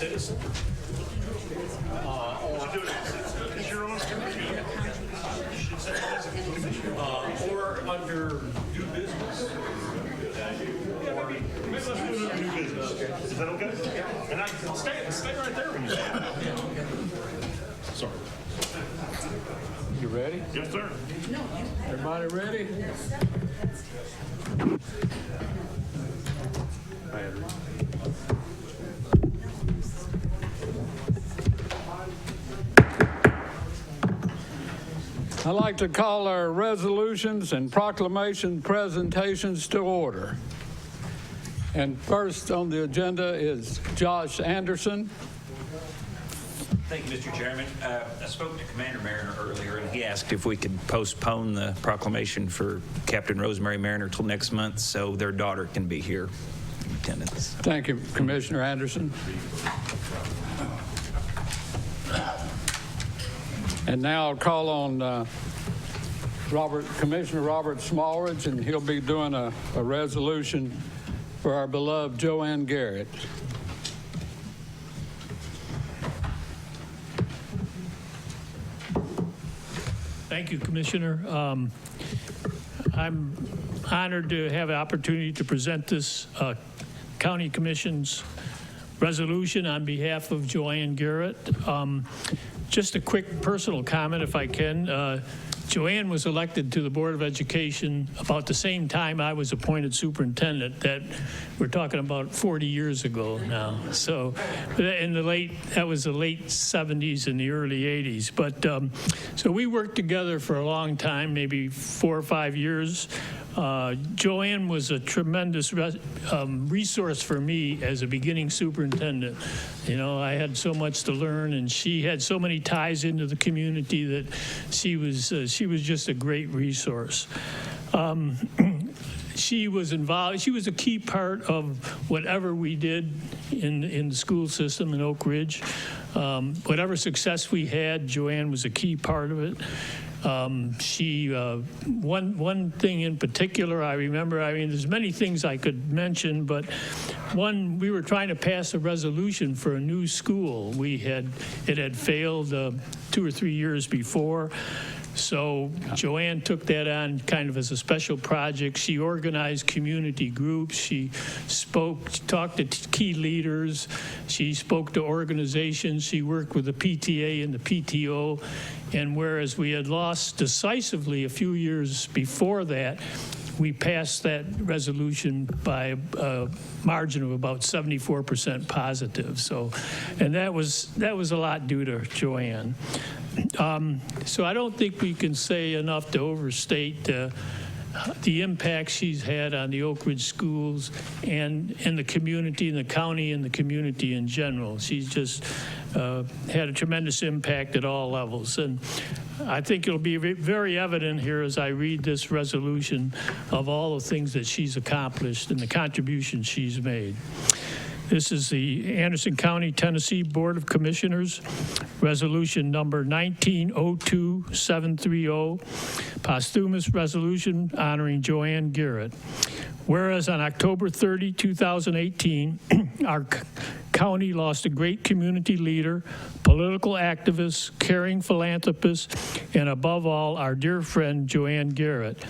citizen or under new business. Maybe let's do it under new business. Is that okay? And I stay right there when you say it. Sorry. You ready? Yes, sir. Everybody ready? I'd like to call our resolutions and proclamation presentations to order. And first on the agenda is Josh Anderson. Thank you, Mr. Chairman. I spoke to Commander Mariner earlier, and he asked if we could postpone the proclamation for Captain Rosemary Mariner till next month so their daughter can be here in attendance. Thank you, Commissioner Anderson. And now I'll call on Commissioner Robert Smallridge, and he'll be doing a resolution for our beloved Joanne Garrett. Thank you, Commissioner. I'm honored to have the opportunity to present this County Commission's resolution on behalf of Joanne Garrett. Just a quick personal comment, if I can. Joanne was elected to the Board of Education about the same time I was appointed superintendent. That we're talking about 40 years ago now. So that was the late 70s and the early 80s. But so we worked together for a long time, maybe 4 or 5 years. Joanne was a tremendous resource for me as a beginning superintendent. You know, I had so much to learn, and she had so many ties into the community that she was just a great resource. She was involved. She was a key part of whatever we did in the school system in Oak Ridge. Whatever success we had, Joanne was a key part of it. One thing in particular I remember, I mean, there's many things I could mention, but we were trying to pass a resolution for a new school. It had failed 2 or 3 years before. So Joanne took that on kind of as a special project. She organized community groups. She talked to key leaders. She spoke to organizations. She worked with the PTA and the PTO. And whereas we had lost decisively a few years before that, we passed that resolution by a margin of about 74% positive. So, and that was a lot due to Joanne. So I don't think we can say enough to overstate the impact she's had on the Oak Ridge schools and the community, and the county, and the community in general. She's just had a tremendous impact at all levels. And I think it'll be very evident here as I read this resolution of all the things that she's accomplished and the contributions she's made. This is the Anderson County, Tennessee Board of Commissioners, resolution number 19-02-730, posthumous resolution honoring Joanne Garrett. Whereas on October 30, 2018, our county lost a great community leader, political activist, caring philanthropist, and above all, our dear friend, Joanne Garrett.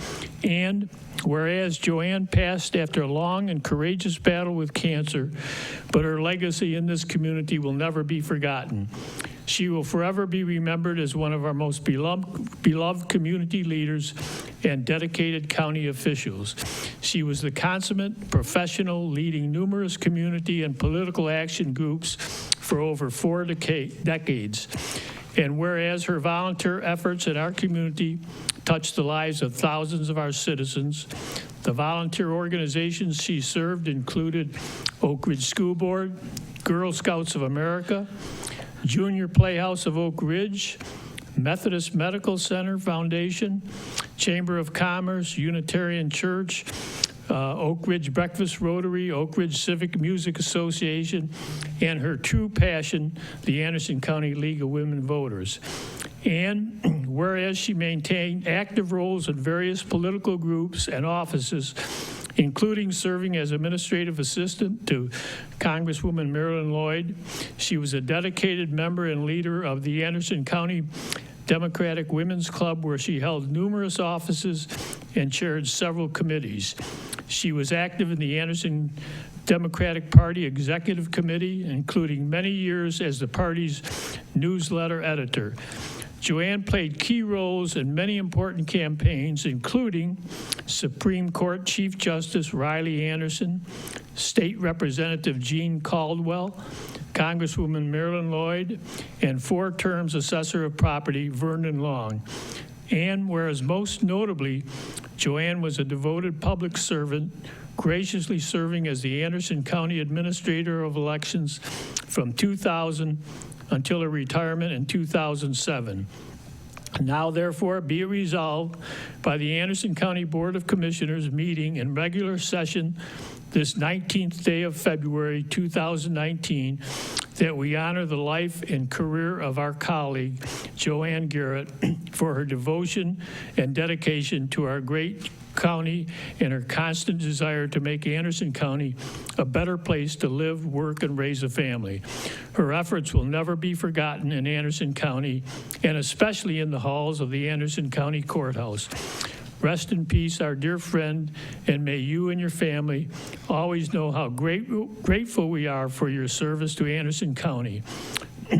And whereas Joanne passed after a long and courageous battle with cancer, but her legacy in this community will never be forgotten. She will forever be remembered as one of our most beloved community leaders and dedicated county officials. She was the consummate professional, leading numerous community and political action groups for over 4 decades. And whereas her volunteer efforts in our community touched the lives of thousands of our citizens, the volunteer organizations she served included Oak Ridge School Board, Girl Scouts of America, Junior Playhouse of Oak Ridge, Methodist Medical Center Foundation, Chamber of Commerce, Unitarian Church, Oak Ridge Breakfast Rotary, Oak Ridge Civic Music Association, and her true passion, the Anderson County League of Women Voters. And whereas she maintained active roles in various political groups and offices, including serving as administrative assistant to Congresswoman Marilyn Lloyd. She was a dedicated member and leader of the Anderson County Democratic Women's Club, where she held numerous offices and chaired several committees. She was active in the Anderson Democratic Party Executive Committee, including many years as the party's newsletter editor. Joanne played key roles in many important campaigns, including Supreme Court Chief Justice Riley Anderson, State Representative Gene Caldwell, Congresswoman Marilyn Lloyd, and 4 terms Assessor of Property Vernon Long. And whereas most notably, Joanne was a devoted public servant, graciously serving as the Anderson County Administrator of Elections from 2000 until her retirement in 2007. Now, therefore, be it resolved by the Anderson County Board of Commissioners meeting in regular session this 19th day of February 2019 that we honor the life and career of our colleague, Joanne Garrett, for her devotion and dedication to our great county and her constant desire to make Anderson County a better place to live, work, and raise a family. Her efforts will never be forgotten in Anderson County, and especially in the halls of the Anderson County Courthouse. Rest in peace, our dear friend, and may you and your family always know how grateful we are for your service to Anderson County.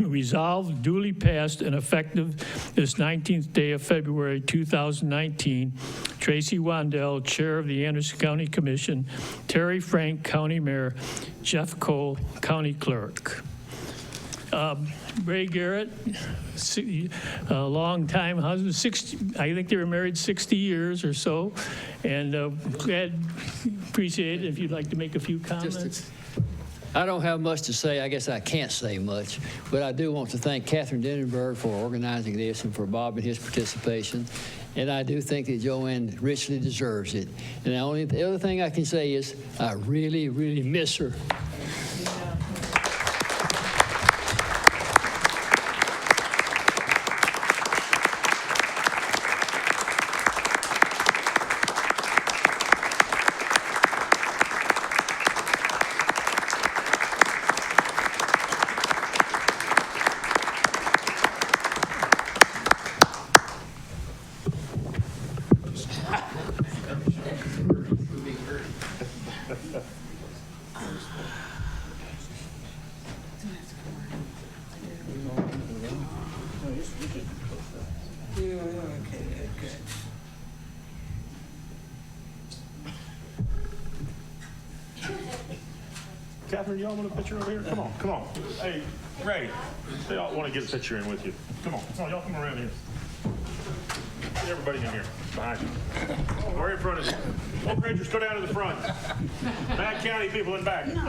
Resolved, duly passed, and effective this 19th day of February 2019. Tracy Wandell, Chair of the Anderson County Commission. Terry Frank, County Mayor. Jeff Cole, County Clerk. Ray Garrett, a long-time husband, 60, I think they were married 60 years or so, and appreciate it if you'd like to make a few comments. I don't have much to say. I guess I can't say much, but I do want to thank Catherine Denenberg for organizing this and for Bob and his participation. And I do think that Joanne richly deserves it. And the other thing I can say is I really, really miss her. Catherine, y'all want a picture over here? Come on, come on. Hey, Ray, they all want to get a picture in with you. Come on, y'all come around here. Get everybody in here, behind you. Or in front of you. Oak Rangers, go down to the front. Bad County people in back. Come on,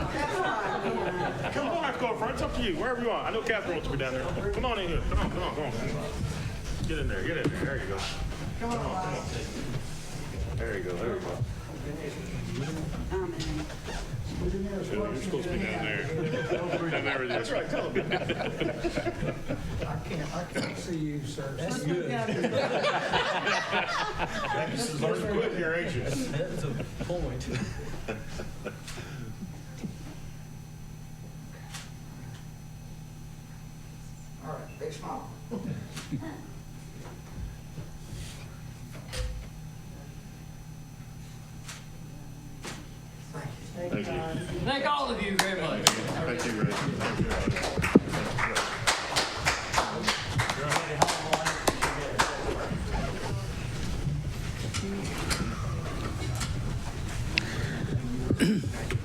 don't have to go in front. It's up to you, wherever you want. I know Catherine wants to be down there. Come on in here. Come on. Get in there, There you go. Come on. There you go. You're supposed to be down there. Down there with you. That's right, tell them. I can't see you, sir. That's good. This is learning quick here, ain't you? That's a point. All right, big smile. Thank you. Thank all of you very much. Thank you, Ray.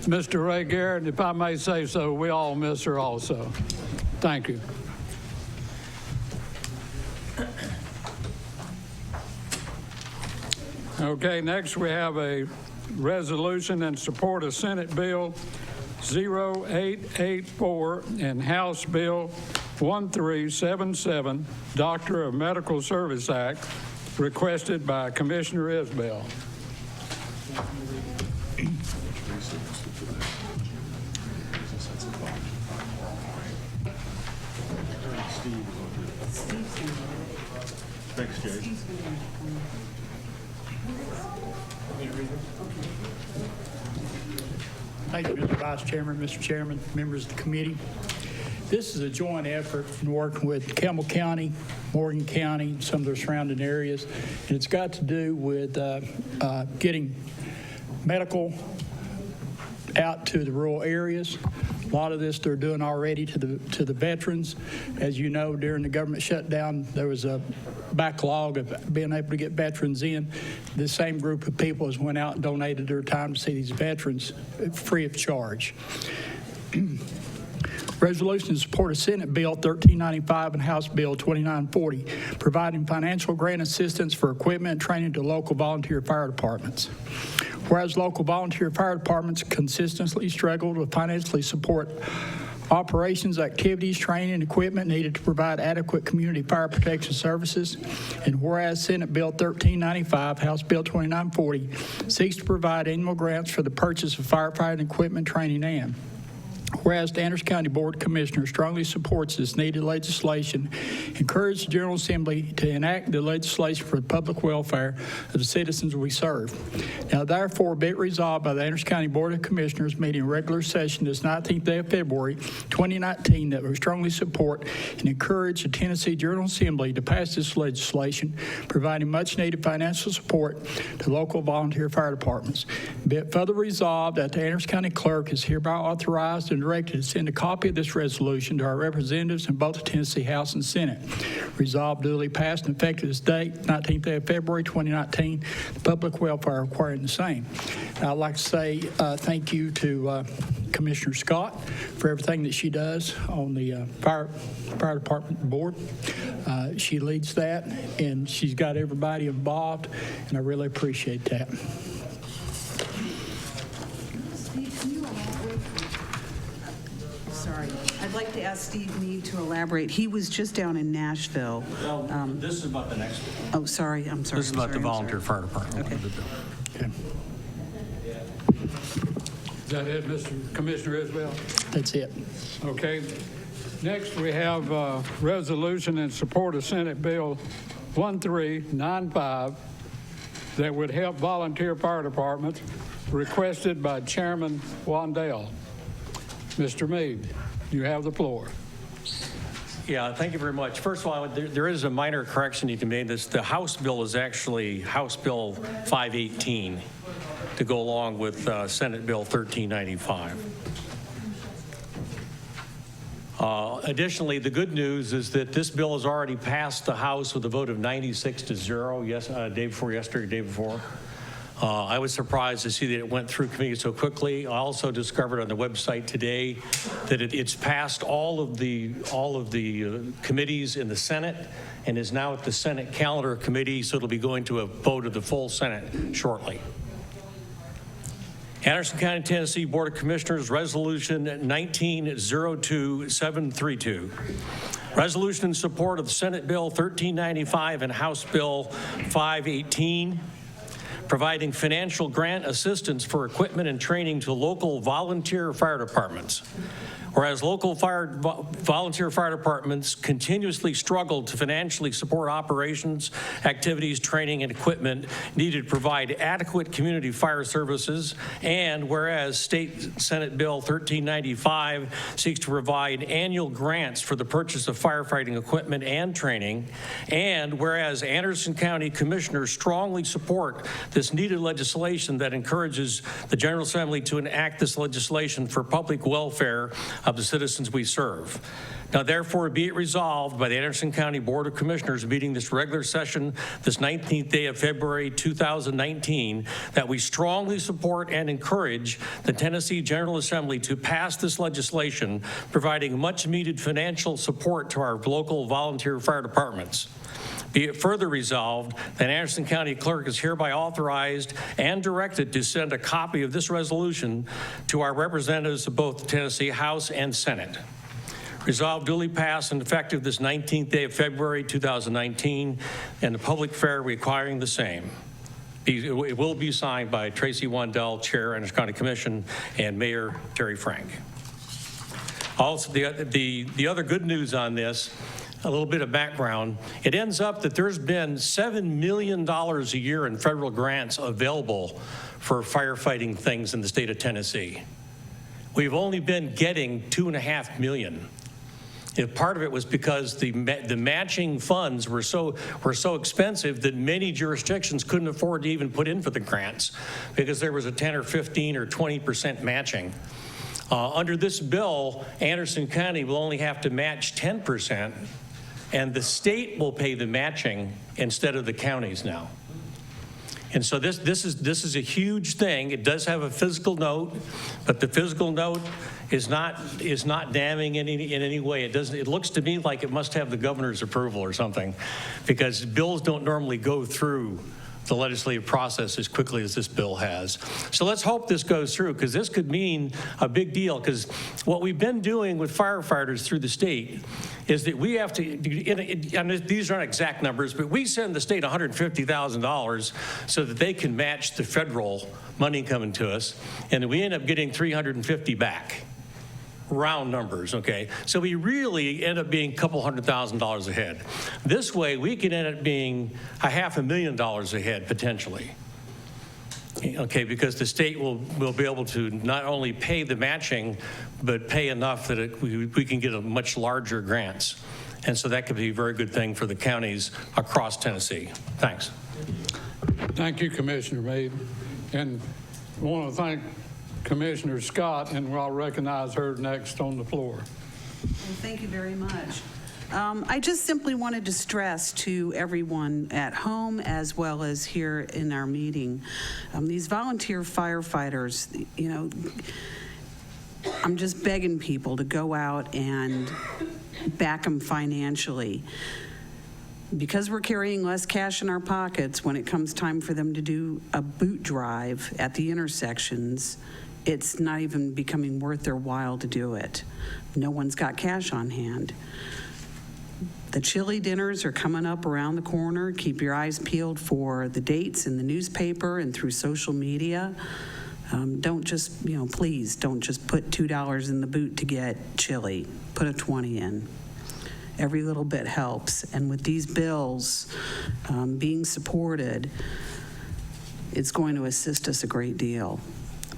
Mr. Ray Garrett, if I may say so, we all miss her also. Thank you. Okay, next we have a resolution in support of Senate Bill 0884 and House Bill 1377, Doctor of Medical Service Act, requested by Commissioner Isbell. Thanks, Jay. Thank you, Mr. Vice Chairman, Mr. Chairman, members of the committee. This is a joint effort in working with Campbell County, Morgan County, and some of their surrounding areas. And it's got to do with getting medical out to the rural areas. A lot of this they're doing already to the veterans. As you know, during the government shutdown, there was a backlog of being able to get veterans in. This same group of people has went out and donated their time to see these veterans free of charge. Resolution to support a Senate Bill 1395 and House Bill 2940, providing financial grant assistance for equipment and training to local volunteer fire departments. Whereas local volunteer fire departments consistently struggle to financially support operations, activities, training, and equipment needed to provide adequate community fire protection services. And whereas Senate Bill 1395, House Bill 2940 seeks to provide annual grants for the purchase of firefighting equipment, training, and whereas the Anderson County Board of Commissioners strongly supports this needed legislation, encourage the General Assembly to enact the legislation for the public welfare of the citizens we serve. Now, therefore, be it resolved by the Anderson County Board of Commissioners meeting regular session this 19th day of February 2019 that we strongly support and encourage the Tennessee General Assembly to pass this legislation, providing much needed financial support to local volunteer fire departments. Be it further resolved that the Anderson County Clerk is hereby authorized and directed to send a copy of this resolution to our representatives in both the Tennessee House and Senate. Resolved, duly passed and effective this date, 19th day of February 2019, the public welfare requiring the same. Now, I'd like to say thank you to Commissioner Scott for everything that she does on the fire department board. She leads that, and she's got everybody involved, and I really appreciate that. Sorry. I'd like to ask Steve Meade to elaborate. He was just down in Nashville. This is about the next one. Oh, sorry. I'm sorry. This is about the volunteer fire department. Okay. Okay. Is that it, Mr. Commissioner Isbell? That's it. Okay. Next, we have a resolution in support of Senate Bill 1395 that would help volunteer fire departments, requested by Chairman Wandell. Mr. Meade, you have the floor. Yeah, thank you very much. First of all, there is a minor correction you can make. The House bill is actually House Bill 518 to go along with Senate Bill 1395. Additionally, the good news is that this bill has already passed the House with a vote of 96-0 day before yesterday, day before. I was surprised to see that it went through committee so quickly. I also discovered on the website today that it's passed all of the committees in the Senate and is now at the Senate calendar committee, so it'll be going to a vote of the full Senate shortly. Anderson County, Tennessee Board of Commissioners, Resolution 19-02732. Resolution in support of Senate Bill 1395 and House Bill 518. Providing financial grant assistance for equipment and training to local volunteer fire departments. Whereas local volunteer fire departments continuously struggle to financially support operations, activities, training, and equipment needed to provide adequate community fire services, and whereas State Senate Bill 1395 seeks to provide annual grants for the purchase of firefighting equipment and training, and whereas Anderson County Commissioners strongly support this needed legislation that encourages the General Assembly to enact this legislation for public welfare of the citizens we serve. Now, therefore, be it resolved by the Anderson County Board of Commissioners meeting this regular session this 19th day of February 2019 that we strongly support and encourage the Tennessee General Assembly to pass this legislation, providing much needed financial support to our local volunteer fire departments. Be it further resolved that Anderson County Clerk is hereby authorized and directed to send a copy of this resolution to our representatives of both the Tennessee House and Senate. Resolved, duly passed and effective this 19th day of February 2019, and the public fair requiring the same. It will be signed by Tracy Wandell, Chair, Anderson County Commission, and Mayor Terry Frank. Also, the other good news on this, a little bit of background, it ends up that there's been $7 million a year in federal grants available for firefighting things in the state of Tennessee. we've only been getting $2.5 million. Part of it was because the matching funds were so expensive that many jurisdictions couldn't afford to even put in for the grants because there was a 10 or 15 or 20% matching. Under this bill, Anderson County will only have to match 10%, and the state will pay the matching instead of the counties now. And so this is a huge thing. It does have a fiscal note, but the fiscal note is not damning in any way. It looks to me like it must have the governor's approval or something, because bills don't normally go through the legislative process as quickly as this bill has. So let's hope this goes through, because this could mean a big deal, because what we've been doing with firefighters through the state is that we have to, and these aren't exact numbers, but we send the state $150,000 so that they can match the federal money coming to us, and we end up getting $350 back. Round numbers, okay? So we really end up being a couple $100,000 ahead. This way, we can end up being $500,000 ahead, potentially. Okay, because the state will be able to not only pay the matching, but pay enough that we can get a much larger grants. And so that could be a very good thing for the counties across Tennessee. Thanks. Thank you, Commissioner Meade. And I want to thank Commissioner Scott, and I'll recognize her next on the floor. Well, thank you very much. I just simply wanted to stress to everyone at home as well as here in our meeting, these volunteer firefighters, you know, I'm just begging people to go out and back them financially. Because we're carrying less cash in our pockets when it comes time for them to do a boot drive at the intersections, it's not even becoming worth their while to do it. No one's got cash on hand. The chili dinners are coming up around the corner. Keep your eyes peeled for the dates in the newspaper and through social media. Don't just, please don't just put $2 in the boot to get chili. Put a 20 in. Every little bit helps. And with these bills being supported, it's going to assist us a great deal.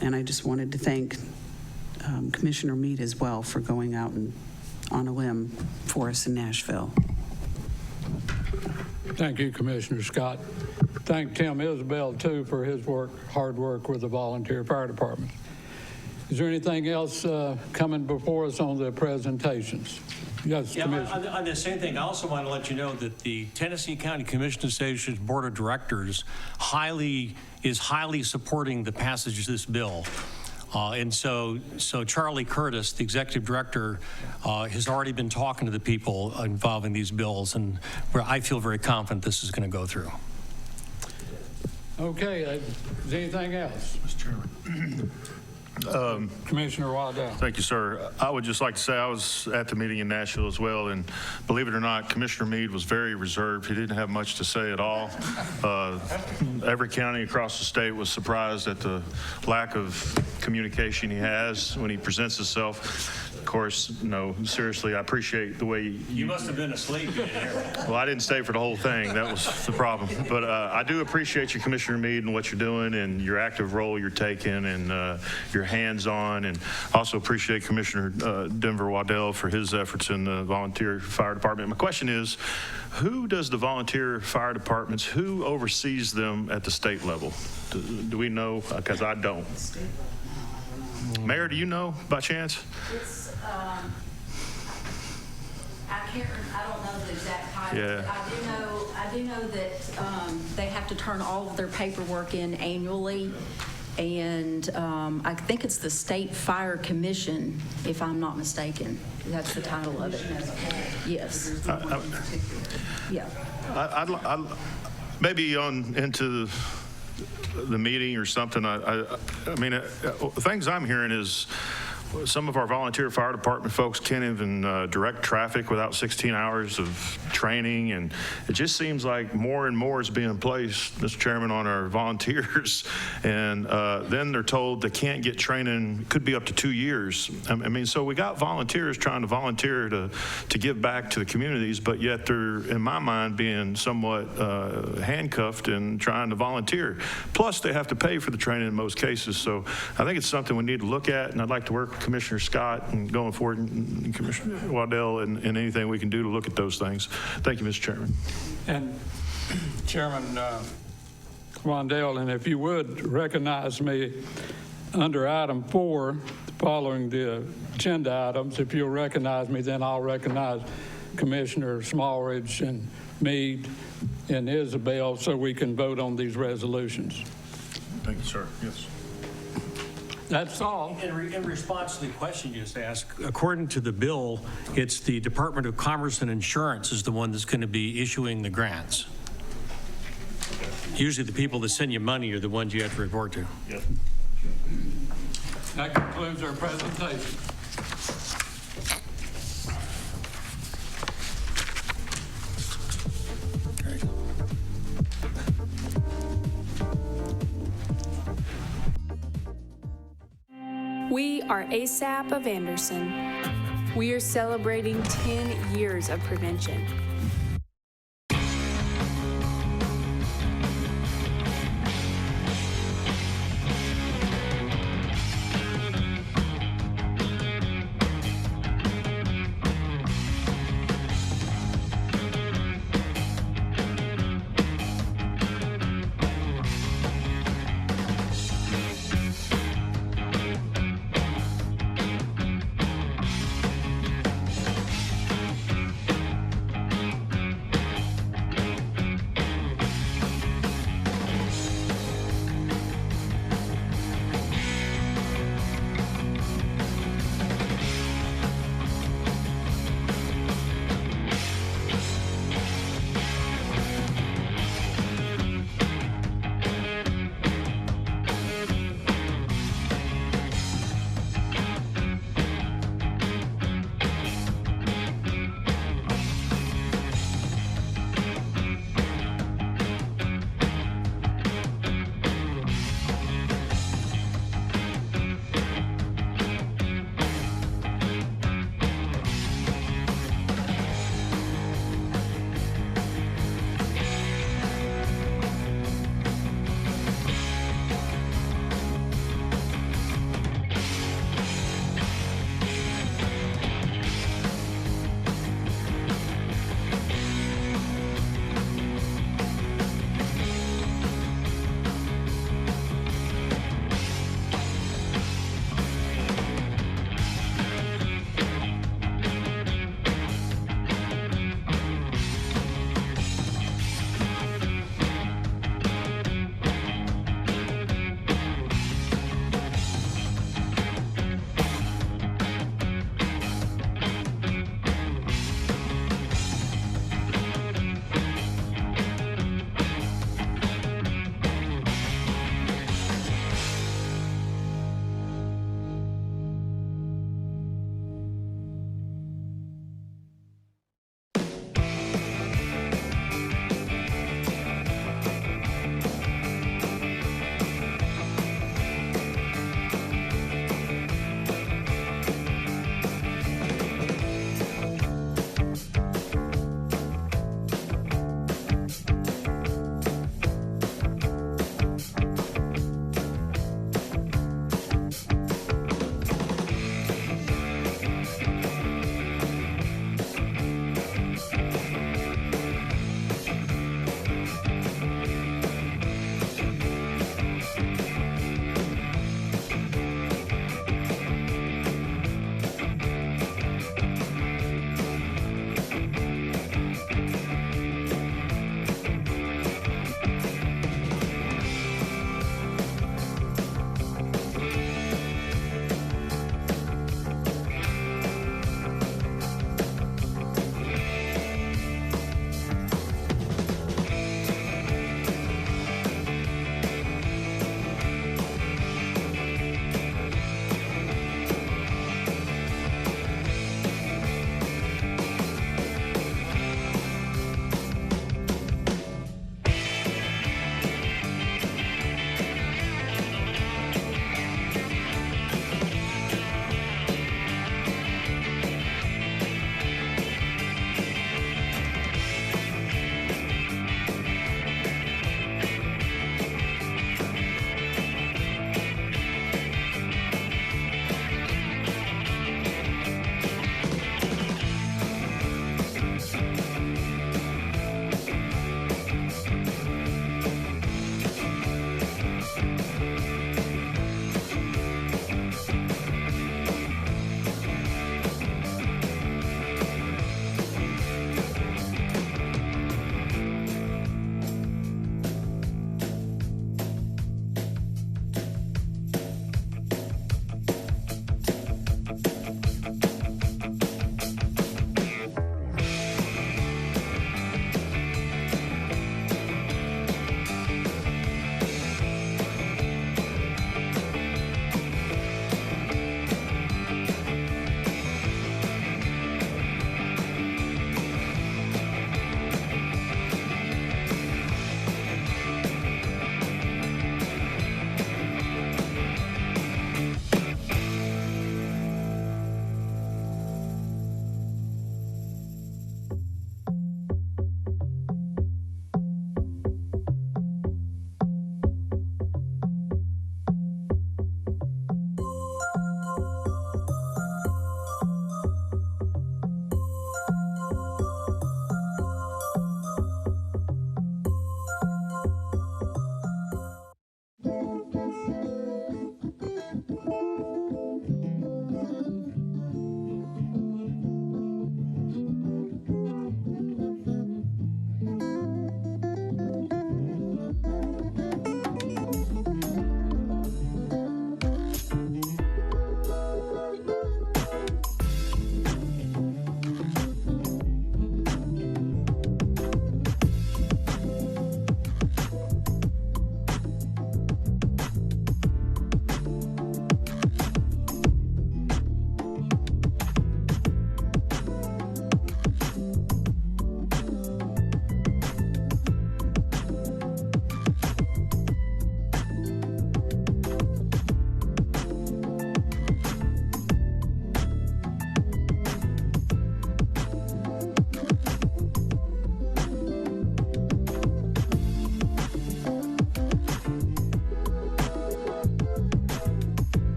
And I just wanted to thank Commissioner Meade as well for going out and on a limb for us in Nashville. Thank you, Commissioner Scott. Thank Tim Isabel, too, for his hard work with the volunteer fire department. Is there anything else coming before us on the presentations? Yes, Yeah, Commissioner. on the same thing, I also want to let you know that the Tennessee County Commission Association's Board of Directors is highly supporting the passage of this bill. And so Charlie Curtis, the executive director, has already been talking to the people involving these bills, and I feel very confident this is going to go through. Okay, is anything else? Mr. Chairman. Commissioner Waddell. Thank you, sir. I would just like to say I was at the meeting in Nashville as well, and believe it or not, Commissioner Meade was very reserved. He didn't have much to say at all. Every county across the state was surprised at the lack of communication he has when he presents himself. Of course, no, seriously, I appreciate the way You must have been asleep. Well, I didn't stay for the whole thing. That was the problem. But I do appreciate you, Commissioner Meade, and what you're doing and your active role you're taking and your hands-on. And also appreciate Commissioner Denver Waddell for his efforts in the volunteer fire department. My question is, who does the volunteer fire departments, who oversees them at the state level? Do we know? Because I don't. Mayor, do you know by chance? It's, I don't know the exact title. Yeah. But I do know that they have to turn all of their paperwork in annually, and I think it's the State Fire Commission, if I'm not mistaken. That's the title of it. Yes. Yeah. I'd maybe into the meeting or something. I mean, things I'm hearing is some of our volunteer fire department folks can't even direct traffic without 16 hours of training, and it just seems like more and more is being placed, Mr. Chairman, on our volunteers. And then they're told they can't get training, could be up to 2 years. I mean, so we got volunteers trying to volunteer to give back to the communities, but yet they're, in my mind, being somewhat handcuffed and trying to volunteer. Plus, they have to pay for the training in most cases. So I think it's something we need to look at, and I'd like to work with Commissioner Scott and going forward, and Commissioner Waddell, and anything we can do to look at those things. Thank you, Mr. Chairman. And Chairman Wandell, and if you would recognize me under item 4, following the agenda items, if you'll recognize me, then I'll recognize Commissioner Smallridge and Meade and Isabel so we can vote on these resolutions. Thank you, sir. Yes. That's all. In response to the question you just asked, according to the bill, it's the Department of Commerce and Insurance is the one that's going to be issuing the grants. Usually the people that send you money are the ones you have to report to. Yep. That concludes our presentation. We are ASAP of Anderson. We are celebrating 10 years of prevention.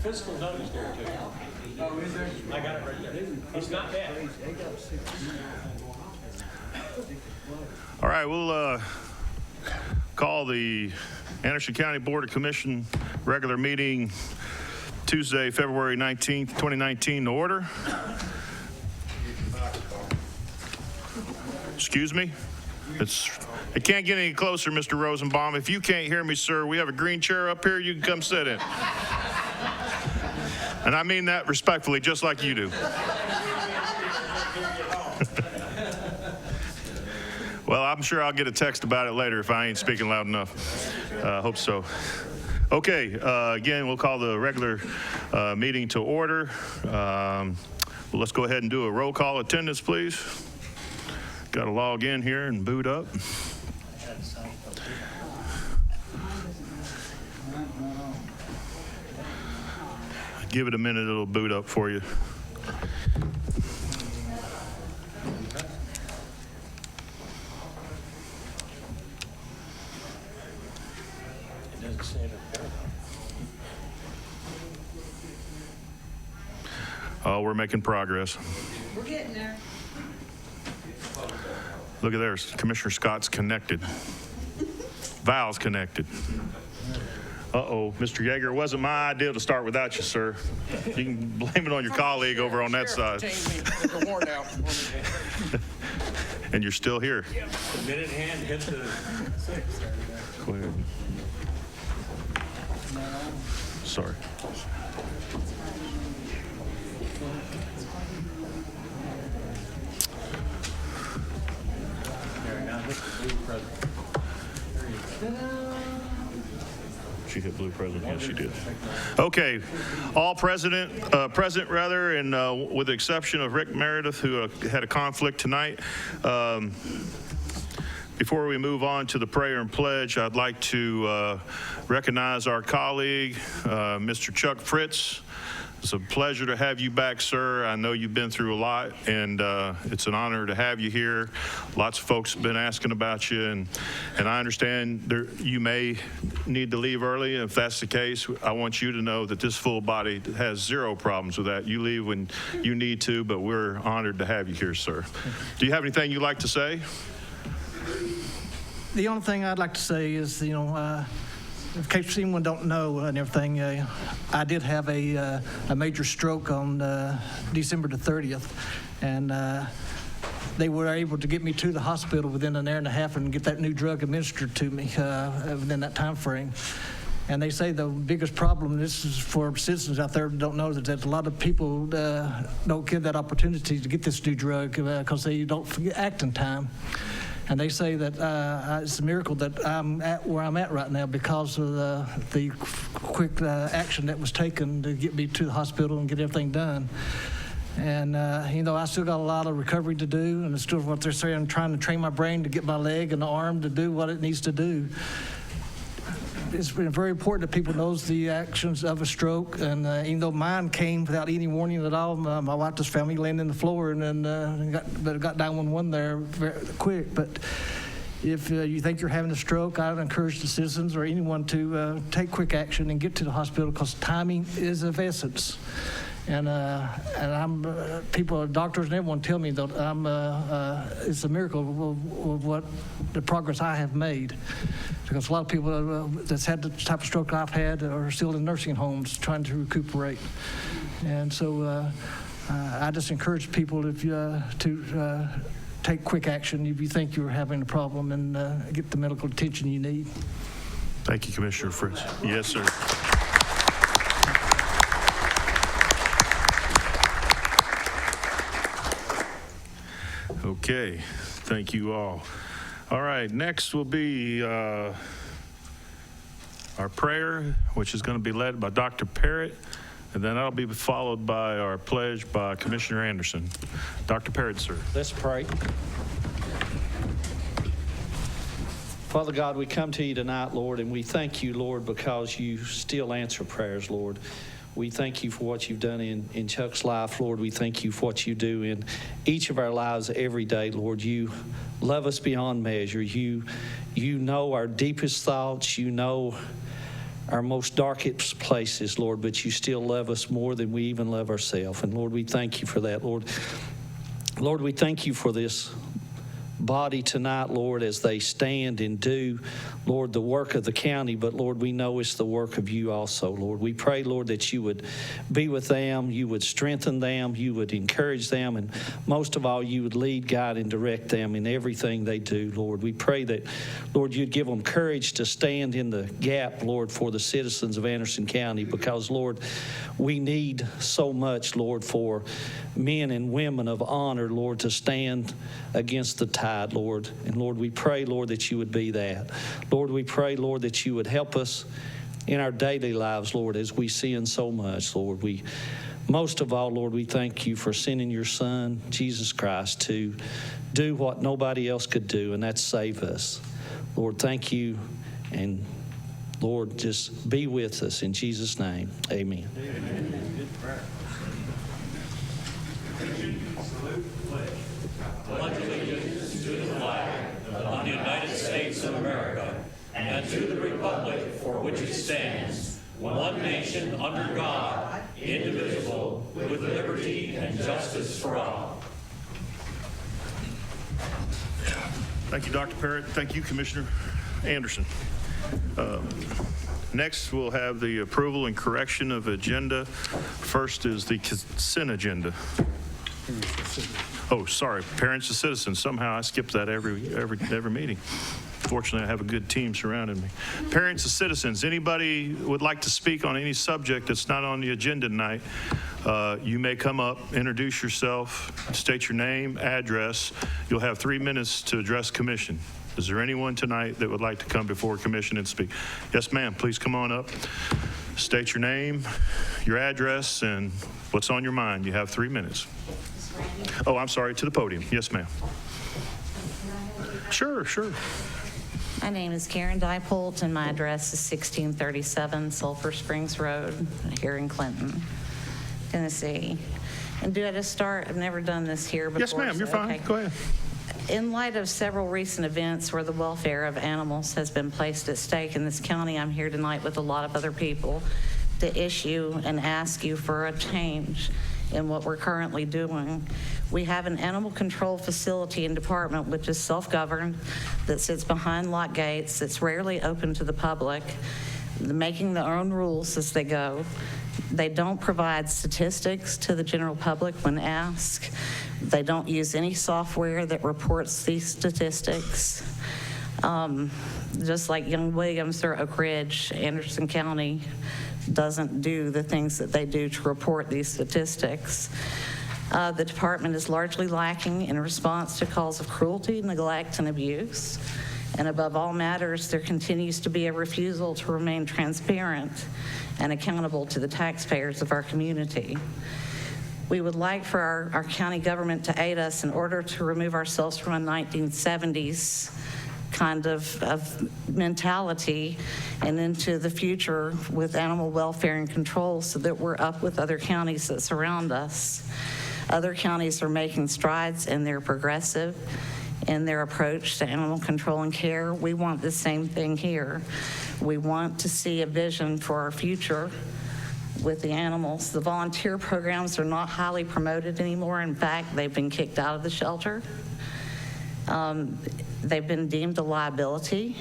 fiscal notice there, too. Oh, is there? I got it right there. It's not bad. All right, we'll call the Anderson County Board of Commission regular meeting Tuesday, February 19th, 2019 to order. Excuse me? It can't get any closer, Mr. Rosenbaum. If you can't hear me, sir, we have a green chair up here. You can come sit in. And I mean that respectfully, just like you do. Well, I'm sure I'll get a text about it later if I ain't speaking loud enough. Hope so. Okay, again, we'll call the regular meeting to order. Let's go ahead and do a roll call attendance, please. Got to log in here and boot up. Give it a minute, it'll boot up for you. Oh, we're making progress. We're getting there. Look at there, Commissioner Scott's connected. Val's connected. Uh-oh, Mr. Yeager, it wasn't my idea to start without you, sir. You can blame it on your colleague over on that side. And you're still here. The minute hand hit the... Go ahead. Sorry. She hit blue present. Yes, she did. Okay, all present, and with the exception of Rick Meredith, who had a conflict tonight. Before we move on to the prayer and pledge, I'd like to recognize our colleague, Mr. Chuck Fritz. It's a pleasure to have you back, sir. I know you've been through a lot, and it's an honor to have you here. Lots of folks have been asking about you, and I understand you may need to leave early. If that's the case, I want you to know that this full body has zero problems with that. You leave when you need to, but we're honored to have you here, sir. Do you have anything you'd like to say? The only thing I'd like to say is, in case anyone don't know and everything, I did have a major stroke on December the 30th, and they were able to get me to the hospital within an hour and a half and get that new drug administered to me within that time frame. And they say the biggest problem, this is for citizens out there that don't know, that a lot of people don't get that opportunity to get this new drug because they don't act in time. And they say that it's a miracle that I'm at where I'm at right now because of the quick action that was taken to get me to the hospital and get everything done. And, I still got a lot of recovery to do, and it's still what they're saying, I'm trying to train my brain to get my leg and the arm to do what it needs to do. It's been very important that people knows the actions of a stroke, and even though mine came without any warning at all, my wife just found me laying in the floor and then got 911 there very quick. But if you think you're having a stroke, I would encourage the citizens or anyone to take quick action and get to the hospital because timing is of essence. And doctors and everyone tell me that it's a miracle of what the progress I have made. Because a lot of people that's had the type of stroke I've had are still in nursing homes trying to recuperate. And so I just encourage people to take quick action if you think you're having a problem and get the medical attention you need. Thank you, Commissioner Fritz. Yes, sir. Okay, thank you all. All right, next will be our prayer, which is going to be led by Dr. Parrott, and then that'll be followed by our pledge by Commissioner Anderson. Dr. Parrott, sir. Let's pray. Father God, we come to you tonight, Lord, and we thank you, Lord, because you still answer prayers, Lord. We thank you for what you've done in Chuck's life, Lord. We thank you for what you do in each of our lives every day, Lord. You love us beyond measure. You know our deepest thoughts. You know our most darkest places, Lord, but you still love us more than we even love ourselves. And Lord, we thank you for that, Lord. Lord, we thank you for this body tonight, Lord, as they stand and do, Lord, the work of the county, but Lord, we know it's the work of you also, Lord. We pray, Lord, that you would be with them, you would strengthen them, you would encourage them, and most of all, you would lead, guide, and direct them in everything they do, Lord. We pray that, Lord, you'd give them courage to stand in the gap, Lord, for the citizens of Anderson County, because, Lord, we need so much, Lord, for men and women of honor, Lord, to stand against the tide, Lord. And Lord, we pray, Lord, that you would be that. Lord, we pray, Lord, that you would help us in our daily lives, Lord, as we sin so much, Lord. Most of all, Lord, we thank you for sending your Son, Jesus Christ, to do what nobody else could do, and that's save us. Lord, thank you, and Lord, just be with us in Jesus' name. Amen. Good prayer. Pledge allegiance to the flag of the United States of America and to the republic for which it stands, one nation under God, indivisible, with liberty and justice for all. Thank you, Dr. Parrott. Thank you, Commissioner Anderson. Next, we'll have the approval and correction of agenda. First is the consent agenda. Oh, sorry, parents and citizens. Somehow I skip that every meeting. Fortunately, I have a good team surrounding me. Parents and citizens, anybody would like to speak on any subject that's not on the agenda tonight, you may come up, introduce yourself, state your name, address. You'll have 3 minutes to address commission. Is there anyone tonight that would like to come before commission and speak? Yes, ma'am, please come on up. State your name, your address, and what's on your mind. You have 3 minutes. Oh, I'm sorry, to the podium. Yes, ma'am. Sure. My name is Karen Diepolt, and my address is 1637 Sulphur Springs Road here in Clinton, Tennessee. And do I just start? I've never done this here before. Yes, ma'am, you're fine. Okay. Go ahead. In light of several recent events where the welfare of animals has been placed at stake in this county, I'm here tonight with a lot of other people to issue and ask you for a change in what we're currently doing. We have an animal control facility and department which is self-governed, that sits behind locked gates, that's rarely open to the public, making their own rules as they go. They don't provide statistics to the general public when asked. They don't use any software that reports these statistics. Just like Young Williams or Oak Ridge, Anderson County doesn't do the things that they do to report these statistics. The department is largely lacking in response to calls of cruelty, neglect, and abuse. And above all matters, there continues to be a refusal to remain transparent and accountable to the taxpayers of our community. We would like for our county government to aid us in order to remove ourselves from a 1970s kind of mentality and into the future with animal welfare and control, so that we're up with other counties that surround us. Other counties are making strides, and they're progressive in their approach to animal control and care. We want the same thing here. We want to see a vision for our future with the animals. The volunteer programs are not highly promoted anymore. In fact, they've been kicked out of the shelter. They've been deemed a liability.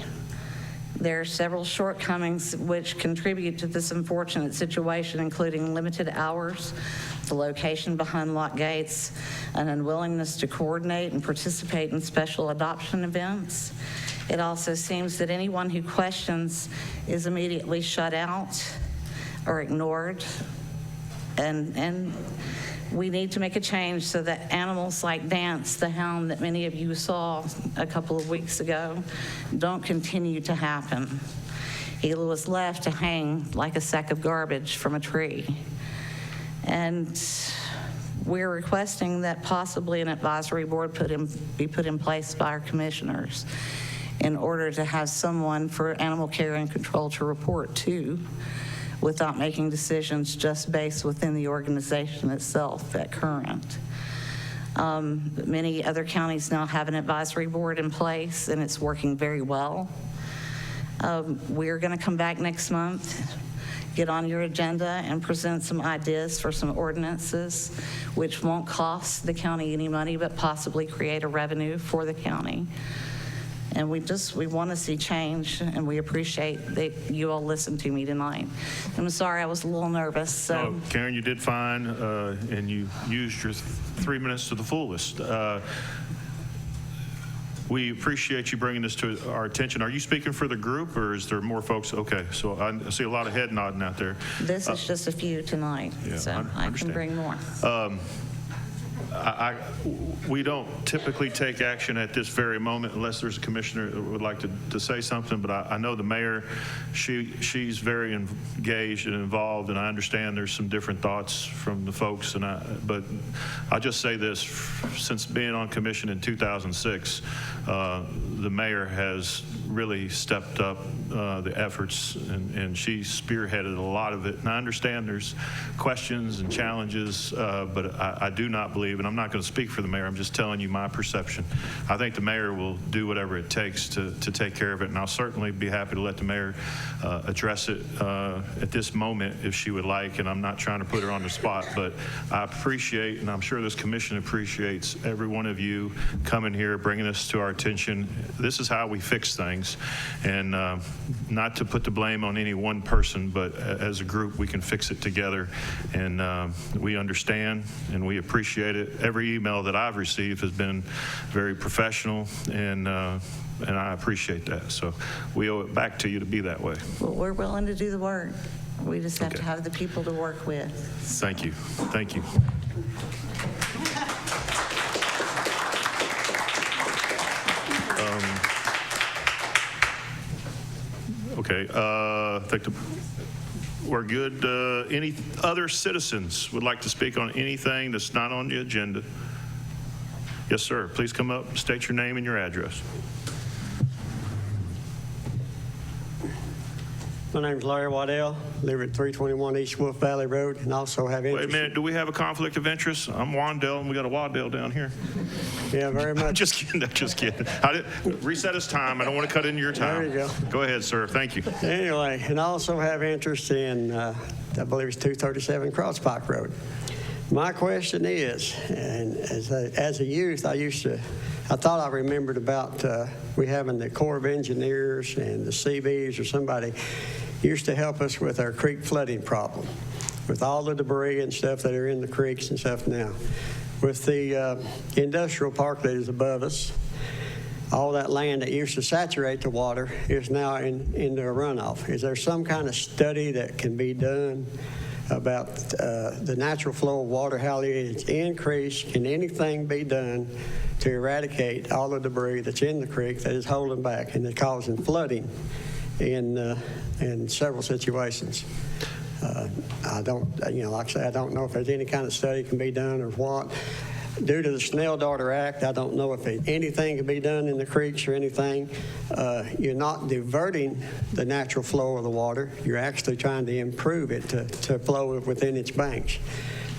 There are several shortcomings which contribute to this unfortunate situation, including limited hours, the location behind locked gates, an unwillingness to coordinate and participate in special adoption events. It also seems that anyone who questions is immediately shut out or ignored. And we need to make a change so that animals like Dance, the hound that many of you saw a couple of weeks ago, don't continue to happen. He was left to hang like a sack of garbage from a tree. And we're requesting that possibly an advisory board be put in place by our commissioners in order to have someone for animal care and control to report to, without making decisions just based within the organization itself at current. Many other counties now have an advisory board in place, and it's working very well. We're going to come back next month, get on your agenda, and present some ideas for some ordinances which won't cost the county any money, but possibly create a revenue for the county. And we want to see change, and we appreciate that you all listened to me tonight. I'm sorry I was a little nervous. So. Oh, Karen, you did fine, and you used your 3 minutes to the fullest. We appreciate you bringing this to our attention. Are you speaking for the group, or is there more folks? Okay, so I see a lot of head nodding out there. This is just a few tonight, yeah, so I can bring more. We don't typically take action at this very moment unless there's a commissioner that would like to say something, but I know the mayor, she's very engaged and involved, and I understand there's some different thoughts from the folks, but I'll just say this, since being on commission in 2006, the mayor has really stepped up the efforts, and she spearheaded a lot of it, and I understand there's questions and challenges, but I do not believe, and I'm not going to speak for the mayor, I'm just telling you my perception. I think the mayor will do whatever it takes to take care of it, and I'll certainly be happy to let the mayor address it at this moment if she would like, and I'm not trying to put her on the spot, but I appreciate, and I'm sure this commission appreciates every one of you coming here, bringing this to our attention. This is how we fix things, and not to put the blame on any one person, but as a group we can fix it together, and we understand and we appreciate it. Every email that I've received has been very professional, and I appreciate that. So we owe it back to you to be that way. Well, we're willing to do the work. We just have to have the people to work with. Thank you. Thank you. Okay, I think we're good. Any other citizens would like to speak on anything that's not on the agenda? Yes, sir. Please come up, state your name and your address. My name's Larry Waddell, live at 321 East Wolf Valley Road, and also have interest. Wait a minute, do we have a conflict of interest? I'm Wandell, and we got a Waddell down here. Yeah, very much. Just kidding, just kidding. Reset his time. I don't want to cut into your time. There you go. Go ahead, sir. Thank you. Anyway, and I also have interest in, I believe it's 237 Cross Pike Road. My question is, and as a youth, I thought I remembered about we having the Corps of Engineers and the Seabees or somebody used to help us with our creek flooding problem, with all the debris and stuff that are in the creeks and stuff now. With the industrial park that is above us, all that land that used to saturate the water is now into a runoff. Is there some kind of study that can be done about the natural flow of water, how it's increased? Can anything be done to eradicate all the debris that's in the creek that is holding back and that's causing flooding in several situations? I don't, like I say, I don't know if there's any kind of study can be done or what. Due to the Snell Darter Act, I don't know if anything can be done in the creeks or anything. You're not diverting the natural flow of the water. You're actually trying to improve it to flow within its banks.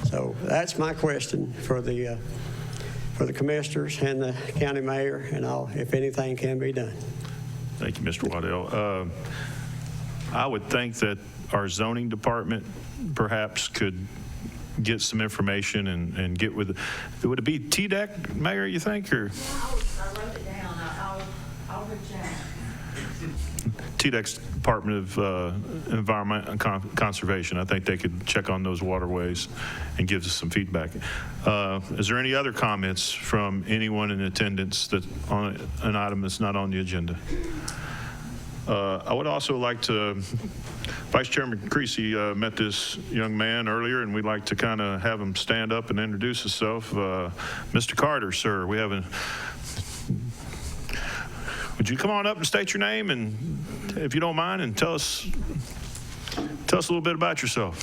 So that's my question for the commissioners and the county mayor and all, if anything can be done. Thank you, Mr. Waddell. I would think that our zoning department perhaps could get some information and get with, would it be TDEC, Mayor, you think, or? I wrote it down. I'll reach out. TDEC's Department of Environment and Conservation. I think they could check on those waterways and give us some feedback. Is there any other comments from anyone in attendance that on an item that's not on the agenda? I would also like to, Vice Chairman Creasy met this young man earlier, and we'd like to kind of have him stand up and introduce himself. Mr. Carter, sir, would you come on up and state your name, and if you don't mind, and tell us a little bit about yourself.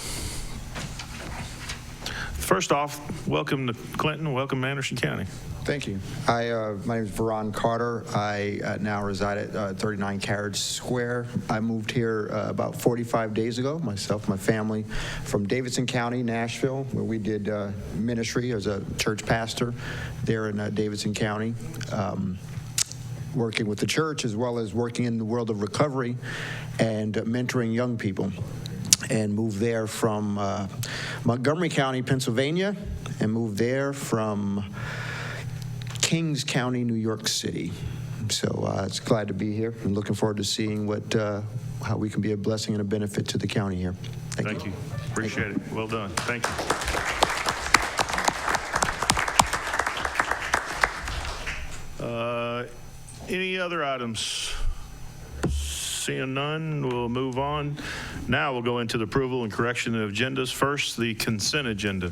First off, welcome to Clinton, welcome to Anderson County. Thank you. My name is Veron Carter. I now reside at 39 Carriage Square. I moved here about 45 days ago, myself, my family, from Davidson County, Nashville, where we did ministry as a church pastor there in Davidson County. working with the church as well as working in the world of recovery and mentoring young people. And moved there from Montgomery County, Pennsylvania, and moved there from Kings County, New York City. So it's glad to be here and looking forward to seeing how we can be a blessing and a benefit to the county here. Thank you. Appreciate it. Well done. Thank you. Any other items? Seeing none, we'll move on. Now we'll go into the approval and correction of agendas. First, the consent agenda.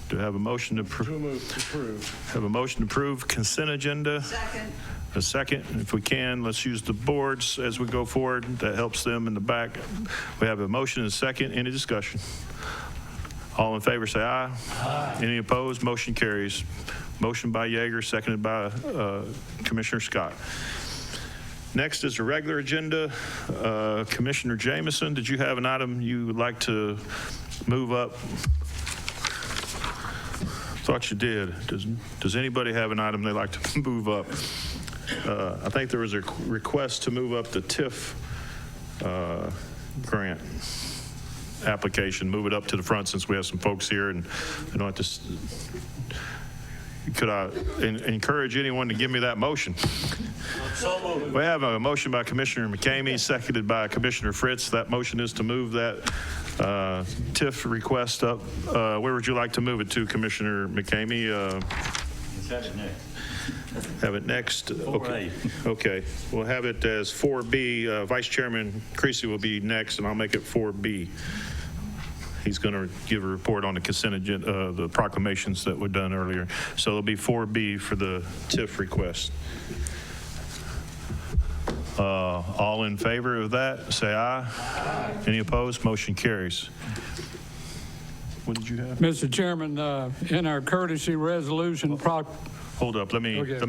Do I have a motion to approve? Have a motion to approve consent agenda? Second. A second. If we can, let's use the boards as we go forward. That helps them in the back. We have a motion and a second. Any discussion? All in favor, say aye. Aye. Any opposed? Motion carries. Motion by Yeager, seconded by Commissioner Scott. Next is the regular agenda. Commissioner Jamison, did you have an item you would like to move up? Thought you did. Does anybody have an item they'd like to move up? I think there was a request to move up the TIF grant application, move it up to the front since we have some folks here and they don't have to. Could I encourage anyone to give me that motion? We have a motion by Commissioner McCamey, seconded by Commissioner Fritz. That motion is to move that TIF request up. Where would you like to move it to, Commissioner McCamey? Have it next. Have it next? Okay. Okay. We'll have it as 4B. Vice Chairman Creasy will be next, and I'll make it 4B. He's going to give a report on the consent agenda, the proclamations that were done earlier. So it'll be 4B for the TIF request. All in favor of that, say aye. Aye. Any opposed? Motion carries. What did you have? Mr. Chairman, in our courtesy resolution Hold up. Let me get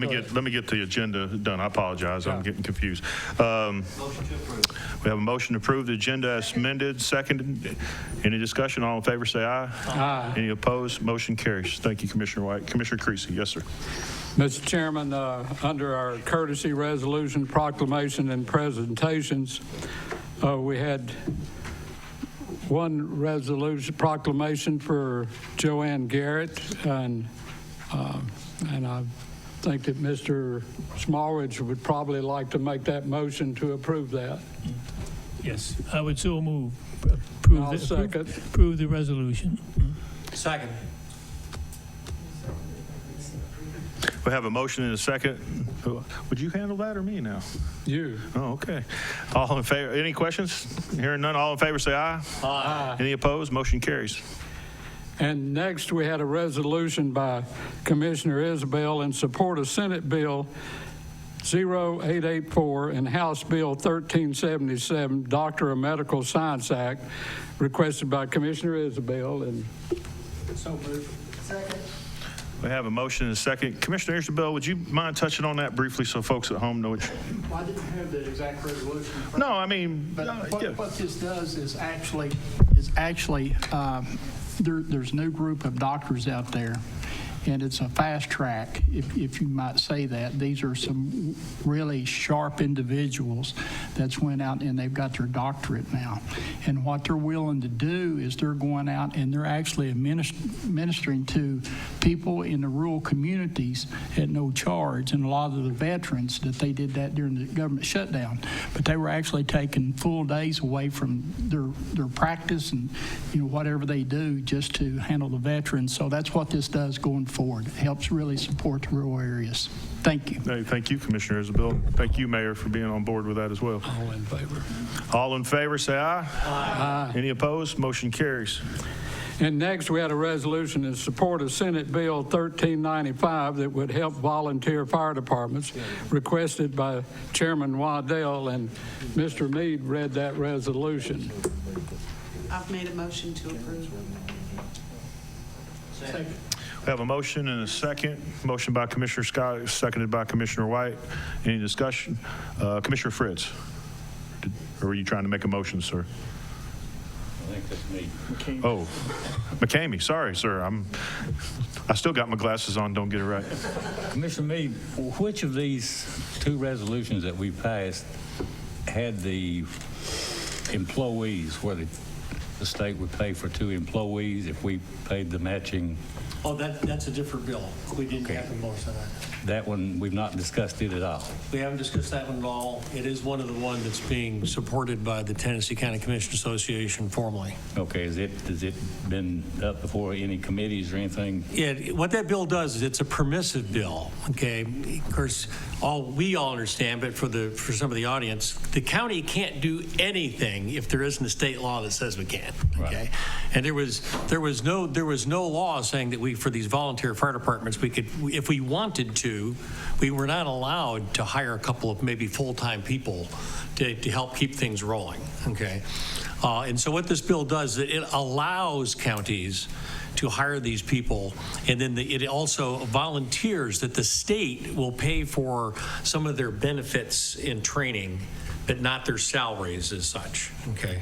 the agenda done. I apologize. I'm getting confused. Motion to approve. We have a motion to approve the agenda as amended. Seconded. Any discussion? All in favor, say aye. Aye. Any opposed? Motion carries. Thank you, Commissioner White. Commissioner Creasy. Yes, sir. Mr. Chairman, under our courtesy resolution, proclamation, and presentations, we had one resolution proclamation for Joanne Garrett, and I think that Mr. Smallridge would probably like to make that motion to approve that. Yes, I would so move. I'll second. Approve the resolution. Second. We have a motion and a second. Would you handle that or me now? You. Oh, okay. All in favor? Any questions? Hearing none. All in favor, say aye. Aye. Any opposed? Motion carries. And next, we had a resolution by Commissioner Isabel in support of Senate Bill 0884 and House Bill 1377, Doctor of Medical Science Act, requested by Commissioner Isabel. And so moved. Second. We have a motion and a second. Commissioner Isabel, would you mind touching on that briefly so folks at home know what Well, I didn't have the exact resolution. No, I mean, But yeah. what this does is actually there's no group of doctors out there, and it's a fast track, if you might say that. These are some really sharp individuals that's went out and they've got their doctorate now. And what they're willing to do is they're going out and they're actually ministering to people in the rural communities at no charge. And a lot of the veterans that they did that during the government shutdown, but they were actually taking full days away from their practice and whatever they do just to handle the veterans. So that's what this does going forward. It helps really support the rural areas. Thank you. Hey, thank you, Commissioner Isabel. Thank you, Mayor, for being on board with that as well. All in favor. All in favor, say aye. Aye. Any opposed? Motion carries. And next, we had a resolution in support of Senate Bill 1395 that would help volunteer fire departments, requested by Chairman Waddell, and Mr. Meade read that resolution. I've made a motion to approve. Second. We have a motion and a second. Motion by Commissioner Scott, seconded by Commissioner White. Any discussion? Commissioner Fritz, or were you trying to make a motion, sir? I think that's me. Oh, McCamey, sorry, sir. I still got my glasses on, don't get it right. Commissioner Meade, which of these two resolutions that we passed had the employees, where the state would pay for 2 employees if we paid the matching? Oh, that's a different bill. We didn't Okay. have a motion on that. That one, we've not discussed it at all. We haven't discussed that one at all. It is one of the ones that's being supported by the Tennessee County Commission Association formally. Okay, has it been up before any committees or anything? Yeah, what that bill does is it's a permissive bill, okay? Of course, we all understand, but for some of the audience, the county can't do anything if there isn't a state law that says we can, okay? Right. And there was no law saying that for these volunteer fire departments, we could, if we wanted to, we were not allowed to hire a couple of maybe full-time people to help keep things rolling, okay? And so what this bill does is it allows counties to hire these people, and then it also volunteers that the state will pay for some of their benefits in training, but not their salaries as such, okay?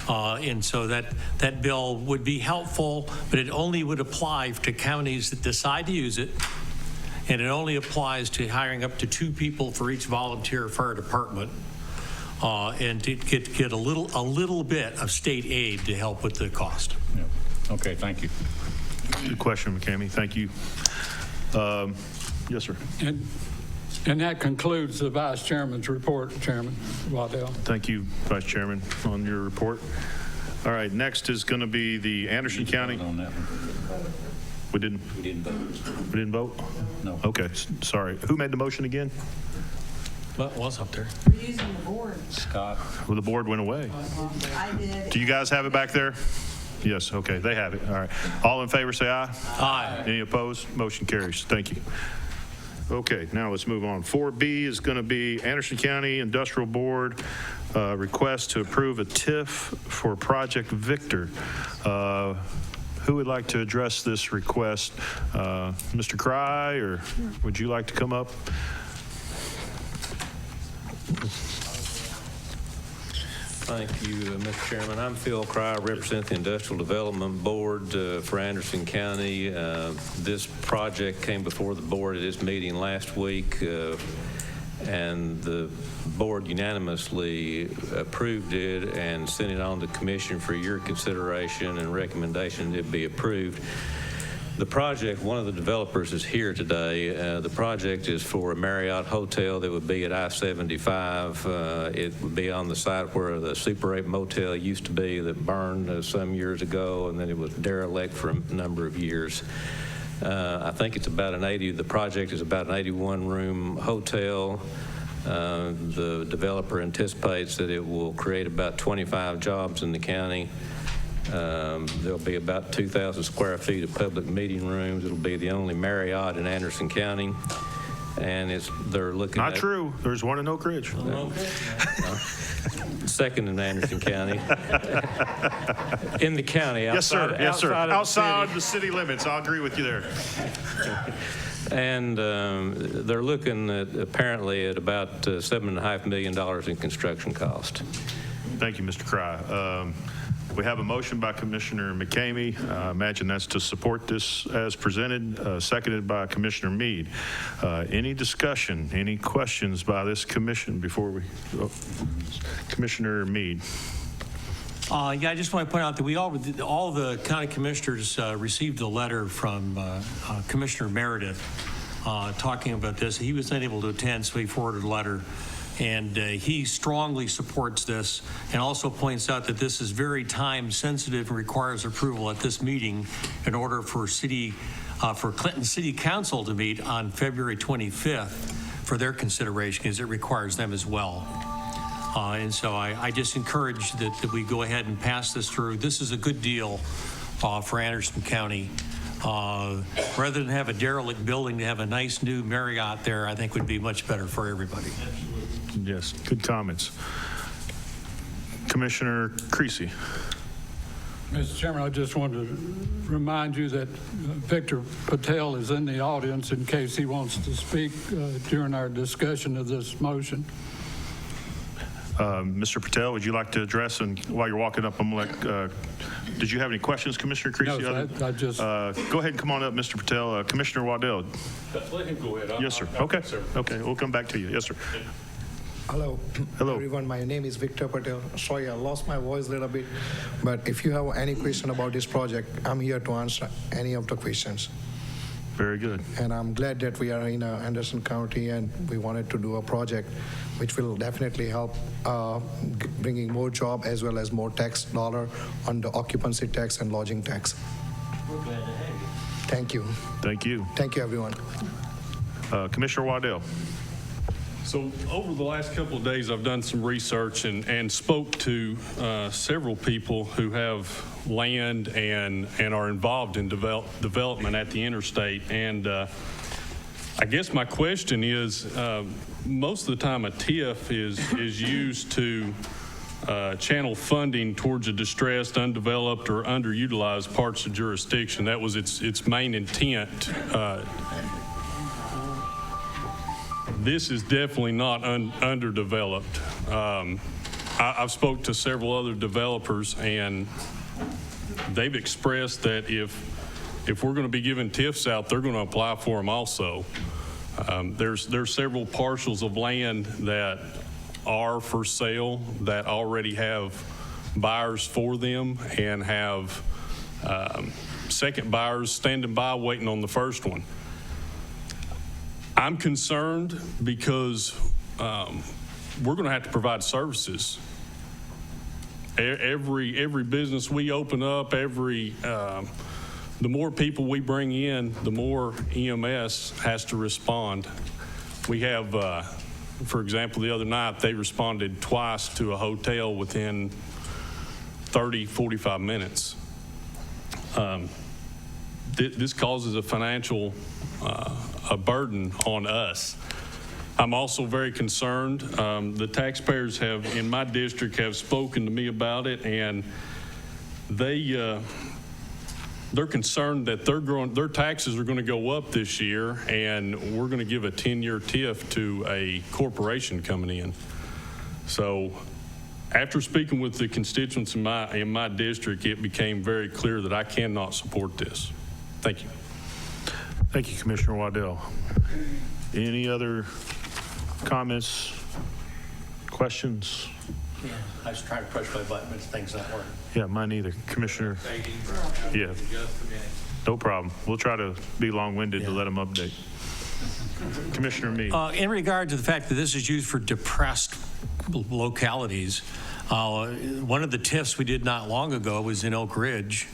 And so that bill would be helpful, but it only would apply to counties that decide to use it, and it only applies to hiring up to 2 people for each volunteer fire department, and to get a little bit of state aid to help with the cost. Yeah. Okay, thank you. Good question, McCamey. Thank you. Yes, sir. And that concludes the Vice Chairman's report, Chairman Waddell. Thank you, Vice Chairman, on your report. All right, next is going to be the Anderson County. On that one. We didn't vote. We didn't vote? No. Okay, sorry. Who made the motion again? Well, it was up there. We're using the board. Scott. Well, the board went away. I did. Do you guys have it back there? Yes, okay, they have it. All right. All in favor, say aye. Aye. Any opposed? Motion carries. Thank you. Okay, now let's move on. 4B is going to be Anderson County Industrial Board request to approve a TIF for Project Victor. Who would like to address this request? Mr. Cry, or would you like to come up? Thank you, Mr. Chairman. I'm Phil Cry. I represent the Industrial Development Board for Anderson County. This project came before the board at its meeting last week, and the board unanimously approved it and sent it on to the commission for your consideration and recommendation that it be approved. The project, one of the developers is here today. The project is for a Marriott hotel that would be at I-75. It would be on the site where the Super 8 motel used to be that burned some years ago, and then it was derelict for a number of years. I think it's about the project is about an 81-room hotel. The developer anticipates that it will create about 25 jobs in the county. There'll be about 2,000 square feet of public meeting rooms. It'll be the only Marriott in Anderson County, and they're looking Not at... true. There's one in Oak Ridge. Second in Anderson County. In the county. Yes, sir. Yes, sir. Outside the the city limits. I'll agree with you there. And they're looking at apparently at about $7.5 million in construction cost. Thank you, Mr. Cry. We have a motion by Commissioner McCamey. I imagine that's to support this as presented, seconded by Commissioner Meade. Any discussion, any questions by this commission before we go? Commissioner Meade. Yeah, I just want to point out that all the county commissioners received a letter from Commissioner Meredith talking about this. He was unable to attend, so he forwarded a letter. And he strongly supports this and also points out that this is very time sensitive and requires approval at this meeting in order for Clinton City Council to meet on February 25th for their consideration, because it requires them as well. And so I just encourage that we go ahead and pass this through. This is a good deal for Anderson County. Rather than have a derelict building, to have a nice new Marriott there, I think would be much better for everybody. Yes, good comments. Commissioner Creasy. Mr. Chairman, I just wanted to remind you that Victor Patel is in the audience in case he wants to speak during our discussion of this motion. Mr. Patel, would you like to address, and while you're walking up, I'm like, did you have any questions, Commissioner Creasy? No, sir, I just... Go ahead and come on up, Mr. Patel. Commissioner Waddell. Let him go ahead. Yes, sir. Okay. Okay, we'll come back to you. Yes, sir. Hello. Hello. Everyone, my name is Victor Patel. Sorry, I lost my voice a little bit, but if you have any question about this project, I'm here to answer any of the questions. Very good. And I'm glad that we are in Anderson County and we wanted to do a project which will definitely help bringing more job as well as more tax dollar on the occupancy tax and lodging tax. We're glad to have you. Thank you. Thank you. Thank you, everyone. Commissioner Waddell. So over the last couple of days, I've done some research and spoke to several people who have land and are involved in development at the interstate. And I guess my question is, most of the time a TIF is used to channel funding towards a distressed, undeveloped, or underutilized parts of jurisdiction. That was its main intent. This is definitely not underdeveloped. I've spoke to several other developers, and they've expressed that if we're going to be giving TIFs out, they're going to apply for them also. There's several parcels of land that are for sale that already have buyers for them and have second buyers standing by waiting on the first one. I'm concerned because we're going to have to provide services. Every business we open up, the more people we bring in, the more EMS has to respond. We have, for example, the other night, they responded twice to a hotel within 30, 45 minutes. This causes a financial a burden on us. I'm also very concerned. The taxpayers in my district have spoken to me about it, and they're concerned that their taxes are going to go up this year, and we're going to give a 10-year TIF to a corporation coming in. So after speaking with the constituents in my district, it became very clear that I cannot support this. Thank you. Thank you, Commissioner Waddell. Any other comments, questions? Yeah, I was trying to push my button, but things not working. Yeah, mine either. Commissioner? Yeah. No problem. We'll try to be long-winded to let them update. Commissioner Meade. In regard to the fact that this is used for depressed localities, one of the TIFs we did not long ago was in Oak Ridge,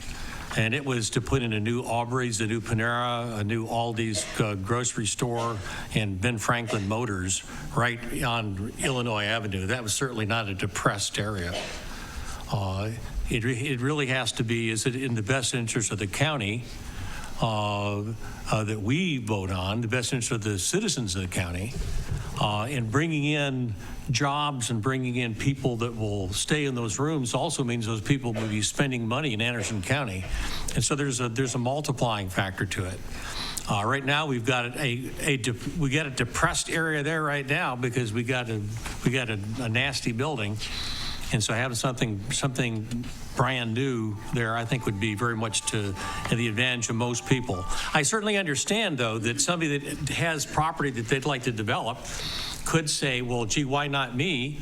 and it was to put in a new Aubrey's, a new Panera, a new Aldi's grocery store, and Ben Franklin Motors right on Illinois Avenue. That was certainly not a depressed area. It really has to be, is it in the best interest of the county that we vote on, the best interest of the citizens of the county, and bringing in jobs and bringing in people that will stay in those rooms also means those people will be spending money in Anderson County. And so there's a multiplying factor to it. Right now we've got a depressed area there right now because we got a nasty building. And so having something brand new there, I think, would be very much to the advantage of most people. I certainly understand, though, that somebody that has property that they'd like to develop could say, well, gee, why not me?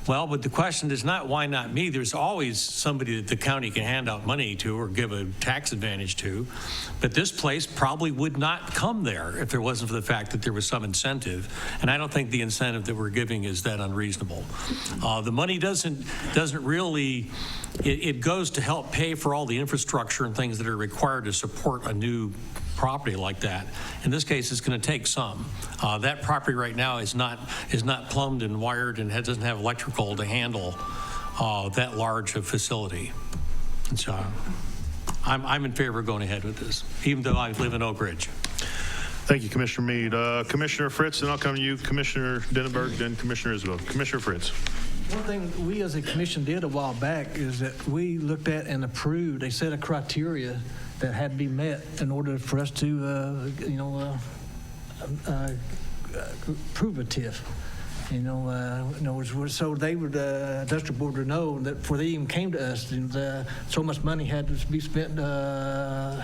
Well, but the question is not why not me. There's always somebody that the county can hand out money to or give a tax advantage to. But this place probably would not come there if there wasn't for the fact that there was some incentive. And I don't think the incentive that we're giving is that unreasonable. The money doesn't really, it goes to help pay for all the infrastructure and things that are required to support a new property like that. In this case, it's going to take some. That property right now is not plumbed and wired and doesn't have electrical to handle that large a facility. And so I'm in favor of going ahead with this, even though I live in Oak Ridge. Thank you, Commissioner Meade. Commissioner Fritz, and I'll come to you, Commissioner Denenberg, then Commissioner Isbell. Commissioner Fritz. One thing we as a commission did a while back is that we looked at and approved a set of criteria that had to be met in order for us to, approve a TIF. So they would, industrial board would know that before they even came to us, so much money had to be spent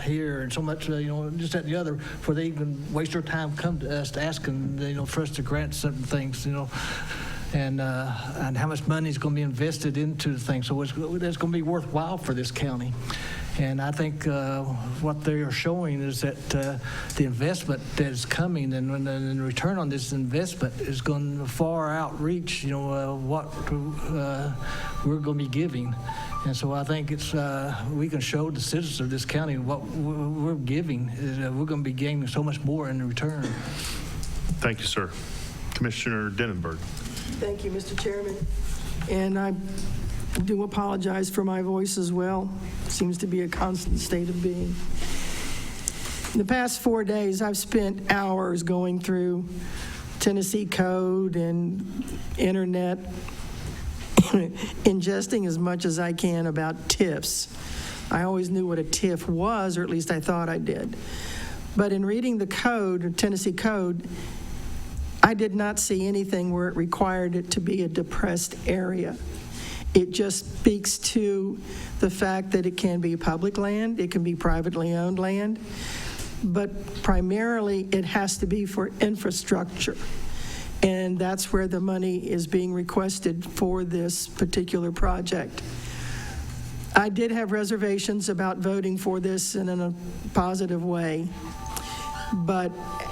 here and so much, just that and the other, before they even waste their time come to us asking, for us to grant certain things, and how much money is going to be invested into the thing. So it's going to be worthwhile for this county. And I think what they are showing is that the investment that is coming and the return on this investment is going to far outreach, what we're going to be giving. And so I think it's we can show the citizens of this county what we're giving. We're going to be gaining so much more in return. Thank you, sir. Commissioner Denenberg. Thank you, Mr. Chairman. And I do apologize for my voice as well. Seems to be a constant state of being. In the past 4 days, I've spent hours going through Tennessee code and internet, ingesting as much as I can about TIFs. I always knew what a TIF was, or at least I thought I did. But in reading the code, Tennessee code, I did not see anything where it required it to be a depressed area. It just speaks to the fact that it can be public land, it can be privately owned land, but primarily it has to be for infrastructure. And that's where the money is being requested for this particular project. I did have reservations about voting for this in a positive way. But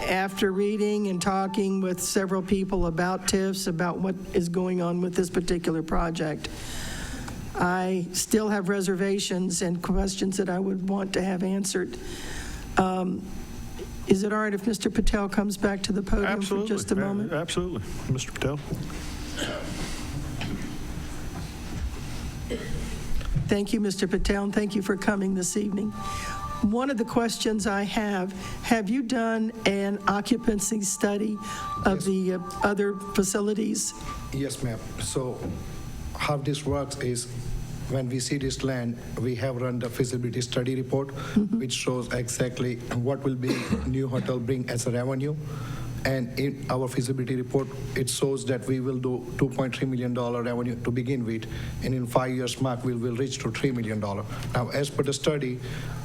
after reading and talking with several people about TIFs, about what is going on with this particular project, I still have reservations and questions that I would want to have answered. Is it all right if Mr. Patel comes back to the podium for just a moment? Absolutely. Mr. Patel. Thank you, Mr. Patel, and thank you for coming this evening. One of the questions I have you done an occupancy study of the other facilities? Yes, ma'am. So how this works is when we see this land, we have run the feasibility study report, which shows exactly what will be new hotel bring as a revenue. And in our feasibility report, it shows that we will do $2.3 million revenue to begin with, and in 5 years mark, we will reach to $3 million. Now, as per the study,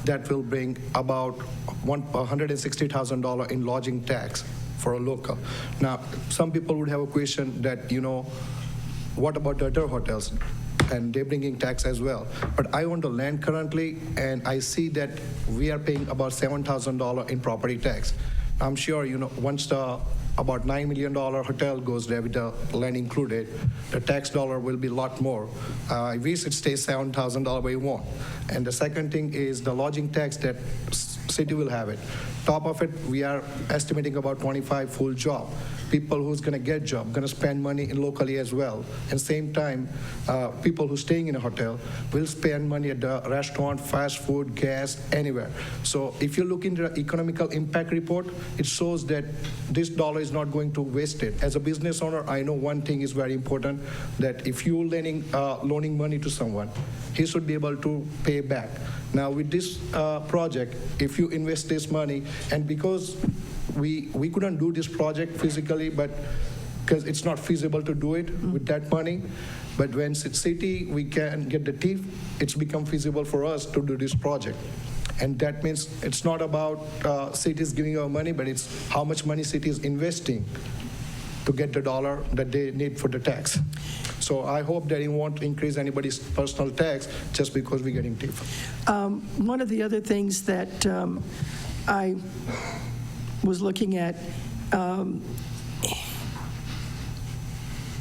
that will bring about $160,000 in lodging tax for a local. Now, some people would have a question that, what about the other hotels? And they're bringing tax as well. But I own the land currently, and I see that we are paying about $7,000 in property tax. I'm sure, once the about $9 million hotel goes there with the land included, the tax dollar will be a lot more. I wish it stays $7,000, but it won't. And the second thing is the lodging tax that city will have it. Top of it, we are estimating about 25 full job. People who's going to get job, going to spend money in locally as well. And same time, people who's staying in a hotel will spend money at the restaurant, fast food, gas, anywhere. So if you look into the economical impact report, it shows that this dollar is not going to waste it. As a business owner, I know one thing is very important, that if you're loaning money to someone, he should be able to pay back. Now with this project, if you invest this money, and because we couldn't do this project physically, but because it's not feasible to do it with that money. But when city, we can get the TIF, it's become feasible for us to do this project. And that means it's not about cities giving our money, but it's how much money city is investing to get the dollar that they need for the tax. So I hope that it won't increase anybody's personal tax just because we're getting TIF. One of the other things that I was looking at,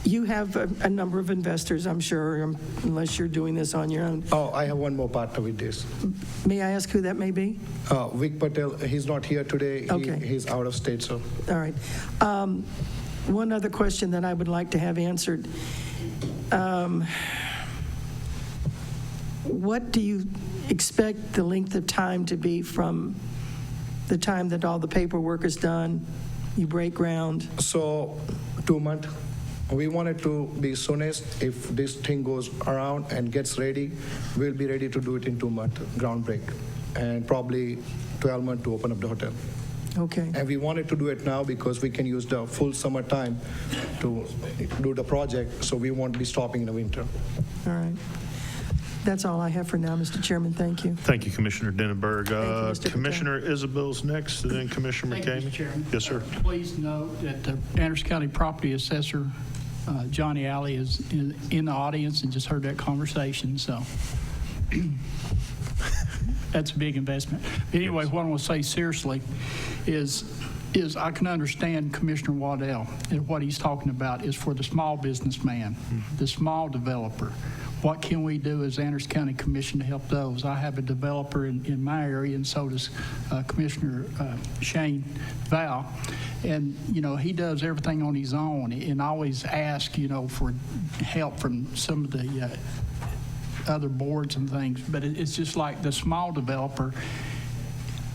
you have a number of investors, I'm sure, unless you're doing this on your own. Oh, I have one more partner with this. May I ask who that may be? Vic Patel, he's not here today. Okay. He's out of state, so. All right. One other question that I would like to have answered. What do you expect the length of time to be from the time that all the paperwork is done, you break ground? So 2 months. We want it to be soonest. If this thing goes around and gets ready, we'll be ready to do it in 2 months, ground break, and probably 12 months to open up the hotel. Okay. And we wanted to do it now because we can use the full summertime to do the project, so we won't be stopping in the winter. All right. That's all I have for now, Mr. Chairman. Thank you. Thank you, Commissioner Denenberg. Mr. Commissioner Isabel's next, and then Commissioner Thank you, McCamey. Mr. Chairman. Yes, sir. Please note that the Anderson County Property Assessor, Johnny Alley, is in the audience and just heard that conversation, so that's a big investment. But anyway, what I want to say seriously is I can understand Commissioner Waddell, and what he's talking about is for the small businessman, the small developer. What can we do as Anderson County Commission to help those? I have a developer in my area, and so does Commissioner Shane Val. And, you know, he does everything on his own and always asks, you know, for help from some of the other boards and things. But it's just like the small developer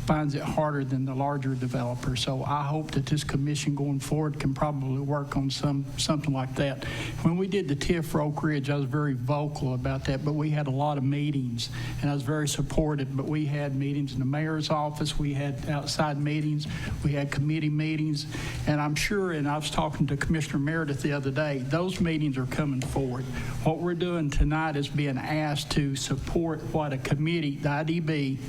finds it harder than the larger developer. So I hope that this commission going forward can probably work on something like that. When we did the TIF for Oak Ridge, I was very vocal about that, but we had a lot of meetings, and I was very supportive. But we had meetings in the mayor's office, we had outside meetings, we had committee meetings, and I'm sure, and I was talking to Commissioner Meredith the other day, those meetings are coming forward. What we're doing tonight is being asked to support what a committee, the IDB,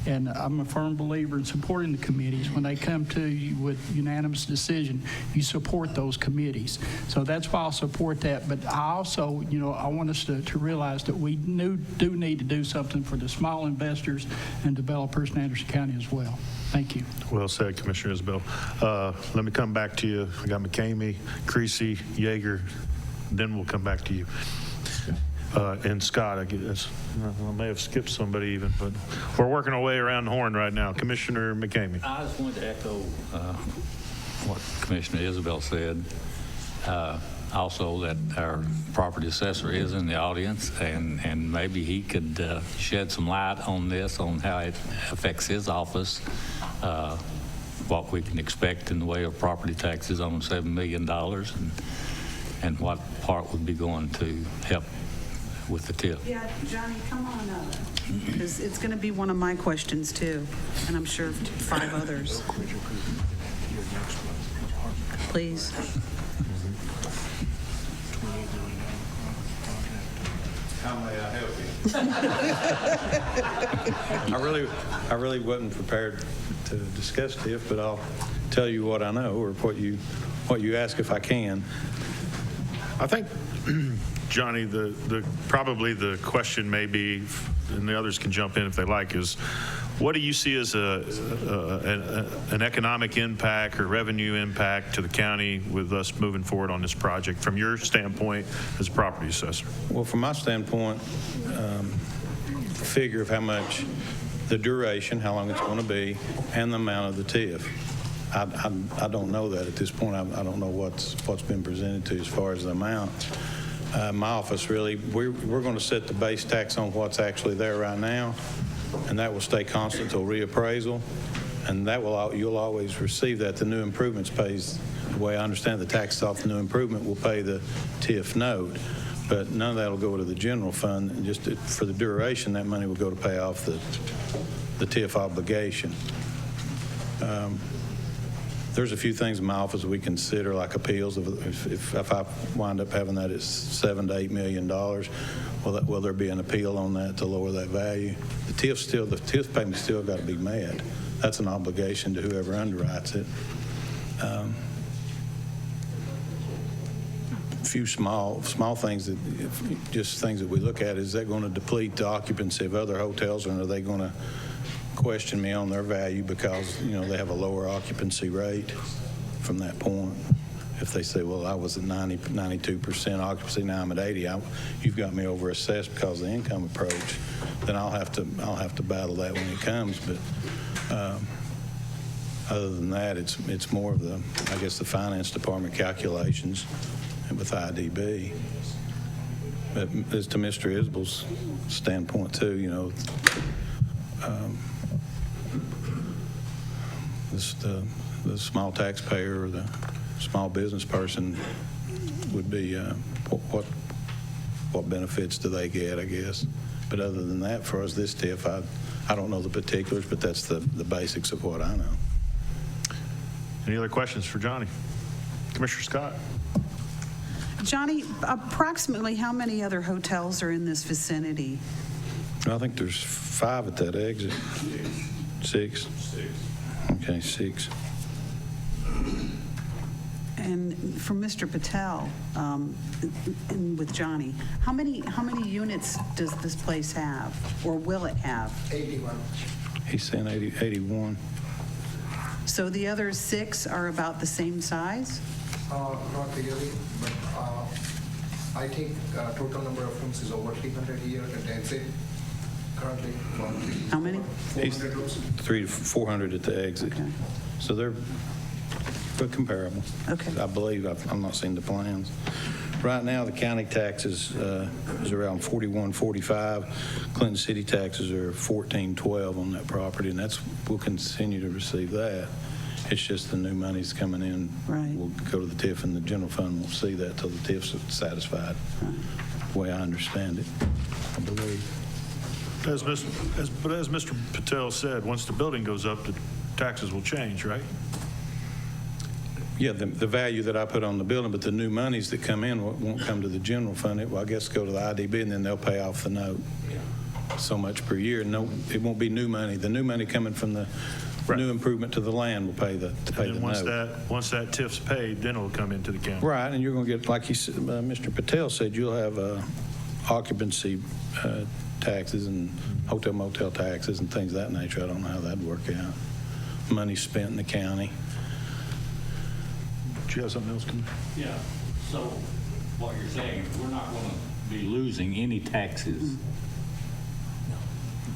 and I'm a firm believer in supporting the committees. When they come to you with unanimous decision, you support those committees. So that's why I'll support that. But I also, you know, I want us to realize that we do need to do something for the small investors and developers in Anderson County as well. Thank you. Well said, Commissioner Isabel. Let me come back to you. I got McCamey, Creasy, Yeager, then we'll come back to you. And Scott, I guess. I may have skipped somebody even, but we're working our way around the horn right now. Commissioner McCamey. I just wanted to echo what Commissioner Isabel said. Also that our property assessor is in the audience, and maybe he could shed some light on this, on how it affects his office, what we can expect in the way of property taxes on $7 million, and what part would be going to help with the TIF. Yeah, Johnny, come on up, because it's going to be one of my questions too, and I'm sure 5 others. Please. How may I help you? I really wasn't prepared to discuss TIF, but I'll tell you what I know, or what you ask if I can. I think, Johnny, probably the question may be, and the others can jump in if they like, is what do you see as an economic impact or revenue impact to the county with us moving forward on this project from your standpoint as a property assessor? Well, from my standpoint, figure of how much the duration, how long it's going to be, and the amount of the TIF. I don't know that at this point. I don't know what's been presented to as far as the amount. My office really, we're going to set the base tax on what's actually there right now, and that will stay constant till reappraisal, and that will you'll always receive that. The new improvements pays, the way I understand the tax off the new improvement will pay the TIF note, but none of that will go to the general fund. And just for the duration, that money will go to pay off the TIF obligation. There's a few things in my office that we consider, like appeals. If I wind up having that at $7 to $8 million, will there be an appeal on that to lower that value? The TIF payment still got to be met. That's an obligation to whoever underwrites it. A few small things just things that we look at. Is that going to deplete the occupancy of other hotels, or are they going to question me on their value because, you know, they have a lower occupancy rate from that point? If they say, well, I was at 92% occupancy, now I'm at 80, you've got me over assessed because of the income approach, then I'll have to battle that when it comes. But other than that, it's more of the, I guess, the finance department calculations with IDB. But as to Mr. Isbell's standpoint too, you know, the small taxpayer or the small business person would be what benefits do they get, I guess. But other than that, for us, this TIF, I don't know the particulars, but that's the basics of what I know. Any other questions for Johnny? Commissioner Scott? Johnny, approximately how many other hotels are in this vicinity? I think there's 5 at that exit. 6? Okay, 6. And from Mr. Patel, and with Johnny, how many units does this place have, or will it have? 81. He's saying 81. So the other 6 are about the same size? Not really, but I think total number of rooms is over 300 here at the exit. Currently, how many? 400 rooms. 300 to 400 at the exit. Okay. So they're comparable. Okay. I believe. I'm not seeing the plans. Right now, the county taxes is around 41.45. Clinton City taxes are 14.12 on that property, and we'll continue to receive that. It's just the new money's coming in. Right. We'll go to the TIF, and the general fund won't see that till the TIF's satisfied. Right. The way I understand it, I believe. But as Mr. Patel said, once the building goes up, the taxes will change, right? Yeah, the value that I put on the building, but the new monies that come in won't come to the general fund. It will, I guess, go to the IDB, and then they'll pay off the note. So much per year. No, it won't be new money. The new money coming from the new improvement to the land will pay the And once note. once that TIF's paid, then it'll come into the county. Right, and you're going to get, like Mr. Patel said, you'll have occupancy taxes and hotel motel taxes and things of that nature. I don't know how that'd work out. Money spent in the county. Do you have something else? Yeah, so what you're saying, we're not going to be losing any taxes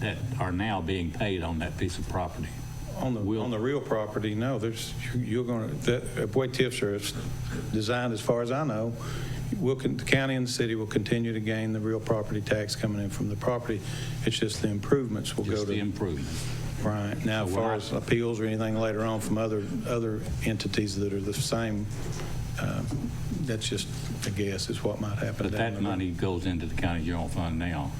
that are now being paid on that piece of property. On the real property, no. You're going to, the way TIFs are designed, as far as I know, the county and the city will continue to gain the real property tax coming in from the property. It's just the improvements will go to. Just the improvement. Right. Now, as far as appeals or anything later on from other entities that are the same, that's just a guess is what might happen. But that money goes into the county general fund now.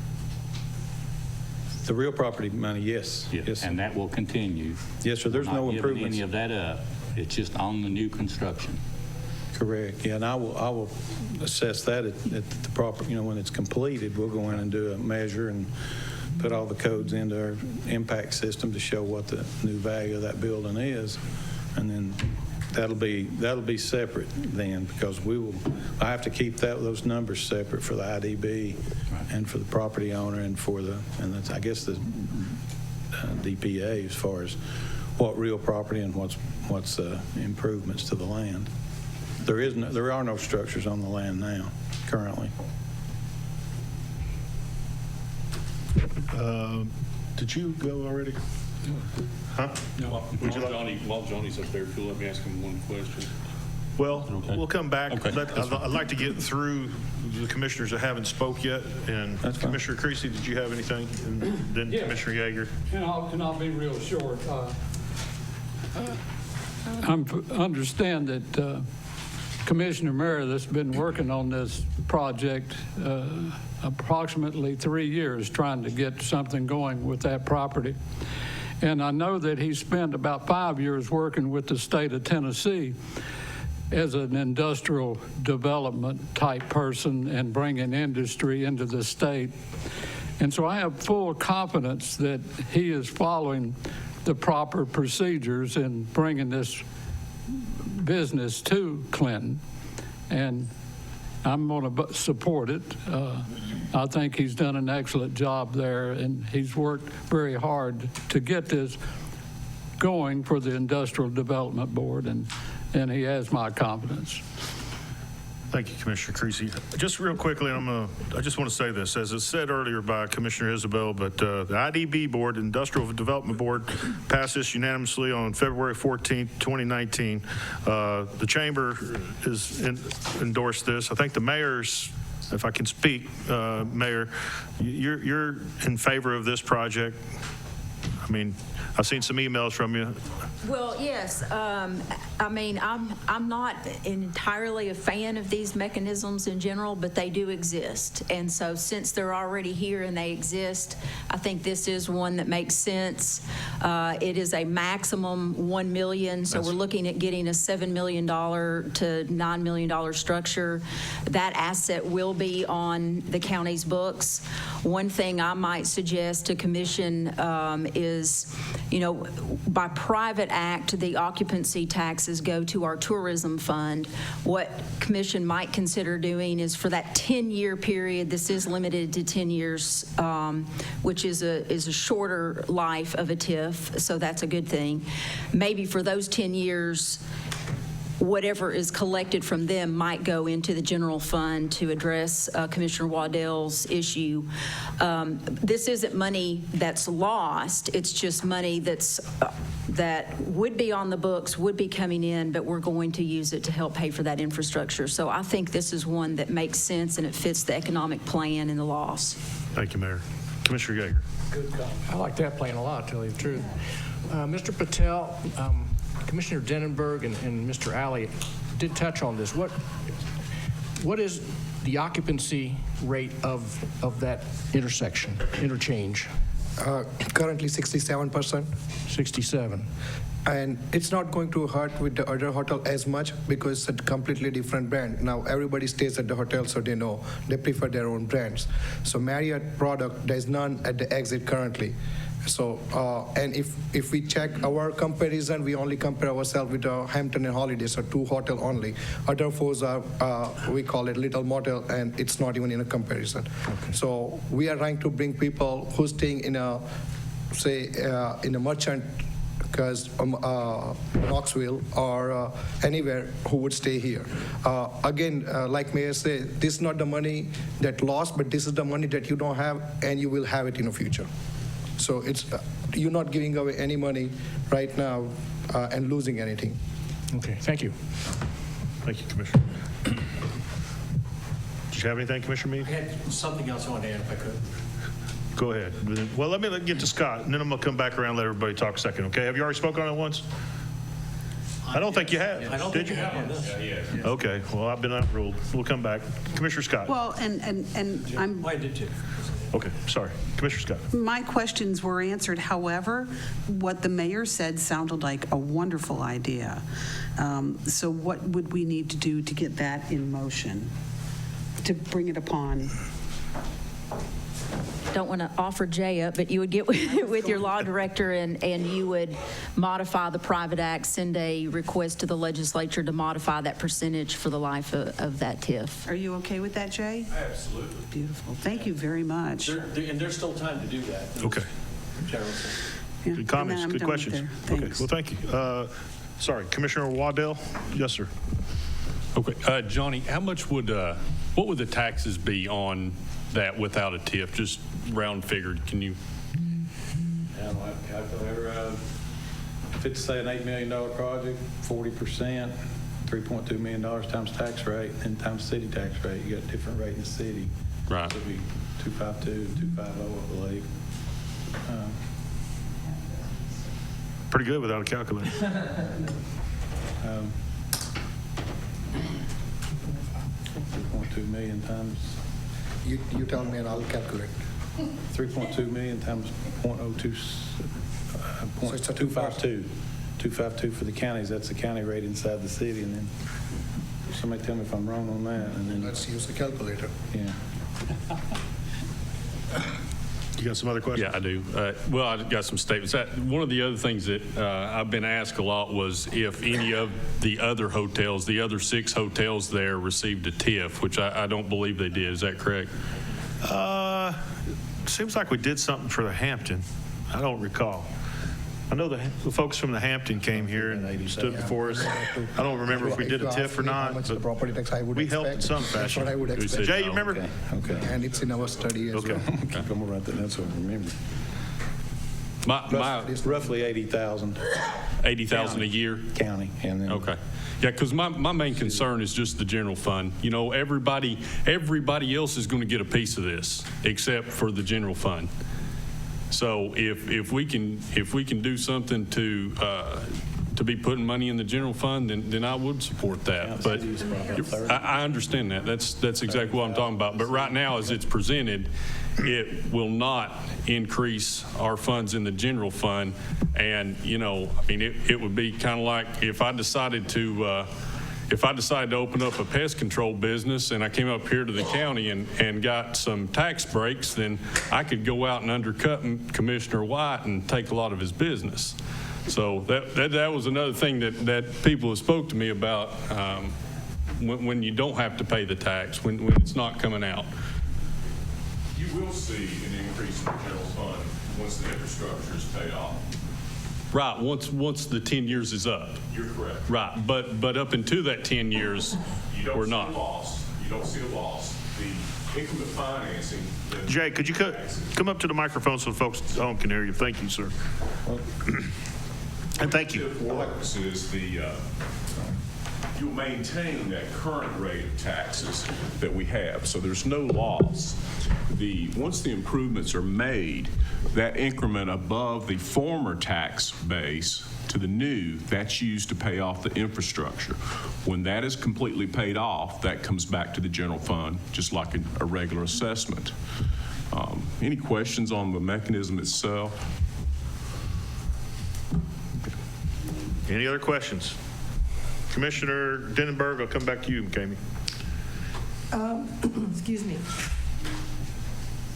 The real property money, yes. Yes. And that will continue. Yes, sir. There's no improvements. Not giving any of that up. It's just on the new construction. Correct. Yeah, and I will assess that at the proper, when it's completed, we'll go in and do a measure and put all the codes into our impact system to show what the new value of that building is, and then that'll be separate then, because I have to keep those numbers separate for the IDB and for the property owner and that's, I guess, the DPA as far as what real property and what's improvements to the land. There are no structures on the land now currently. Did you go already? Huh? No. While Johnny's up there, if you'll let me ask him one question. Well, we'll come back. Okay. I'd like to get through the commissioners that haven't spoke yet. And Commissioner Creasy, did you have anything? And then Yeah. Commissioner Yeager. And I'll be real short. I understand that Commissioner Meredith's been working on this project approximately 3 years, trying to get something going with that property. And I know that he spent about 5 years working with the state of Tennessee as an industrial development type person and bringing industry into the state. And so I have full confidence that he is following the proper procedures in bringing this business to Clinton, and I'm going to support it. I think he's done an excellent job there, and he's worked very hard to get this going for the Industrial Development Board, and he has my confidence. Thank you, Commissioner Creasy. Just real quickly, I just want to say this. As was said earlier by Commissioner Isabel, but the IDB Board, Industrial Development Board, passed this unanimously on February 14th, 2019. The Chamber has endorsed this. I think the mayor's, if I can speak, Mayor, you're in favor of this project. I mean, I've seen some emails from you. Well, yes. I mean, I'm not entirely a fan of these mechanisms in general, but they do exist. And so since they're already here and they exist, I think this is one that makes sense. It is a maximum $1 million, so we're looking at getting a $7 million to $9 million structure. That asset will be on the county's books. One thing I might suggest to commission is, you know, by private act, the occupancy taxes go to our tourism fund. What commission might consider doing is for that 10-year period, this is limited to 10 years, which is a shorter life of a TIF, so that's a good thing. Maybe for those 10 years, whatever is collected from them might go into the general fund to address Commissioner Waddell's issue. This isn't money that's lost. It's just money that would be on the books, would be coming in, but we're going to use it to help pay for that infrastructure. So I think this is one that makes sense and it fits the economic plan and the loss. Thank you, Mayor. Commissioner Yeager. Good comment. I like that plan a lot, to tell you the truth. Mr. Patel, Commissioner Denenberg and Mr. Alley did touch on this. What is the occupancy rate of that interchange? Currently 67%. 67. And it's not going to hurt with the other hotel as much because it's a completely different brand. Now everybody stays at the hotel, so they know they prefer their own brands. So Marriott product, there's none at the exit currently. So, and if we check our comparison, we only compare ourselves with Hampton and Holiday, so 2 hotel only. Other 4s are, we call it little motel, and it's not even in a comparison. Okay. So we are trying to bring people who's staying in a, say, in a merchant, because Knoxville or anywhere who would stay here. Again, like Mayor said, this is not the money that lost, but this is the money that you don't have, and you will have it in the future. So it's you're not giving away any money right now and losing anything. Okay, thank you. Thank you, Commissioner. Did you have anything, Commissioner Meade? I had something else I wanted to add if I could. Go ahead. Well, let me get to Scott, and then I'm going to come back around and let everybody talk a second, okay? Have you already spoken on it once? I don't think you have. I don't Did think you? you have on this. Okay, well, I've been outruled. We'll come back. Commissioner Scott. Well, and I'm... I did too. Okay, sorry. Commissioner Scott. My questions were answered. However, what the mayor said sounded like a wonderful idea. So what would we need to do to get that in motion, to bring it upon? Don't want to offer Jay up, but you would get with your law director and you would modify the private act, send a request to the legislature to modify that percentage for the life of that TIF. Are you okay with that, Jay? Absolutely. Beautiful. Thank you very much. And there's still time to do that. Okay. Yeah, Good comments, and I'm good done with questions. there. Okay, well, thank you. Sorry, Commissioner Waddell? Yes, sir. Okay, Johnny, how much would, what would the taxes be on that without a TIF? Just round figured, can you? I don't have a calculator. If it's, say, an $8 million project, 40%, $3.2 million times tax rate, and times city tax rate. You got a different rate in the city. Right. So it'd be 252, 250, I believe. Pretty good without a calculator. 3.2 million times. You tell me and I'll calculate. 3.2 million times 0.02, So it's a 252. 252 for the counties. That's the county rate inside the city. And then somebody tell me if I'm wrong on that. And then Let's use a calculator. Yeah. You got some other questions? Yeah, I do. Well, I got some statements. One of the other things that I've been asked a lot was if any of the other hotels, the other 6 hotels there received a TIF, which I don't believe they did. Is that correct? Seems like we did something for the Hampton. I don't recall. I know the folks from the Hampton came here and stood before us. I don't remember if we did a TIF or not, but property tax I would we helped in some That's fashion. what I would expect. Jay, you remember? Okay. And it's in our study as Okay. well. I'm going to write that down so I remember. My Roughly 80,000. 80,000 a year? County. And then Okay. Yeah, because my main concern is just the general fund. You know, everybody else is going to get a piece of this except for the general fund. So if we can do something to be putting money in the general fund, then I would support that. But I understand that. That's exactly what I'm talking about. But right now, as it's presented, it will not increase our funds in the general fund. And, you know, I mean, it would be kind of like if I decided to open up a pest control business and I came up here to the county and got some tax breaks, then I could go out and undercut Commissioner White and take a lot of his business. So that was another thing that people have spoke to me about when you don't have to pay the tax, when it's not coming out. You will see an increase in the general fund once the infrastructure is paid off. Right, once the 10 years is up. You're correct. Right, but up until that 10 years, we're not. You don't see a loss. The increment financing. Jay, could you come up to the microphone so folks at home can hear you? Thank you, sir. And thank you. Works is you'll maintain that current rate of taxes that we have, so there's no loss. Once the improvements are made, that increment above the former tax base to the new, that's used to pay off the infrastructure. When that is completely paid off, that comes back to the general fund, just like a regular assessment. Any questions on the mechanism itself? Any other questions? Commissioner Denenberg, I'll come back to you, McCamey. Excuse me.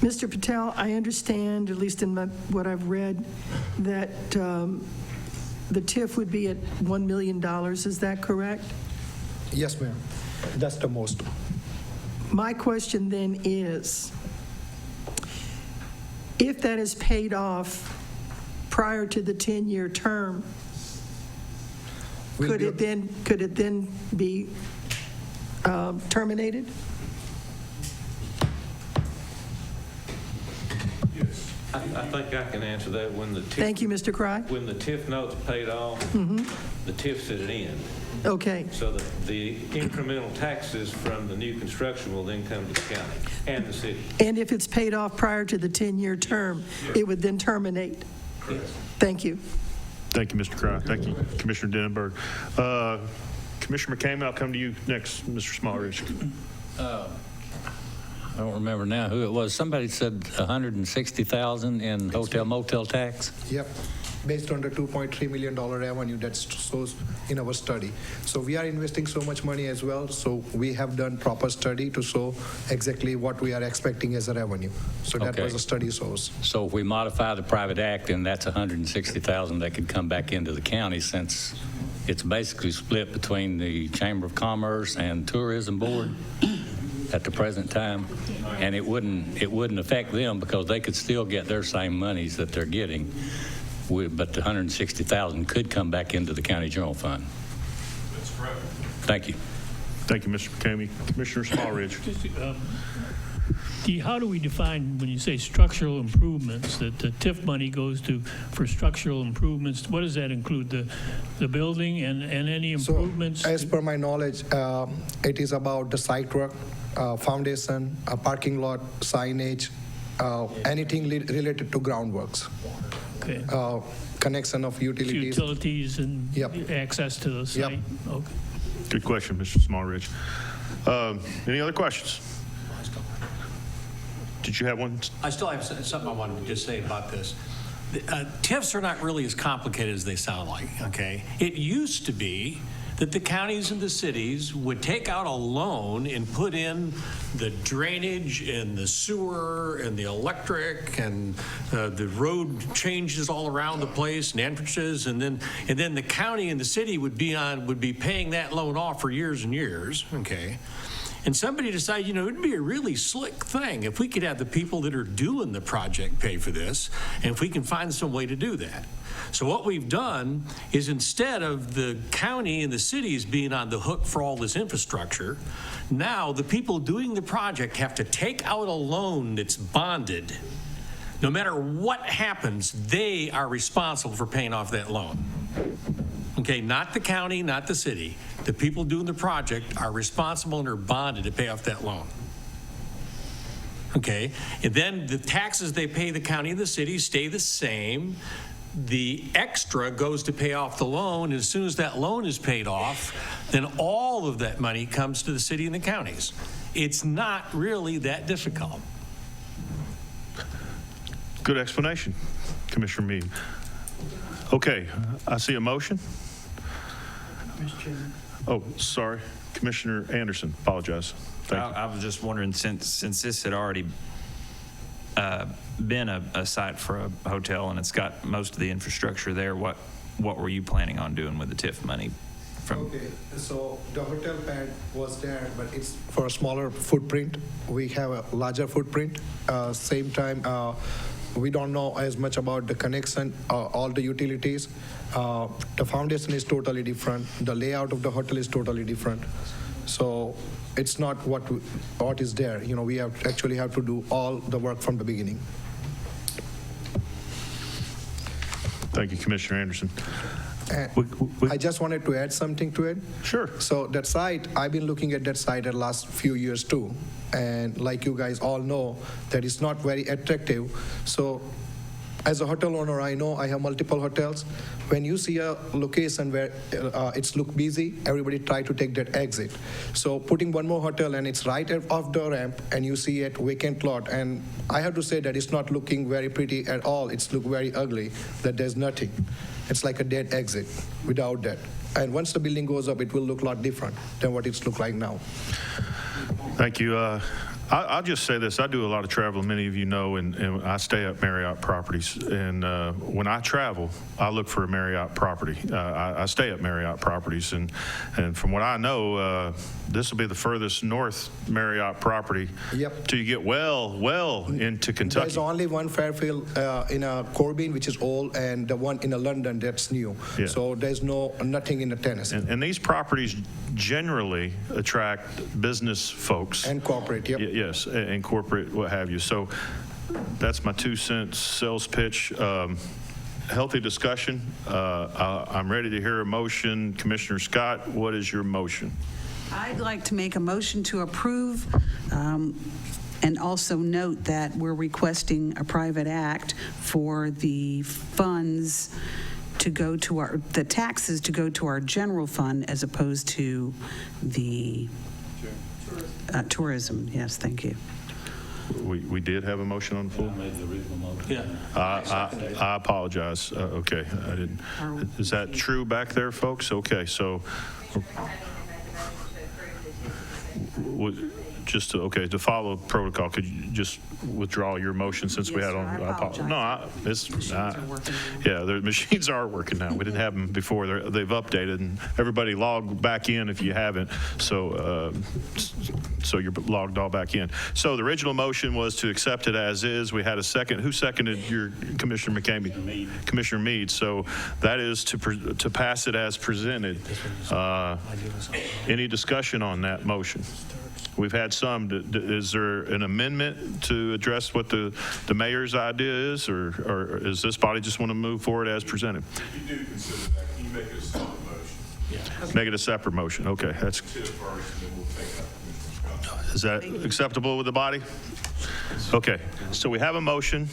Mr. Patel, I understand, at least in what I've read, that the TIF would be at $1 million. Is that correct? Yes, ma'am. That's the most. My question then is, if that is paid off prior to the 10-year term, could it then be terminated? Yes. I think I can answer that. When the TIF, Thank you, Mr. Cry. When the TIF note's paid off, the TIF's at an end. Okay. So the incremental taxes from the new construction will then come to the county and the city. And if it's paid off prior to the 10-year term, it would then terminate? Correct. Thank you. Thank you, Mr. Cry. Thank you, Commissioner Denenberg. Commissioner McCamey, I'll come to you next, Mr. Smallridge. I don't remember now who it was. Somebody said $160,000 in hotel motel tax. Yep, based on the $2.3 million revenue that's shows in our study. So we are investing so much money as well, so we have done proper study to show exactly what we are expecting as a revenue. So that Okay. was a study source. So if we modify the private act, then that's $160,000 that could come back into the county, since it's basically split between the Chamber of Commerce and Tourism Board at the present time, and it wouldn't affect them because they could still get their same monies that they're getting. But the $160,000 could come back into the county general fund. That's correct. Thank you. Thank you, Mr. McCamey. Commissioner Smallridge. How do we define, when you say structural improvements, that the TIF money goes to for structural improvements? What does that include? The building and any improvements? So, as per my knowledge, it is about the site work, foundation, a parking lot, signage, anything related to groundworks. Okay. Connection of utilities. Utilities and access to the site? Yep. Okay. Good question, Mr. Smallridge. Any other questions? Did you have one? I still have something I wanted to just say about this. TIFs are not really as complicated as they sound like, okay? It used to be that the counties and the cities would take out a loan and put in the drainage and the sewer and the electric and the road changes all around the place and entrances, and then the county and the city would be paying that loan off for years and years, okay? And somebody decided, it'd be a really slick thing if we could have the people that are doing the project pay for this, and if we can find some way to do that. So what we've done is, instead of the county and the cities being on the hook for all this infrastructure, now the people doing the project have to take out a loan that's bonded. No matter what happens, they are responsible for paying off that loan. Okay, not the county, not the city. The people doing the project are responsible and are bonded to pay off that loan. Okay, and then the taxes they pay the county and the city stay the same. The extra goes to pay off the loan, and as soon as that loan is paid off, then all of that money comes to the city and the counties. It's not really that difficult. Good explanation, Commissioner Meade. Okay, I see a motion. Mr. Chairman. Oh, sorry, Commissioner Anderson, apologize. Thank you. I was just wondering, since this had already been a site for a hotel and it's got most of the infrastructure there, what were you planning on doing with the TIF money? Okay, so the hotel pad was there, but it's for a smaller footprint. We have a larger footprint. Same time, we don't know as much about the connection, all the utilities. The foundation is totally different. The layout of the hotel is totally different. So it's not what is there. You know, we actually have to do all the work from the beginning. Thank you, Commissioner Anderson. I just wanted to add something to it. Sure. So that site, I've been looking at that site the last few years too. And like you guys all know, that is not very attractive. So as a hotel owner, I know I have multiple hotels. When you see a location where it's look busy, everybody try to take that exit. So putting one more hotel and it's right off the ramp and you see it vacant lot. And I have to say that it's not looking very pretty at all. It's look very ugly, that there's nothing. It's like a dead exit without that. And once the building goes up, it will look a lot different than what it's look like now. Thank you. I'll just say this. I do a lot of travel, many of you know, and I stay at Marriott properties. And when I travel, I look for a Marriott property. I stay at Marriott properties. And from what I know, this will be the furthest north Marriott property till you get well into Kentucky. There's only one Fairfield in Corbin, which is old, and the one in London that's new. Yeah. So there's nothing in the Tennessee. And these properties generally attract business folks. And corporate, yep. Yes, and corporate, what have you. So that's my 2-cent sales pitch. Healthy discussion. I'm ready to hear a motion. Commissioner Scott, what is your motion? I'd like to make a motion to approve and also note that we're requesting a private act for the funds to go to the taxes to go to our general fund as opposed to the tourism. Yes, thank you. We did have a motion on the floor? I made the original motion. Yeah. I apologize. Okay, I didn't. Is that true back there, folks? Okay, so just to follow protocol, could you just withdraw your motion since we had on? I apologize. Yeah, the machines are working now. We didn't have them before. They've updated, and everybody log back in if you haven't. So you're logged all back in. So the original motion was to accept it as is. We had a second. Who seconded your Commissioner McCamey? Commissioner Meade. So that is to pass it as presented. Any discussion on that motion? We've had some. Is there an amendment to address what the mayor's idea is, or is this body just want to move forward as presented? If you do consider that, can you make it a separate motion? Yeah. Make it a separate motion. Okay, that's. Is that acceptable with the body? Okay, so we have a motion.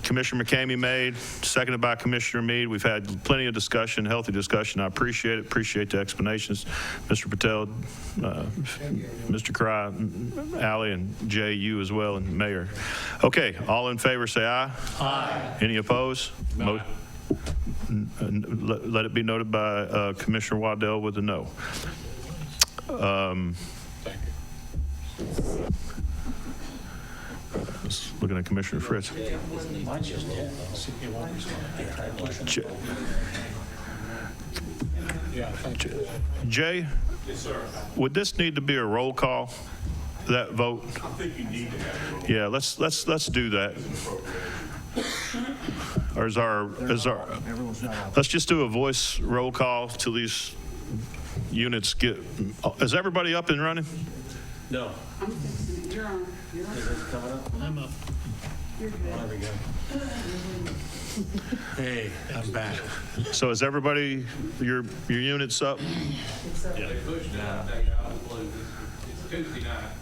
Commissioner McCamey made, seconded by Commissioner Meade. We've had plenty of discussion, healthy discussion. I appreciate it. Appreciate the explanations, Mr. Patel, Mr. Cry, Ali, and Jay, you as well, and Mayor. Okay, all in favor, say aye. Aye. Any opposed? Let it be noted by Commissioner Waddell with a no. Thank you. Looking at Commissioner Fritz. Jay? Yes, sir. Would this need to be a roll call, that vote? I think you need to have a roll. Yeah, let's do that. Or let's just do a voice roll call till these units get. Is everybody up and running? No. You're on. I'm up. There we go. Hey, I'm back. So is everybody, your units up? They pushed it. It's Tuesday night.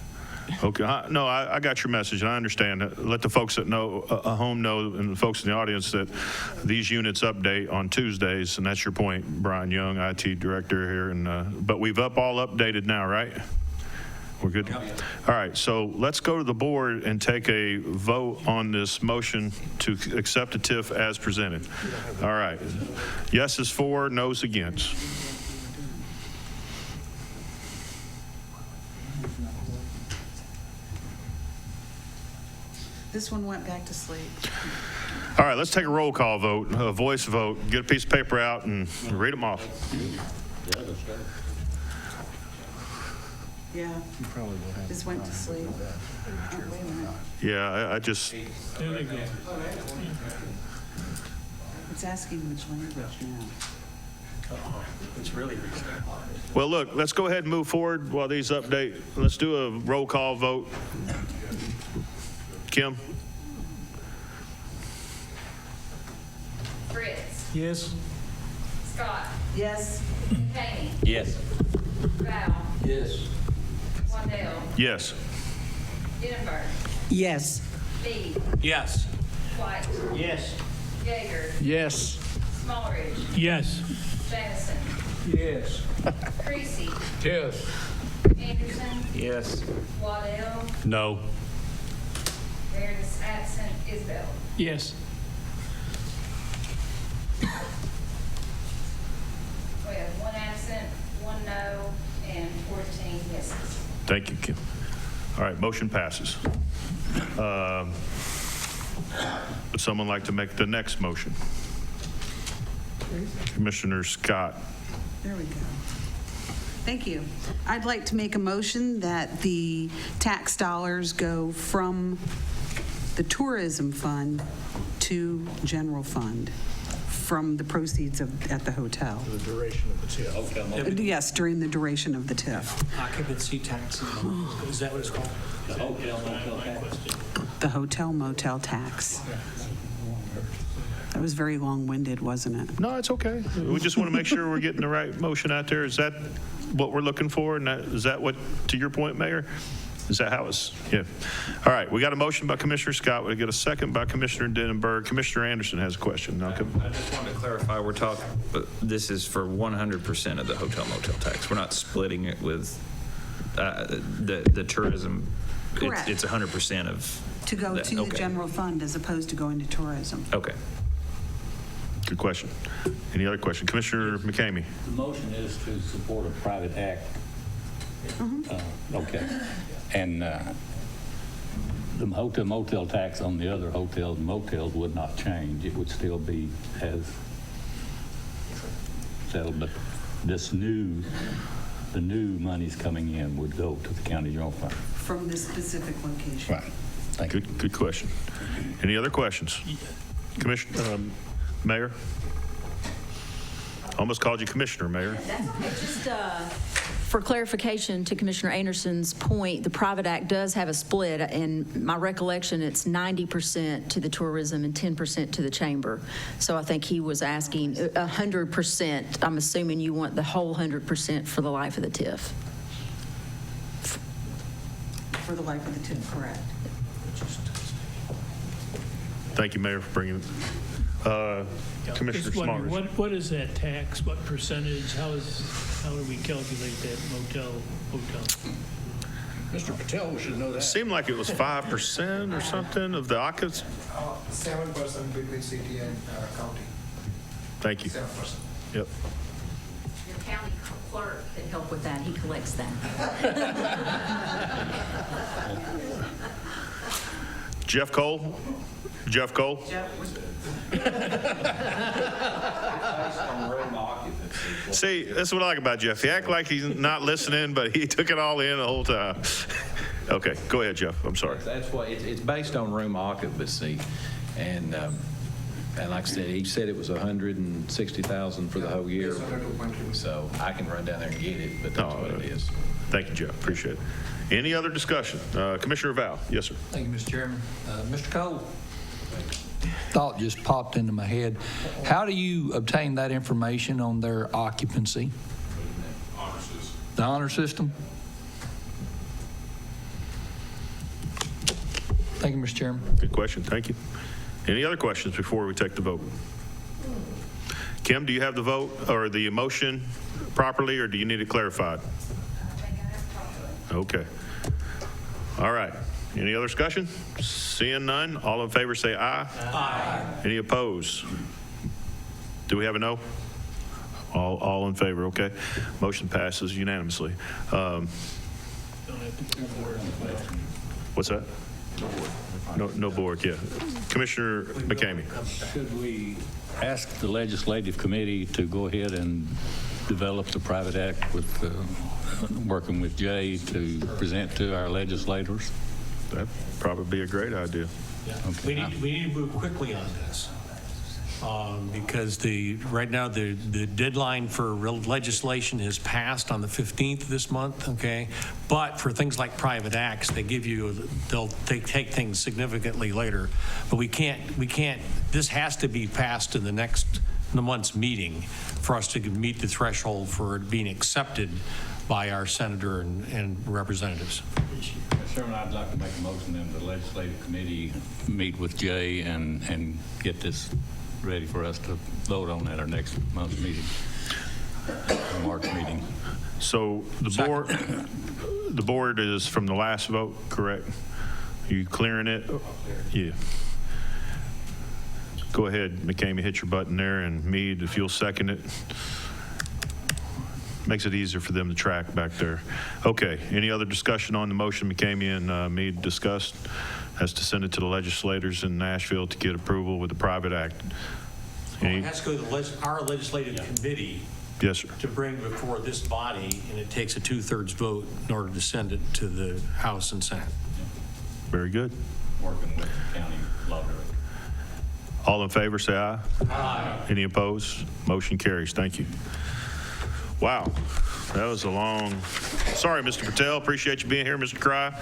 Okay, no, I got your message, and I understand. Let the folks that know, home know, and the folks in the audience that these units update on Tuesdays, and that's your point, Brian Young, IT Director here. And but we've all updated now, right? We're good? All right, so let's go to the board and take a vote on this motion to accept the TIF as presented. All right. Yes is for, no's against. This one went back to sleep. All right, let's take a roll call vote, a voice vote. Get a piece of paper out and read them off. Yeah. Just went to sleep. Oh, wait a minute. Yeah, I just, There they go. It's asking which language now. It's really well, look, let's go ahead and move forward while these update. Let's do a roll call vote. Kim? Fritz. Yes. Scott. Yes. Haney. Yes. Val. Yes. Waddell. Yes. Denenberg. Yes. Meade. Yes. White. Yes. Yeager. Yes. Smallridge. Yes. Jamison. Yes. Creasy. Yes. Anderson. Yes. Waddell. No. Mayor is absent. Isbell. Yes. We have 1 absent, 1 no, and 14 yeses. Thank you, Kim. All right, motion passes. Would someone like to make the next motion? Commissioner Scott. There we go. Thank you. I'd like to make a motion that the tax dollars go from the tourism fund to general fund from the proceeds at the hotel. The duration of the TIF. Yes, during the duration of the TIF. Occupancy tax. Is that what it's called? The hotel motel tax. The hotel motel tax. That was very long-winded, wasn't it? No, it's okay. We just want to make sure we're getting the right motion out there. Is that what we're looking for? And is that what, to your point, Mayor? Is that how it's, yeah. All right, we got a motion by Commissioner Scott. We get a second by Commissioner Denenberg. Commissioner Anderson has a question. Now, I just wanted to clarify, we're talking, this is for 100% of the hotel motel tax. We're not splitting it with the tourism. Correct. It's 100% of. To go that. to the Okay. general fund as opposed to going to tourism. Okay. good question. Any other question? Commissioner McCamey. The motion is to support a private act. Okay. And the hotel motel tax on the other hotels and motels would not change. It would still be as settled, but the new monies coming in would go to the county general fund. From this specific location. Right. Thank you. Good question. Any other questions? Commissioner, Mayor? Almost called you Commissioner, Mayor. That's okay. Just for clarification to Commissioner Anderson's point, the private act does have a split. In my recollection, it's 90% to the tourism and 10% to the chamber. So I think he was asking 100%. I'm assuming you want the whole 100% for the life of the TIF. For the life of the TIF, correct. Thank you, Mayor, for bringing it. Commissioner Just wondering, Smollett. what is that tax? What percentage? How do we calculate that hotel? Mr. Patel should know that. Seemed like it was 5% or something of the occupancy. 7% between city and county. Thank you. 7%. Yep. Your county clerk can help with that. He collects that. Jeff Cole? Jeff Cole? See, that's what I like about Jeff. He act like he's not listening, but he took it all in the whole time. Okay, go ahead, Jeff. I'm sorry. That's why it's based on room occupancy, and like I said, he said it was 160,000 for the whole year. So I can run down there and get it, but that's what it is. Thank you, Jeff. Appreciate it. Any other discussion? Commissioner Val? Yes, sir. Thank you, Mr. Chairman. Mr. Cole, thought just popped into my head. How do you obtain that information on their occupancy? Honor system. The honor system? Thank you, Mr. Chairman. Good question. Thank you. Any other questions before we take the vote? Kim, do you have the vote or the motion properly, or do you need it clarified? Okay. All right. Any other discussion? Seeing none, all in favor say aye. Aye. Any opposed? Do we have a no? All in favor, okay. Motion passes unanimously. What's that? No board, yeah. Commissioner McCamey. Should we ask the legislative committee to go ahead and develop the private act with, working with Jay to present to our legislators? That'd probably be a great idea. Yeah. We need to move quickly on this. Because right now the deadline for legislation has passed on the 15th of this month, okay? But for things like private acts, they'll take things significantly later. But we can't, this has to be passed in the month's meeting for us to meet the threshold for it being accepted by our senator and representatives. Mr. Chairman, I'd like to make a motion that the legislative committee meet with Jay and get this ready for us to vote on at our next month's meeting, March meeting. So the board is from the last vote, correct? Are you clearing it? Yeah. Go ahead, McCamey, hit your button there, and Meade, if you'll second it. Makes it easier for them to track back there. Okay, any other discussion on the motion McCamey and Meade discussed as to send it to the legislators in Nashville to get approval with the private act? It has to go to our legislative committee. Yes, sir. To bring before this body, and it takes a 2/3 vote in order to send it to the House and Senate. Very good. Working with the county law director. All in favor, say aye. Aye. Any opposed? Motion carries. Thank you. Wow, that was a long. Sorry, Mr. Patel. Appreciate you being here, Mr. Cry.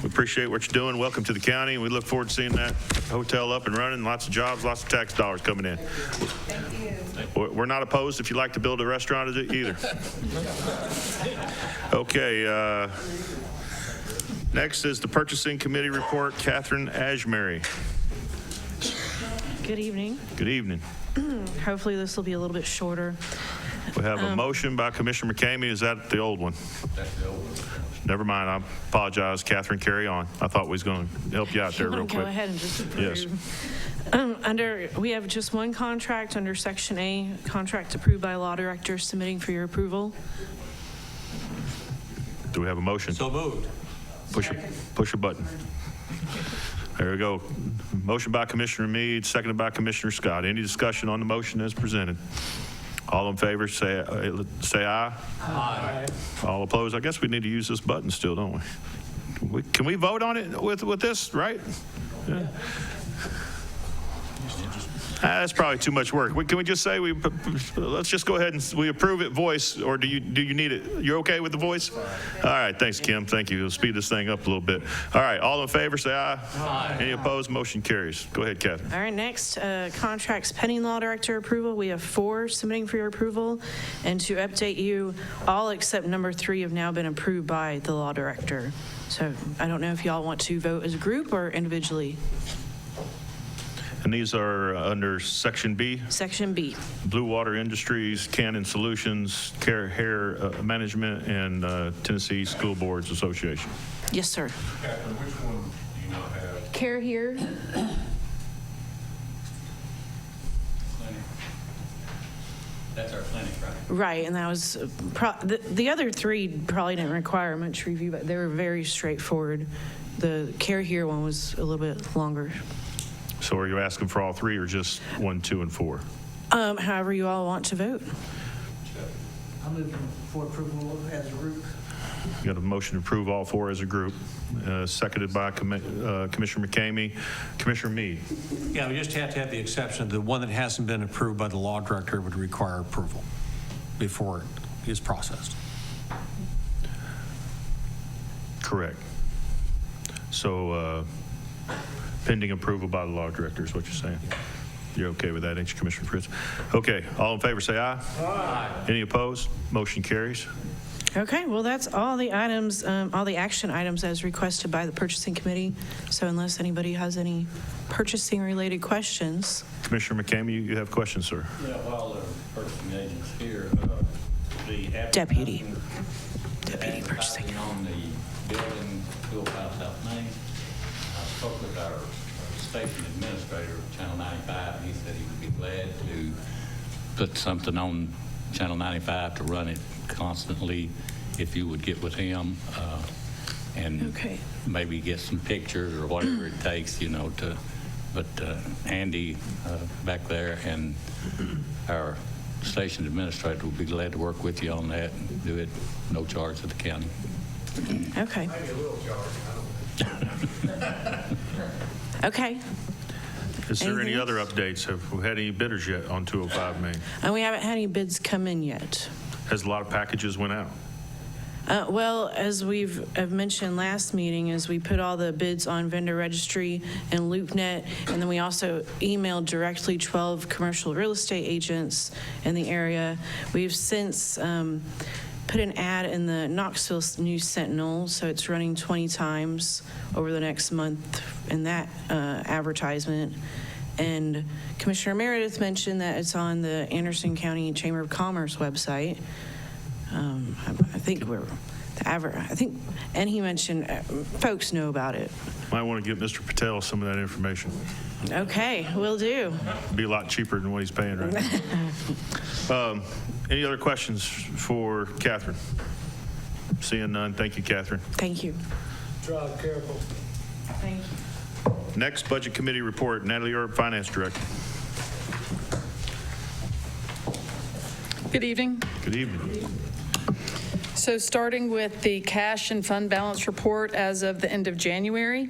We appreciate what you're doing. Welcome to the county. We look forward to seeing that hotel up and running. Lots of jobs, lots of tax dollars coming in. Thank you. We're not opposed if you like to build a restaurant either. Okay. Next is the Purchasing Committee report. Catherine Ashmery. Good evening. Good evening. Hopefully this will be a little bit shorter. We have a motion by Commissioner McCamey. Is that the old one? That's the old one. Never mind. I apologize. Catherine, carry on. I thought we was going to help you out there real quick. Go ahead and just approve. Yes. We have just one contract under Section A, contract approved by law director submitting for your approval. Do we have a motion? So moved. Push a button. There we go. Motion by Commissioner Meade, seconded by Commissioner Scott. Any discussion on the motion as presented? All in favor, say aye. Aye. All opposed? I guess we need to use this button still, don't we? Can we vote on it with this, right? Yeah. That's probably too much work. Can we just say let's just go ahead and we approve it voice, or do you need it? You're okay with the voice? All right, thanks, Kim. Thank you. We'll speed this thing up a little bit. All right, all in favor, say aye. Aye. Any opposed? Motion carries. Go ahead, Catherine. All right, next, contracts pending law director approval. We have 4 submitting for your approval. And to update you, all except number 3 have now been approved by the law director. So I don't know if y'all want to vote as a group or individually. And these are under Section B? Section B. Blue Water Industries, Cannon Solutions, Hair Management, and Tennessee School Boards Association. Yes, sir. Catherine, which one do you not have? Care here. That's our clinic, right? Right, and that was, the other 3 probably didn't require much review, but they were very straightforward. The Care Here one was a little bit longer. So are you asking for all 3 or just 1, 2, and 4? However you all want to vote. I'm moving for approval as a group. You got a motion to approve all 4 as a group, seconded by Commissioner McCamey. Commissioner Meade. Yeah, we just have to have the exception. The one that hasn't been approved by the law director would require approval before it is processed. Correct. So pending approval by the law director is what you're saying. You're okay with that, ain't you, Commissioner Fritz? Okay, all in favor say aye. Aye. Any opposed? Motion carries. Okay, well, that's all the items, all the action items as requested by the purchasing committee. So unless anybody has any purchasing-related questions. Commissioner McCamey, you have questions, sir? Yeah, while the purchasing agent's here, the Deputy advertising purchasing. on the building, 205 South Main, I spoke with our station administrator of Channel 95, and he said he would be glad to put something on Channel 95 to run it constantly if you would get with him and maybe get some pictures or whatever it takes, you know, to, but Andy back there and our station administrator will be glad to work with you on that and do it no charge to the county. Okay. Maybe a little charge. Okay. Is there any Anything other updates? Have we had any bidders yet on 205 Main? And we haven't had any bids come in yet. Has a lot of packages went out? Well, as I've mentioned last meeting, is we put all the bids on vendor registry and LoopNet, and then we also emailed directly 12 commercial real estate agents in the area. We've since put an ad in the Knoxville News Sentinel, so it's running 20 times over the next month in that advertisement. And Commissioner Meredith mentioned that it's on the Anderson County Chamber of Commerce website. And he mentioned folks know about it. Might want to give Mr. Patel some of that information. Okay, will do. Be a lot cheaper than what he's paying right now. Any other questions for Catherine? Seeing none, thank you, Catherine. Thank you. Drive careful. Thank you. Next, Budget Committee report, Natalie Earp, Finance Director. Good evening. Good evening. So starting with the cash and fund balance report as of the end of January,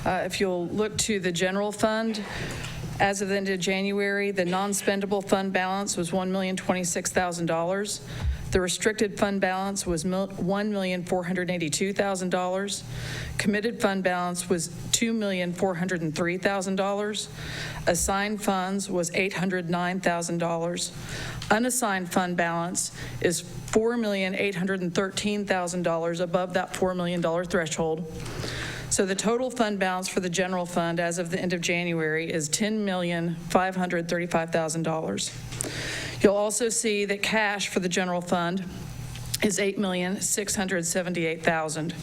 if you'll look to the general fund, as of the end of January, the non-spendable fund balance was $1,026,000. The restricted fund balance was $1,482,000. Committed fund balance was $2,403,000. Assigned funds was $809,000. Unassigned fund balance is $4,813,000 above that $4 million threshold. So the total fund balance for the general fund as of the end of January is $10,535,000. You'll also see that cash for the general fund is $8,678,000.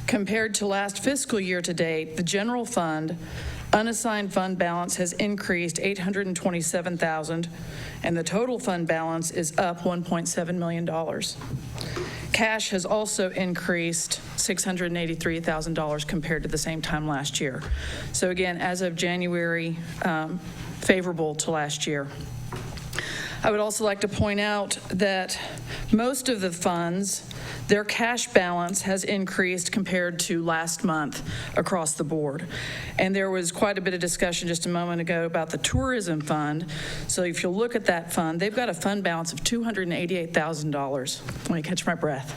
Compared to last fiscal year to date, the general fund unassigned fund balance has increased $827,000, and the total fund balance is up $1.7 million. Cash has also increased $683,000 compared to the same time last year. So again, as of January, favorable to last year. I would also like to point out that most of the funds, their cash balance has increased compared to last month across the board. And there was quite a bit of discussion just a moment ago about the tourism fund. So if you look at that fund, they've got a fund balance of $288,000. Let me catch my breath.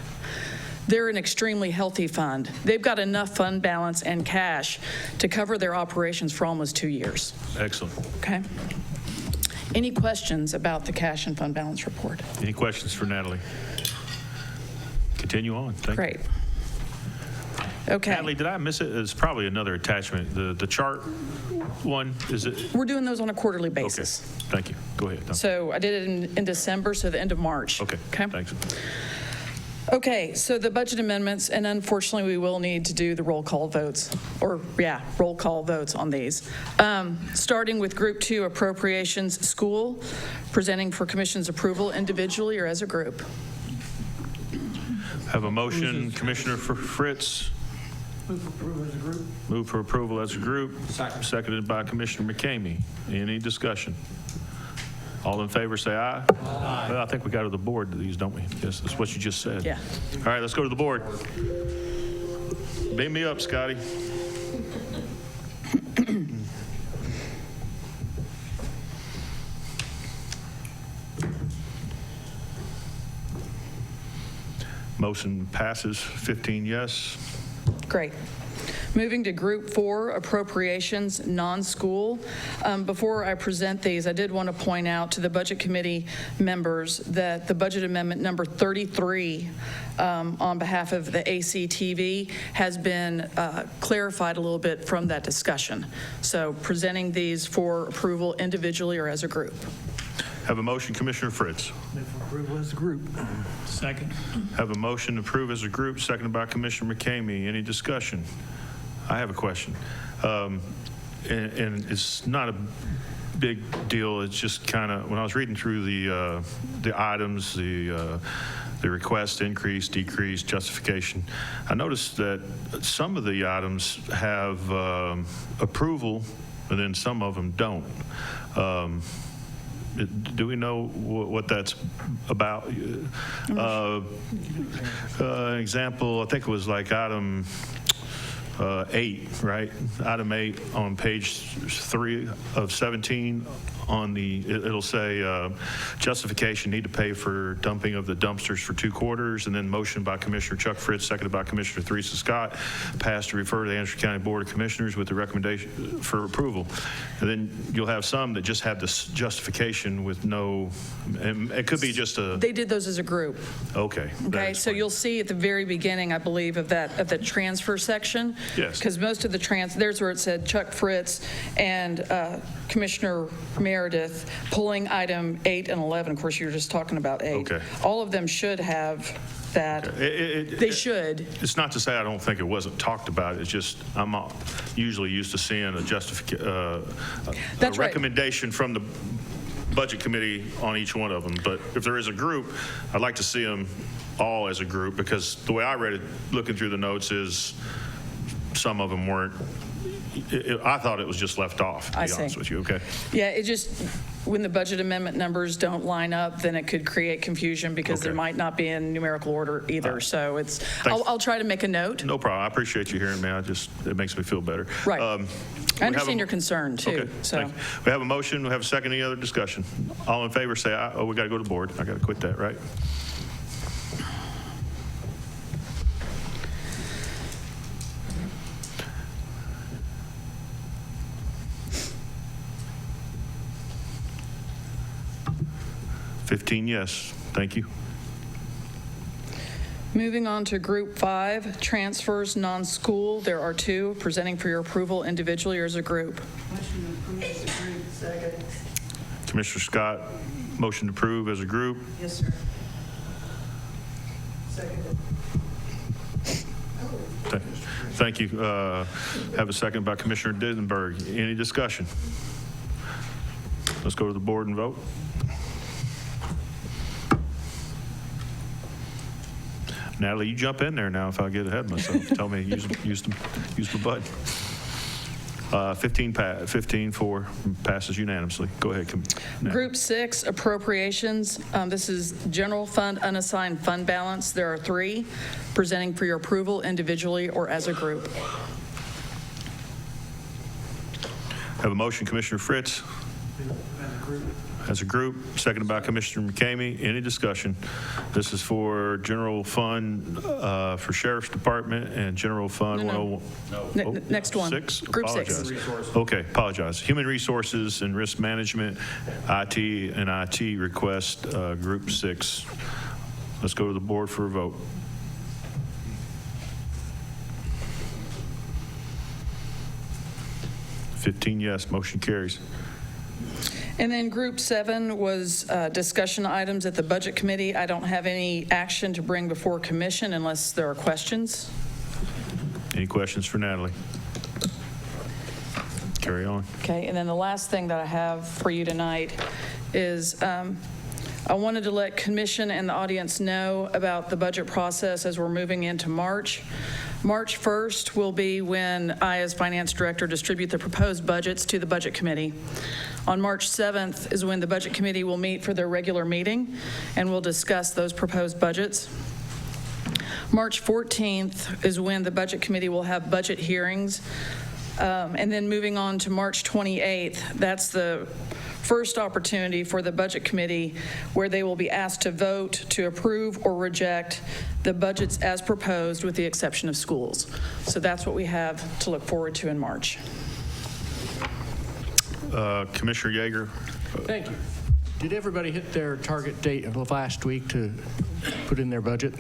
They're an extremely healthy fund. They've got enough fund balance and cash to cover their operations for almost 2 years. Excellent. Okay. Any questions about the cash and fund balance report? Any questions for Natalie? Continue on. Thank Great. you. Okay. Natalie, did I miss it? It's probably another attachment. The chart one, is it? We're doing those on a quarterly basis. Okay. Thank you. Go ahead. So I did it in December, so the end of March. Okay. Thanks. Okay, so the budget amendments, and unfortunately, we will need to do the roll call votes, roll call votes on these. Starting with Group 2 Appropriations School, presenting for Commission's approval individually or as a group. Have a motion, Commissioner Fritz. Move for approval as a group. Move for approval as a group. Seconded by Commissioner McCamey. Any discussion? All in favor, say aye. Aye. Well, I think we got to the board to these, don't we? Yes, that's what you just said. Yeah. All right, let's go to the board. Beam me up, Scotty. Motion passes, 15 yes. Great. Moving to Group 4, Appropriations, Non-School. Before I present these, I did want to point out to the Budget Committee members that the Budget Amendment number 33 on behalf of the ACTV has been clarified a little bit from that discussion. So presenting these for approval individually or as a group. Have a motion, Commissioner Fritz. Move for approval as a group. Second. Have a motion to approve as a group, seconded by Commissioner McCamey. Any discussion? I have a question. And it's not a big deal. It's just kind of, when I was reading through the items, the request, increase, decrease, justification, I noticed that some of the items have approval, and then some of them don't. Do we know what that's about? Example, I think it was like item 8, right? Item 8 on page 3 of 17 on the, it'll say justification, need to pay for dumping of the dumpsters for 2 quarters, and then motion by Commissioner Chuck Fritz, seconded by Commissioner Theresa Scott, passed to refer to the Anderson County Board of Commissioners with the recommendation for approval. And then you'll have some that just have this justification with no, it could be just a. They did those as a group. Okay. Okay, so you'll see at the very beginning, I believe, of the transfer section. Yes. Because most of the there's where it said Chuck Fritz and Commissioner Meredith pulling item 8 and 11. Of course, you were just talking about 8. Okay. All of them should have that. They should. It's not to say I don't think it wasn't talked about. It's just I'm usually used to seeing a That's right. recommendation from the Budget Committee on each one of them. But if there is a group, I'd like to see them all as a group, because the way I read it, looking through the notes, is some of them weren't. I thought it was just left off, to be honest with you. Okay. Yeah, it just, when the budget amendment numbers don't line up, then it could create confusion because there might not be in numerical order either. So it's, I'll try to make a note. No problem. I appreciate you hearing me. It makes me feel better. Right. I understand your concern too. Okay. So we have a motion. We have a second. Any other discussion? All in favor, say aye. Oh, we got to go to the board. I got to quit that, right? $15 yes. Thank you. Moving on to Group 5, transfers, non-school. There are 2 presenting for your approval individually or as a group. Second. Commissioner Scott, motion to approve as a group. Yes, sir. Second. Thank you. Have a second by Commissioner Dittenberg. Any discussion? Let's go to the board and vote. Natalie, you jump in there now if I get ahead of myself. Tell me, use my button. 15-4 passes unanimously. Go ahead. Group 6, appropriations. This is general fund, unassigned fund balance. There are 3 presenting for your approval individually or as a group. Have a motion, Commissioner Fritz. As a group, seconded by Commissioner McCamey. Any discussion? This is for general fund for Sheriff's Department and general fund 101. Next one. 6? Group 6. Okay, apologize. Human Resources and Risk Management, IT and IT request, Group 6. Let's go to the board for a vote. $15 yes, motion carries. And then Group 7 was discussion items at the Budget Committee. I don't have any action to bring before Commission unless there are questions. Any questions for Natalie? Carry on. Okay, and then the last thing that I have for you tonight is I wanted to let Commission and the audience know about the budget process as we're moving into March. March 1st will be when I, as Finance Director, distribute the proposed budgets to the Budget Committee. On March 7th is when the Budget Committee will meet for their regular meeting, and we'll discuss those proposed budgets. March 14th is when the Budget Committee will have budget hearings. And then moving on to March 28th, that's the first opportunity for the Budget Committee where they will be asked to vote to approve or reject the budgets as proposed with the exception of schools. So that's what we have to look forward to in March. Commissioner Yeager. Thank you. Did everybody hit their target date of last week to put in their budget?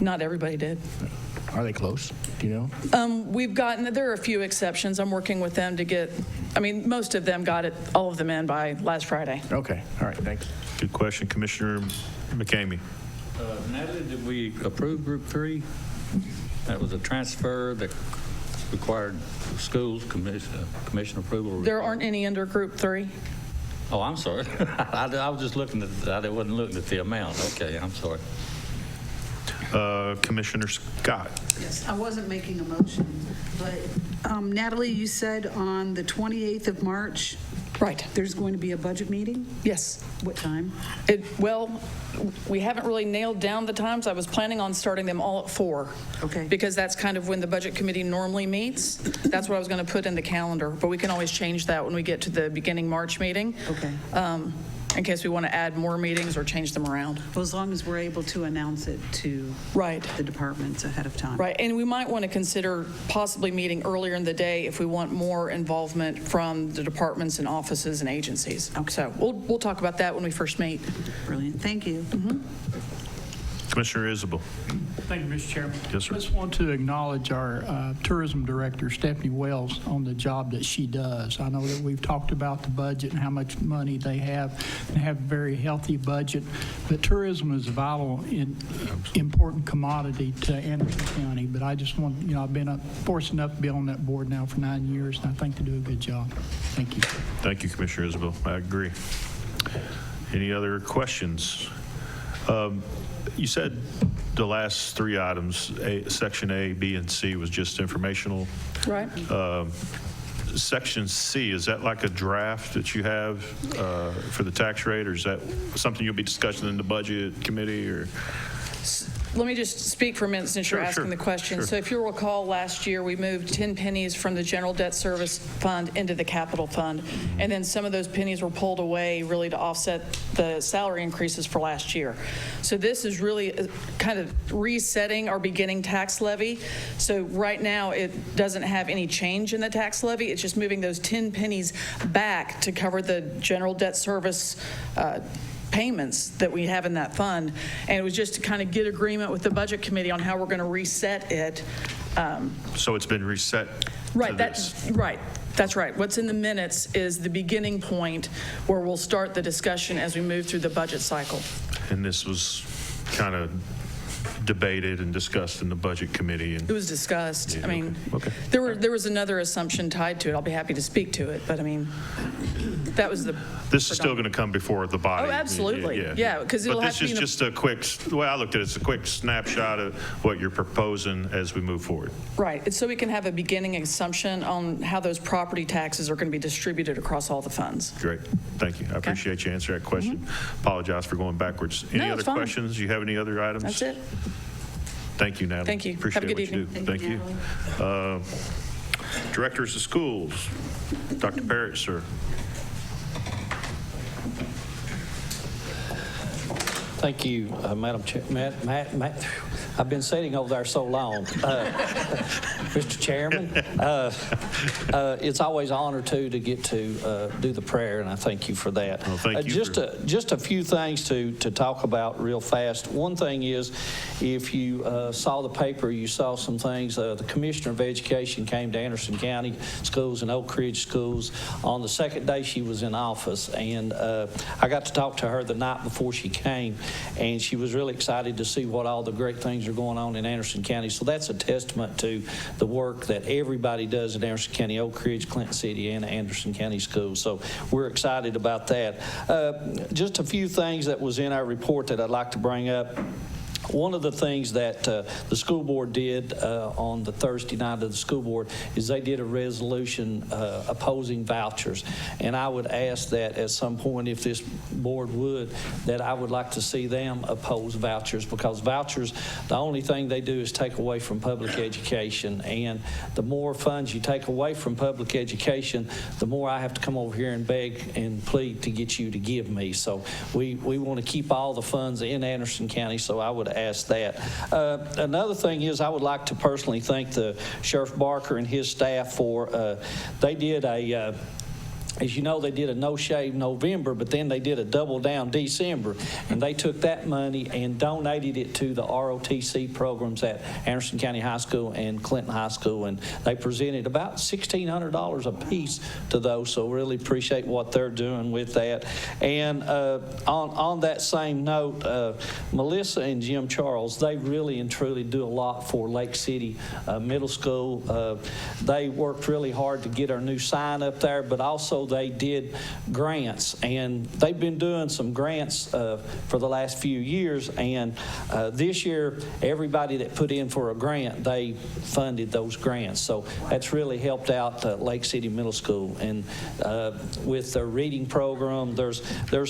Not everybody did. Are they close? Do you know? There are a few exceptions. I'm working with them to get, most of them got it, all of them in by last Friday. Okay, all right, thanks. Good question, Commissioner McCamey. Natalie, did we approve Group 3? That was a transfer that required schools commission approval. There aren't any under Group 3? Oh, I'm sorry. I was just looking at, I wasn't looking at the amount. Okay, I'm sorry. Commissioner Scott. Yes, I wasn't making a motion, but Natalie, you said on the 28th of March, right, there's going to be a budget meeting? Yes. What time? Well, we haven't really nailed down the times. I was planning on starting them all at 4. Okay. Because that's kind of when the Budget Committee normally meets. That's what I was going to put in the calendar, but we can always change that when we get to the beginning March meeting. Okay. In case we want to add more meetings or change them around. Well, as long as we're able to announce it to the departments ahead of time. Right, and we might want to consider possibly meeting earlier in the day if we want more involvement from the departments and offices and agencies. Okay. So we'll talk about that when we first meet. Brilliant, thank you. Commissioner Isabel. Thank you, Mr. Chairman. Yes, sir. I just want to acknowledge our tourism director, Stephanie Wells, on the job that she does. I know that we've talked about the budget and how much money they have and have a very healthy budget, but tourism is a vital, important commodity to Anderson County. But I just want, I've been fortunate enough to be on that board now for 9 years, and I think they do a good job. Thank you. Thank you, Commissioner Isabel. I agree. Any other questions? You said the last 3 items, Section A, B, and C, was just informational. Right. Section C, is that like a draft that you have for the tax rate, or is that something you'll be discussing in the budget committee? Or Let me just speak for a minute since you're asking the question. Sure. So if you'll recall, last year we moved 10 pennies from the general debt service fund into the capital fund, and then some of those pennies were pulled away really to offset the salary increases for last year. So this is really kind of resetting our beginning tax levy. So right now it doesn't have any change in the tax levy. It's just moving those 10 pennies back to cover the general debt service payments that we have in that fund, and it was just to kind of get agreement with the Budget Committee on how we're going to reset it. So it's been reset. Right. That's right. What's in the minutes is the beginning point where we'll start the discussion as we move through the budget cycle. And this was kind of debated and discussed in the budget committee. And it was discussed. Yeah, I mean, okay. there was another assumption tied to it. I'll be happy to speak to it, but I mean, that was the. This is still going to come before the body. Oh, absolutely. Yeah, because it'll but have to be. This is just a quick. The way I looked at it, it's a quick snapshot of what you're proposing as we move forward. Right. It's so we can have a beginning assumption on how those property taxes are going to be distributed across all the funds. Great. Thank you. I appreciate you answering that question. Apologize for going backwards. Any other questions? Do you have any other items? That's it. Thank you, Natalie. Thank you. Appreciate Have a good what you evening. do. Thank you. Directors of schools, Dr. Parrott, sir. Thank you, Madam Chair. Matt, I've been sitting over there so long. Mr. Chairman, it's always an honor, too, to get to do the prayer, and I thank you for that. Well, thank you. Just a few things to talk about real fast. One thing is, if you saw the paper, you saw some things. The Commissioner of Education came to Anderson County Schools and Oak Ridge Schools on the second day she was in office, and I got to talk to her the night before she came, and she was really excited to see what all the great things are going on in Anderson County. So that's a testament to the work that everybody does in Anderson County, Oak Ridge, Clinton City, and Anderson County Schools. So we're excited about that. Just a few things that was in our report that I'd like to bring up. One of the things that the school board did on the Thursday night of the school board is they did a resolution opposing vouchers. And I would ask that at some point, if this board would, that I would like to see them oppose vouchers, because vouchers, the only thing they do is take away from public education. And the more funds you take away from public education, the more I have to come over here and beg and plead to get you to give me. So we want to keep all the funds in Anderson County, so I would ask that. Another thing is, I would like to personally thank the Sheriff Barker and his staff for, they did a, as you know, they did a no-shave November, but then they did a double-down December, and they took that money and donated it to the ROTC programs at Anderson County High School and Clinton High School, and they presented about $1,600 a piece to those, so really appreciate what they're doing with that. And on that same note, Melissa and Jim Charles, they really and truly do a lot for Lake City Middle School. They worked really hard to get our new sign up there, but also they did grants, and they've been doing some grants for the last few years, and this year everybody that put in for a grant, they funded those grants, so that's really helped out Lake City Middle School. And with their reading program, there's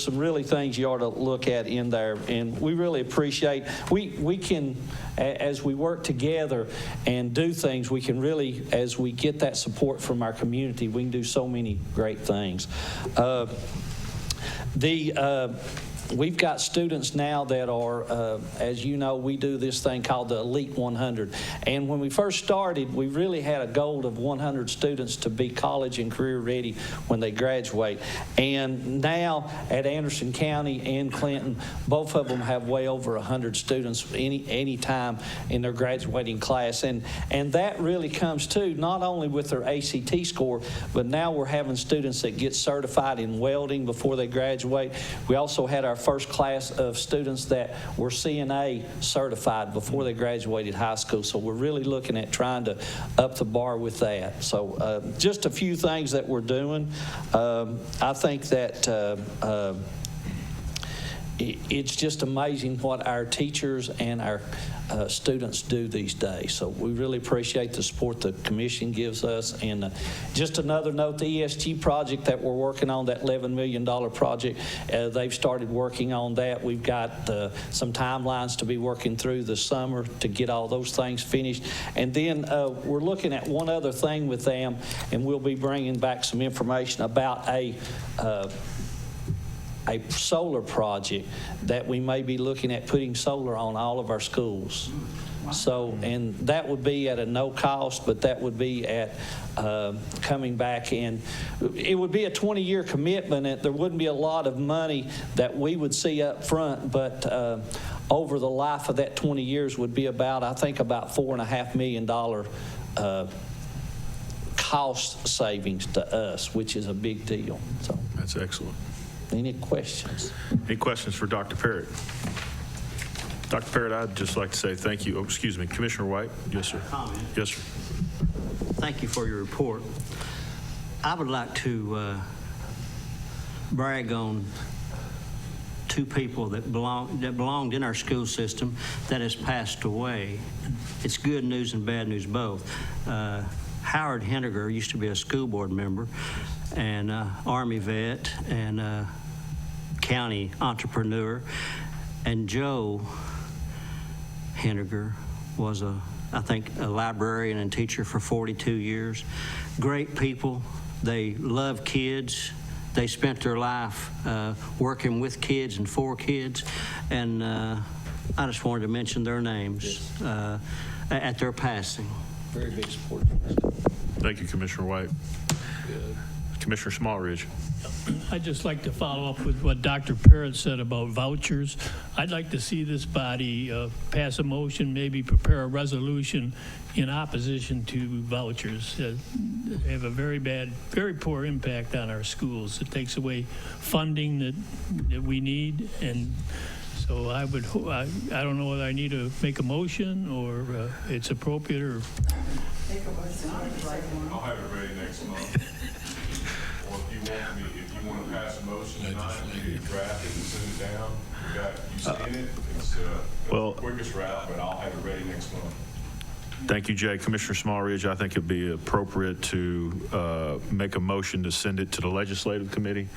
some really things you ought to look at in there, and we really appreciate, we can, as we work together and do things, we can really, as we get that support from our community, we can do so many great things. We've got students now that are, as you know, we do this thing called the Elite 100. And when we first started, we really had a goal of 100 students to be college and career ready when they graduate. And now at Anderson County and Clinton, both of them have way over 100 students any time in their graduating class. And that really comes to not only with their ACT score, but now we're having students that get certified in welding before they graduate. We also had our first class of students that were CNA certified before they graduated high school. So we're really looking at trying to up the bar with that. So just a few things that we're doing. I think that it's just amazing what our teachers and our students do these days. So we really appreciate the support the commission gives us. And just another note, the ESG project that we're working on, that $11 million project, they've started working on that. We've got some timelines to be working through this summer to get all those things finished. And then we're looking at one other thing with them, and we'll be bringing back some information about a solar project that we may be looking at putting solar on all of our schools. So, and that would be at a no cost, but that would be at coming back, and it would be a 20-year commitment, and there wouldn't be a lot of money that we would see up front, but over the life of that 20 years would be about, I think, about $4.5 million cost savings to us, which is a big deal. So that's excellent. Any questions? Any questions for Dr. Parrott? Dr. Parrott, I'd just like to say thank you. Oh, excuse me, Commissioner White. Yes, sir. Yes, sir. Thank you for your report. I would like to brag on two people that belonged in our school system that has passed away. It's good news and bad news both. Howard Henniger used to be a school board member and Army vet and county entrepreneur, and Joe Henniger was I think a librarian and teacher for 42 years. Great people. They love kids. They spent their life working with kids and for kids, and I just wanted to mention their names at their passing. Very big support. Thank you, Commissioner White. Commissioner Smallridge. I'd just like to follow up with what Dr. Parrott said about vouchers. I'd like to see this body pass a motion, maybe prepare a resolution in opposition to vouchers. They have a very bad, very poor impact on our schools. It takes away funding that we need, and so I would, I don't know whether I need to make a motion or it's appropriate or. I'll have it ready next month. Or if you want me, if you you want to pass a motion tonight, you draft it and send it down. You seen it, it's the quickest route, but I'll have it ready next month. Thank you, Jay. Commissioner Smallridge, I think it'd be appropriate to make a motion to send it to the Legislative Committee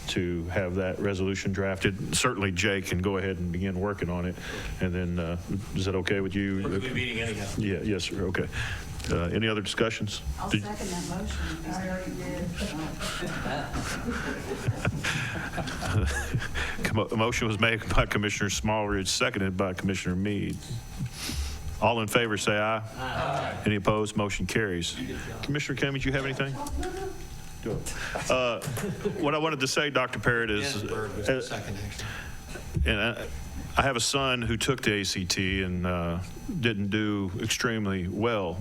to have that resolution drafted. Certainly, Jay can go ahead and begin working on it. And then, is that okay with you? We're going to be meeting anyhow. Yeah, yes, sir. Okay. Any other discussions? I'll second that motion. I already did. A motion was made by Commissioner Smallridge, seconded by Commissioner Meade. All in favor, say aye. Aye. Any opposed? Motion carries. Commissioner Kame, did you have anything? What I wanted to say, Dr. Parrott, is, and I have a son who took the ACT and didn't do extremely well.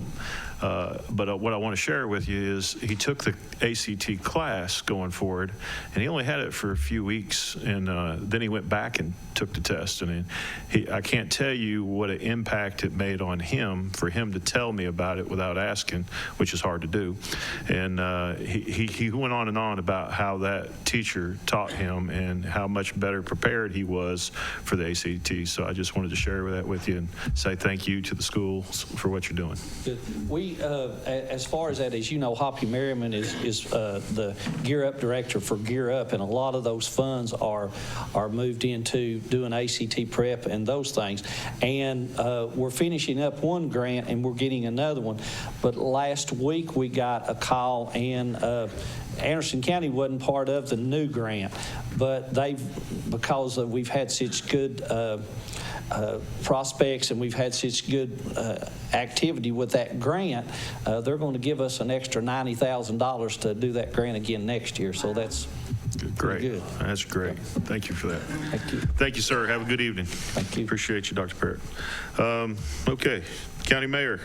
But what I want to share with you is he took the ACT class going forward, and he only had it for a few weeks, and then he went back and took the test. And I can't tell you what an impact it made on him for him to tell me about it without asking, which is hard to do. And he went on and on about how that teacher taught him and how much better prepared he was for the ACT. So I just wanted to share that with you and say thank you to the schools for what you're doing. We, as far as that, as you know, Hoppy Merriman is the Gear Up director for Gear Up, and a lot of those funds are moved into doing ACT prep and those things. And we're finishing up one grant and we're getting another one. But last week we got a call, and Anderson County wasn't part of the new grant, but because we've had such good prospects and we've had such good activity with that grant, they're going to give us an extra $90,000 to do that grant again next year. So that's great. Good. That's great. Thank you for that. Thank you. Thank you, sir. Have a good evening. Thank you. Appreciate you, Dr. Parrott. Okay, County Mayor.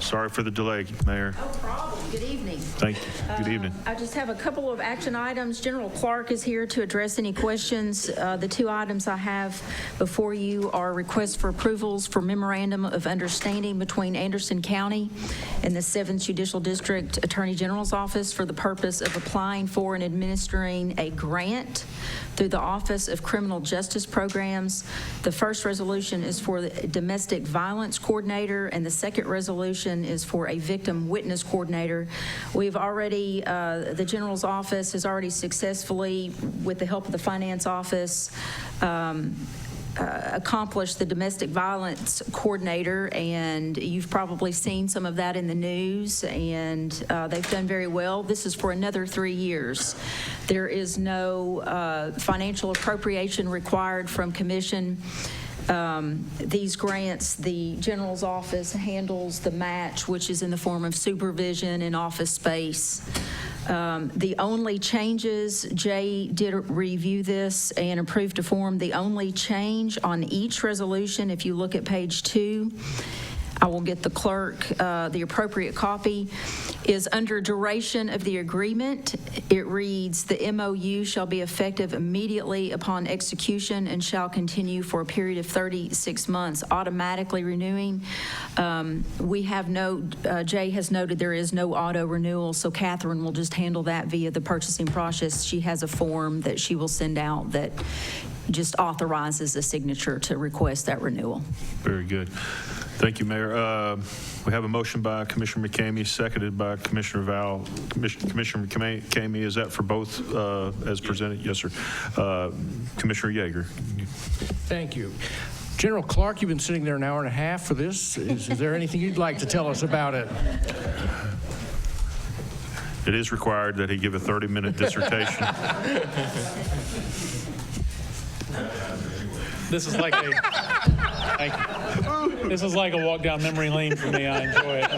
Sorry for the delay, Mayor. No problem. Good evening. Thank you. Good evening. I just have a couple of action items. General Clark is here to address any questions. The two items I have before you are requests for approvals for memorandum of understanding between Anderson County and the 7th Judicial District Attorney General's Office for the purpose of applying for and administering a grant through the Office of Criminal Justice Programs. The first resolution is for the Domestic Violence Coordinator, and the second resolution is for a Victim Witness Coordinator. We've already, the General's Office has already successfully, with the help of the Finance Office, accomplished the Domestic Violence Coordinator, and you've probably seen some of that in the news, and they've done very well. This is for another 3 years. There is no financial appropriation required from Commission. These grants, the General's Office handles the match, which is in the form of supervision and office space. The only changes, Jay did review this and approved a form. The only change on each resolution, if you look at page 2, I will get the clerk the appropriate copy, is under duration of the agreement. It reads, the MOU shall be effective immediately upon execution and shall continue for a period of 36 months, automatically renewing. We have Jay has noted there is no auto renewal, so Catherine will just handle that via the purchasing process. She has a form that she will send out that just authorizes a signature to request that renewal. Very good. Thank you, Mayor. We have a motion by Commissioner McCamey, seconded by Commissioner Val. Commissioner McCamey, is that for both as presented? Yes, sir. Commissioner Yeager. Thank you. General Clark, you've been sitting there an hour and a half for this. Is there anything you'd like to tell us about it? It is required that he give a 30-minute dissertation. This is like this is like a walk down memory lane for me. I enjoy it.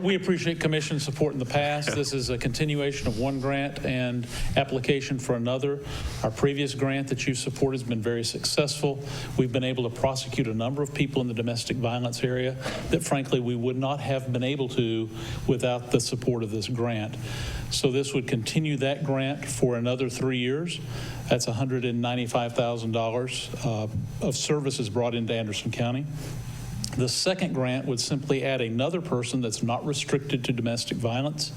We appreciate Commission support in the past. This is a continuation of one grant and application for another. Our previous grant that you support has been very successful. We've been able to prosecute a number of people in the domestic violence area that, frankly, we would not have been able to without the support of this grant. So this would continue that grant for another 3 years. That's $195,000 of services brought into Anderson County. The second grant would simply add another person that's not restricted to domestic violence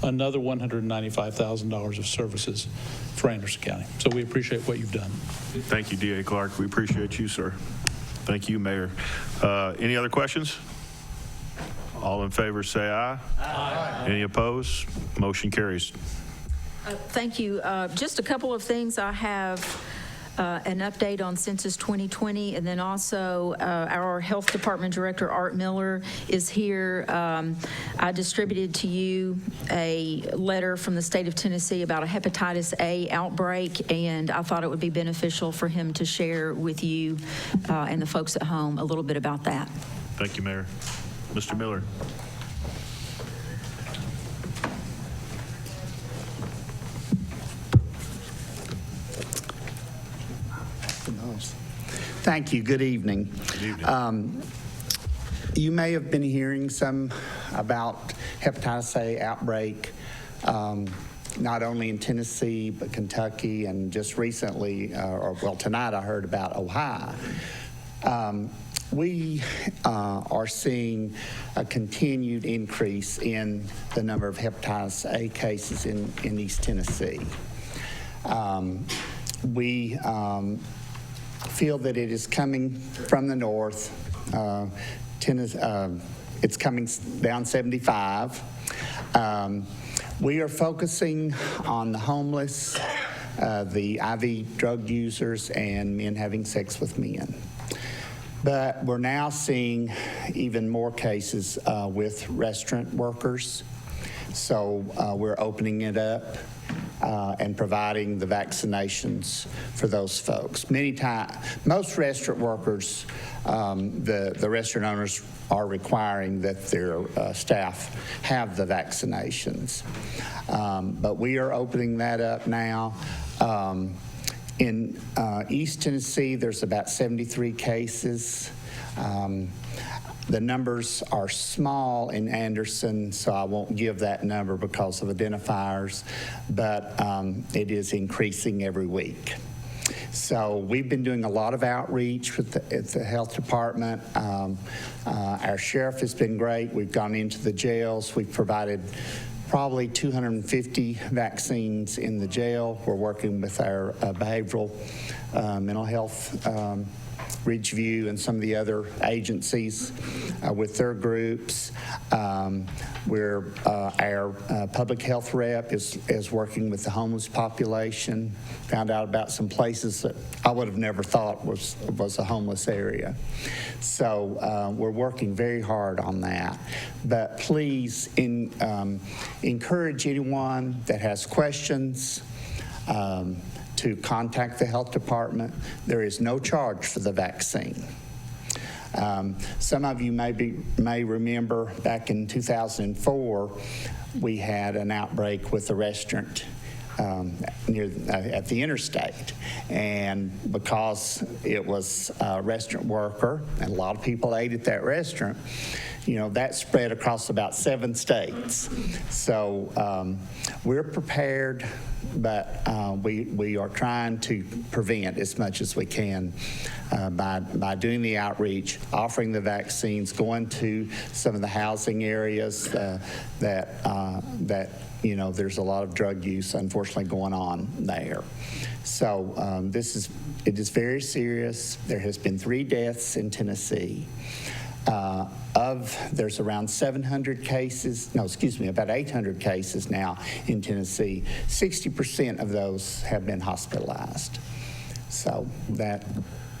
another $195,000 of services for Anderson County. So we appreciate what you've done. Thank you, D.A. Clark. We appreciate you, sir. Thank you, Mayor. Any other questions? All in favor say aye. Aye. Any opposed? Motion carries. Thank you. Just a couple of things. I have an update on Census 2020, and then also our Health Department Director, Art Miller, is here. I distributed to you a letter from the state of Tennessee about a hepatitis A outbreak, and I thought it would be beneficial for him to share with you and the folks at home a little bit about that. Thank you, Mayor. Mr. Miller. Thank you. Good evening. Good evening. You may have been hearing some about hepatitis A outbreak, not only in Tennessee, but Kentucky, and just recently, tonight I heard about Ohio. We are seeing a continued increase in the number of hepatitis A cases in East Tennessee. We feel that it is coming from the north. It's coming down 75. We are focusing on the homeless, the IV drug users, and men having sex with men. But we're now seeing even more cases with restaurant workers. So we're opening it up and providing the vaccinations for those folks. Most restaurant workers, the restaurant owners are requiring that their staff have the vaccinations. But we are opening that up now. In East Tennessee, there's about 73 cases. The numbers are small in Anderson, so I won't give that number because of identifiers, but it is increasing every week. So we've been doing a lot of outreach with the health department. Our sheriff has been great. We've gone into the jails. We've provided probably 250 vaccines in the jail. We're working with our behavioral mental health Ridgeview and some of the other agencies with their groups. Our public health rep is working with the homeless population. Found out about some places that I would have never thought was a homeless area. So we're working very hard on that. But please encourage anyone that has questions to contact the health department. There is no charge for the vaccine. Some of you may remember back in 2004, we had an outbreak with a restaurant at the interstate. And because it was a restaurant worker, and a lot of people ate at that restaurant, that spread across about 7 states. So we're prepared, but we are trying to prevent as much as we can by doing the outreach, offering the vaccines, going to some of the housing areas that there's a lot of drug use, unfortunately, going on there. So it is very serious. There has been 3 deaths in Tennessee. There's around 700 cases, about 800 cases now in Tennessee. 60% of those have been hospitalized. So that,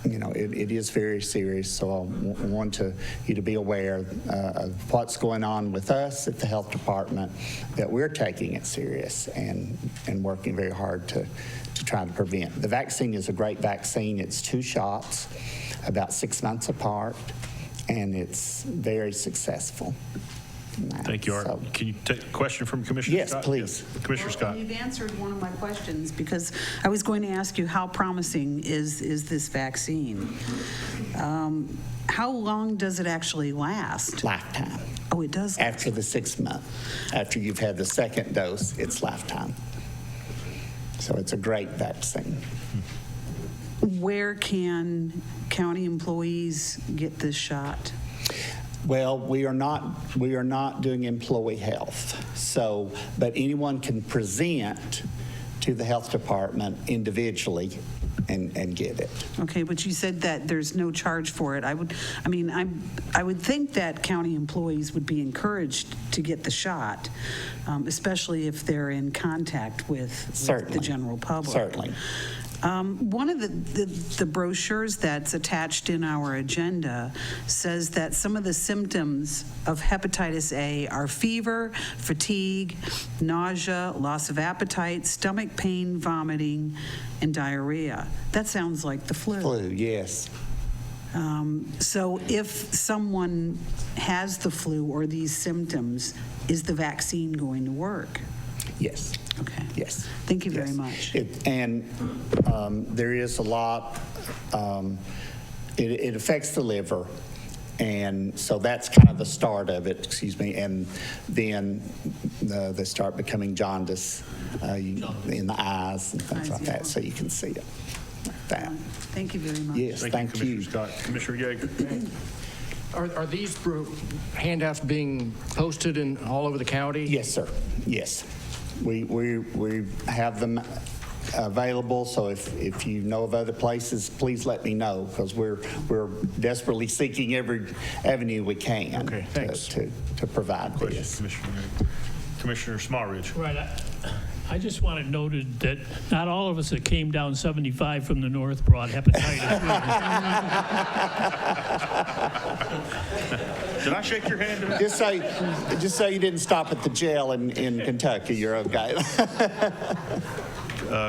it is very serious. So I want you to be aware of what's going on with us at the health department, that we're taking it serious and working very hard to try to prevent. The vaccine is a great vaccine. It's 2 shots, about 6 months apart, and it's very successful. Thank you, Art. Can you take a question from Commissioner Scott? Yes, please. Commissioner Scott. You've answered one of my questions, because I was going to ask you, how promising is this vaccine? How long does it actually last? Lifetime. Oh, it does? After the 6th month. After you've had the 2nd dose, it's lifetime. So it's a great vaccine. Where can county employees get this shot? Well, we are not doing employee health. So, but anyone can present to the health department individually and get it. Okay, but you said that there's no charge for it. I would think that county employees would be encouraged to get the shot, especially if they're in contact with the general public. Certainly. One of the brochures that's attached in our agenda says that some of the symptoms of hepatitis A are fever, fatigue, nausea, loss of appetite, stomach pain, vomiting, and diarrhea. That sounds like the flu. Flu, yes. So if someone has the flu or these symptoms, is the vaccine going to work? Yes. Okay. Yes. Thank you very much. There is a lot, it affects the liver, and so that's kind of the start of it, and then they start becoming jaundice in the eyes and things like that, so you can see it like that. Thank you very much. Yes, thank you. Commissioner Scott. Commissioner Yeager. Are these handouts being posted in all over the county? Yes, sir. Yes. We have them available, so if you know of other places, please let me know, because we're desperately seeking every avenue we can to provide this. Commissioner Smarridge. Right. I just want it noted that not all of us that came down 75 from the north brought hepatitis with us. Did I shake your hand? Just so you didn't stop at the jail in Kentucky, you're okay.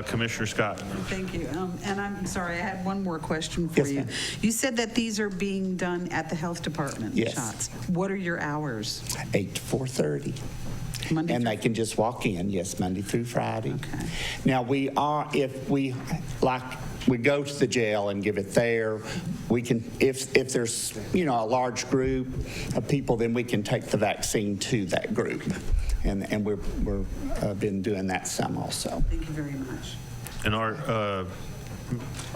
Commissioner Scott. Thank you. And I'm sorry, I had one more question for you. You said that these are being done at the health department, Yes. shots. What are your hours? 8 to 4:30. And they can just walk in, yes, Monday through Friday. Okay. Now, if we go to the jail and give it there, we can, if there's, a large group of people, then we can take the vaccine to that group. And we're been doing that some also. Thank you very much. And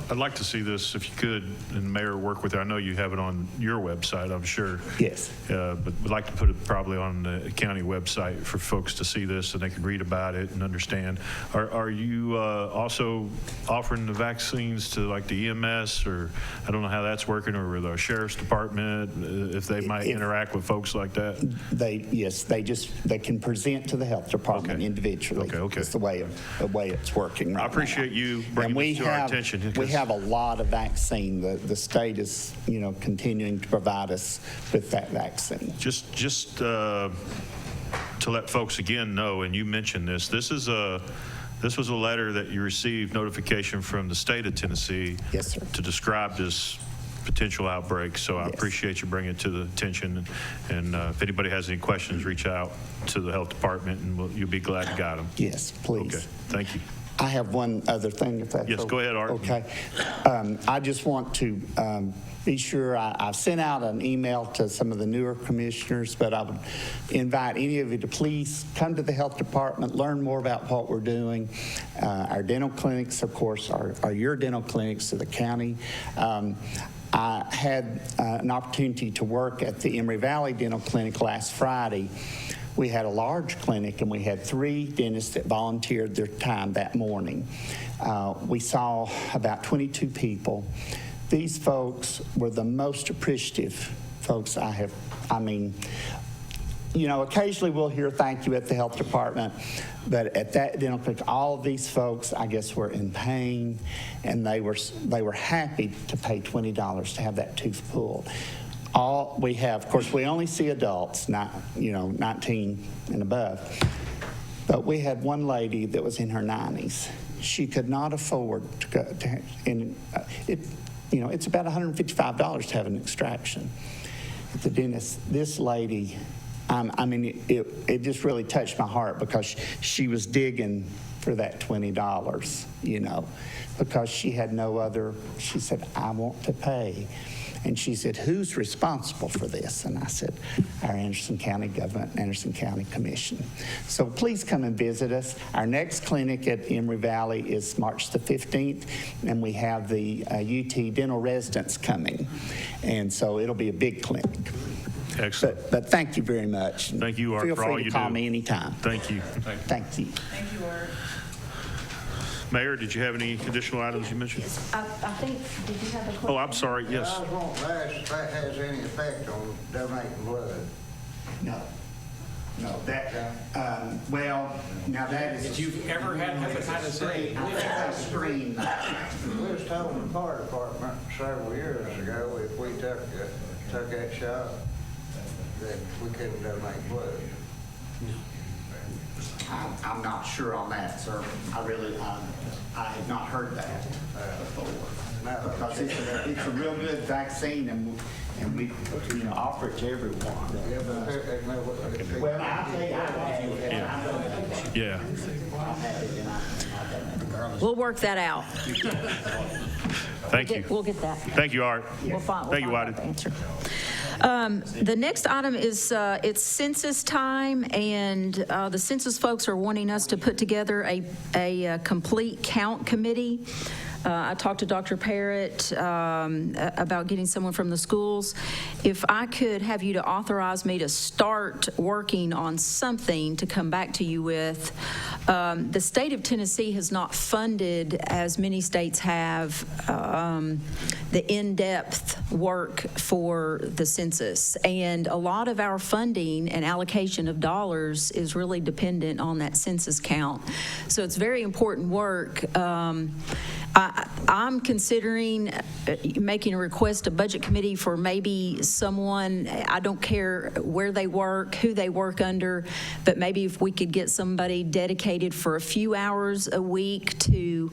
I'd like to see this, if you could, and Mayor, work with it. I know you have it on your website, I'm sure. Yes. But we'd like to put it probably on the county website for folks to see this, and they can read about it and understand. Are you also offering the vaccines to like the EMS, or I don't know how that's working, or with our sheriff's department, if they might interact with folks like that? They can present to the health department individually. Okay. It's the way it's working right now. I appreciate you bringing this to our attention. We have a lot of vaccine. The state is, continuing to provide us with that vaccine. Just to let folks again know, and you mentioned this was a letter that you received notification from the state of Tennessee. Yes, sir. To describe this potential outbreak. So I appreciate you bringing it to the attention. And if anybody has any questions, reach out to the health department, and you'll be glad to guide them. Yes, please. Okay. Thank you. I have one other thing, if that's Yes, go ahead, Art. Okay. I just want to be sure, I've sent out an email to some of the newer commissioners, but I would invite any of you to please come to the health department, learn more about what we're doing. Our dental clinics, of course, are your dental clinics of the county. I had an opportunity to work at the Emory Valley Dental Clinic last Friday. We had a large clinic, and we had 3 dentists that volunteered their time that morning. We saw about 22 people. These folks were the most appreciative folks occasionally we'll hear thank you at the health department, but at that dental clinic, all of these folks, I guess, were in pain, and they were happy to pay $20 to have that tooth pulled. We have, of course, we only see adults, 19 and above. But we had one lady that was in her 90s. She could not afford to go it's about $155 to have an extraction at the dentist. This lady, it just really touched my heart, because she was digging for that $20, because she had no other. She said, I want to pay. And she said, who's responsible for this? And I said, our Anderson County government, Anderson County Commission. So please come and visit us. Our next clinic at Emory Valley is March the 15th, and we have the UT dental residents coming. And so it'll be a big clinic. Excellent. But thank you very much. Thank you, Art, Feel for all free you to call do. me anytime. Thank you. Thank you. Thank you, Art. Mayor, did you have any additional items you mentioned? I think, did you have a question? Oh, I'm sorry, yes. I was wanting to ask if that has any effect on donating blood. No. No, that, well, now that is. If you've ever had hepatitis A, That's a screen. We was told in the fire department several years ago, if we took that shot, that we couldn't donate blood. I'm not sure on that, sir. I have not heard that before. Because it's a real good vaccine and we offer it to everyone. Yeah, but there's no. Well, I'll tell you, I Yeah. We'll work that out. Thank you. We'll get that. Thank you, Art. We'll find Thank you, out Wadid. the answer. The next item is it's census time, and the census folks are wanting us to put together a complete count committee. I talked to Dr. Parrott about getting someone from the schools. If I could have you to authorize me to start working on something to come back to you with. The state of Tennessee has not funded, as many states have, the in-depth work for the census. And a lot of our funding and allocation of dollars is really dependent on that census count. So it's very important work. I'm considering making a request to Budget Committee for maybe someone, I don't care where they work, who they work under, but maybe if we could get somebody dedicated for a few hours a week to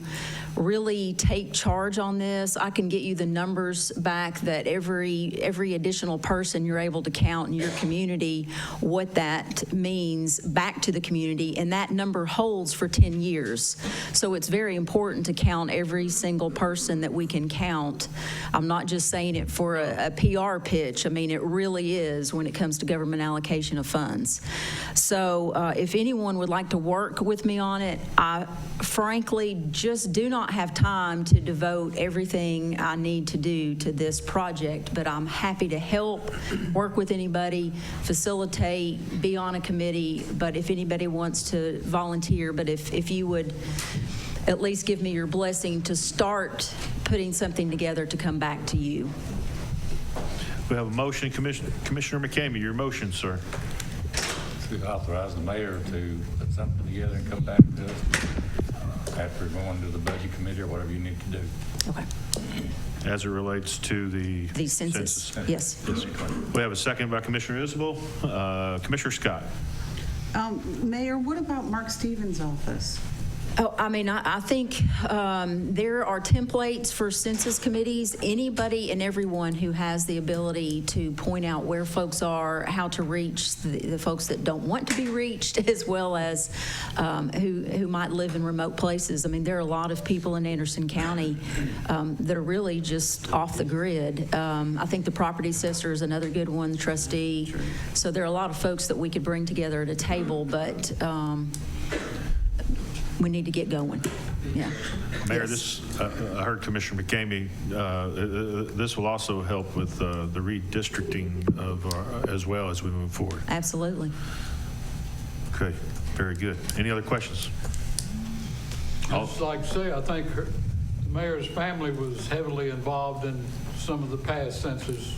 really take charge on this. I can get you the numbers back that every additional person you're able to count in your community, what that means back to the community, and that number holds for 10 years. So it's very important to count every single person that we can count. I'm not just saying it for a PR pitch. I mean, it really is when it comes to government allocation of funds. So if anyone would like to work with me on it, I frankly just do not have time to devote everything I need to do to this project, but I'm happy to help, work with anybody, facilitate, be on a committee, but if anybody wants to volunteer, but if you would at least give me your blessing to start putting something together to come back to you. We have a motion. Commissioner McCamey, your motion, sir. To authorize the mayor to put something together and come back to us after going to the budget committee or whatever you need to do. Okay. As it relates to the census. Yes. We have a second by Commissioner Isabel. Commissioner Scott. Mayor, what about Mark Stevens' office? Oh, I mean, I think there are templates for census committees. Anybody and everyone who has the ability to point out where folks are, how to reach the folks that don't want to be reached, as well as who might live in remote places. I mean, there are a lot of people in Anderson County that are really just off the grid. I think the property assessor is another good one, the trustee. Sure. So there are a lot of folks that we could bring together at a table, but we need to get going. Yeah. Mayor, Yes. I heard Commissioner McCamey. This will also help with the redistricting as well as we move forward. Absolutely. Okay, very good. Any other questions? Just like to say, I think the mayor's family was heavily involved in some of the past census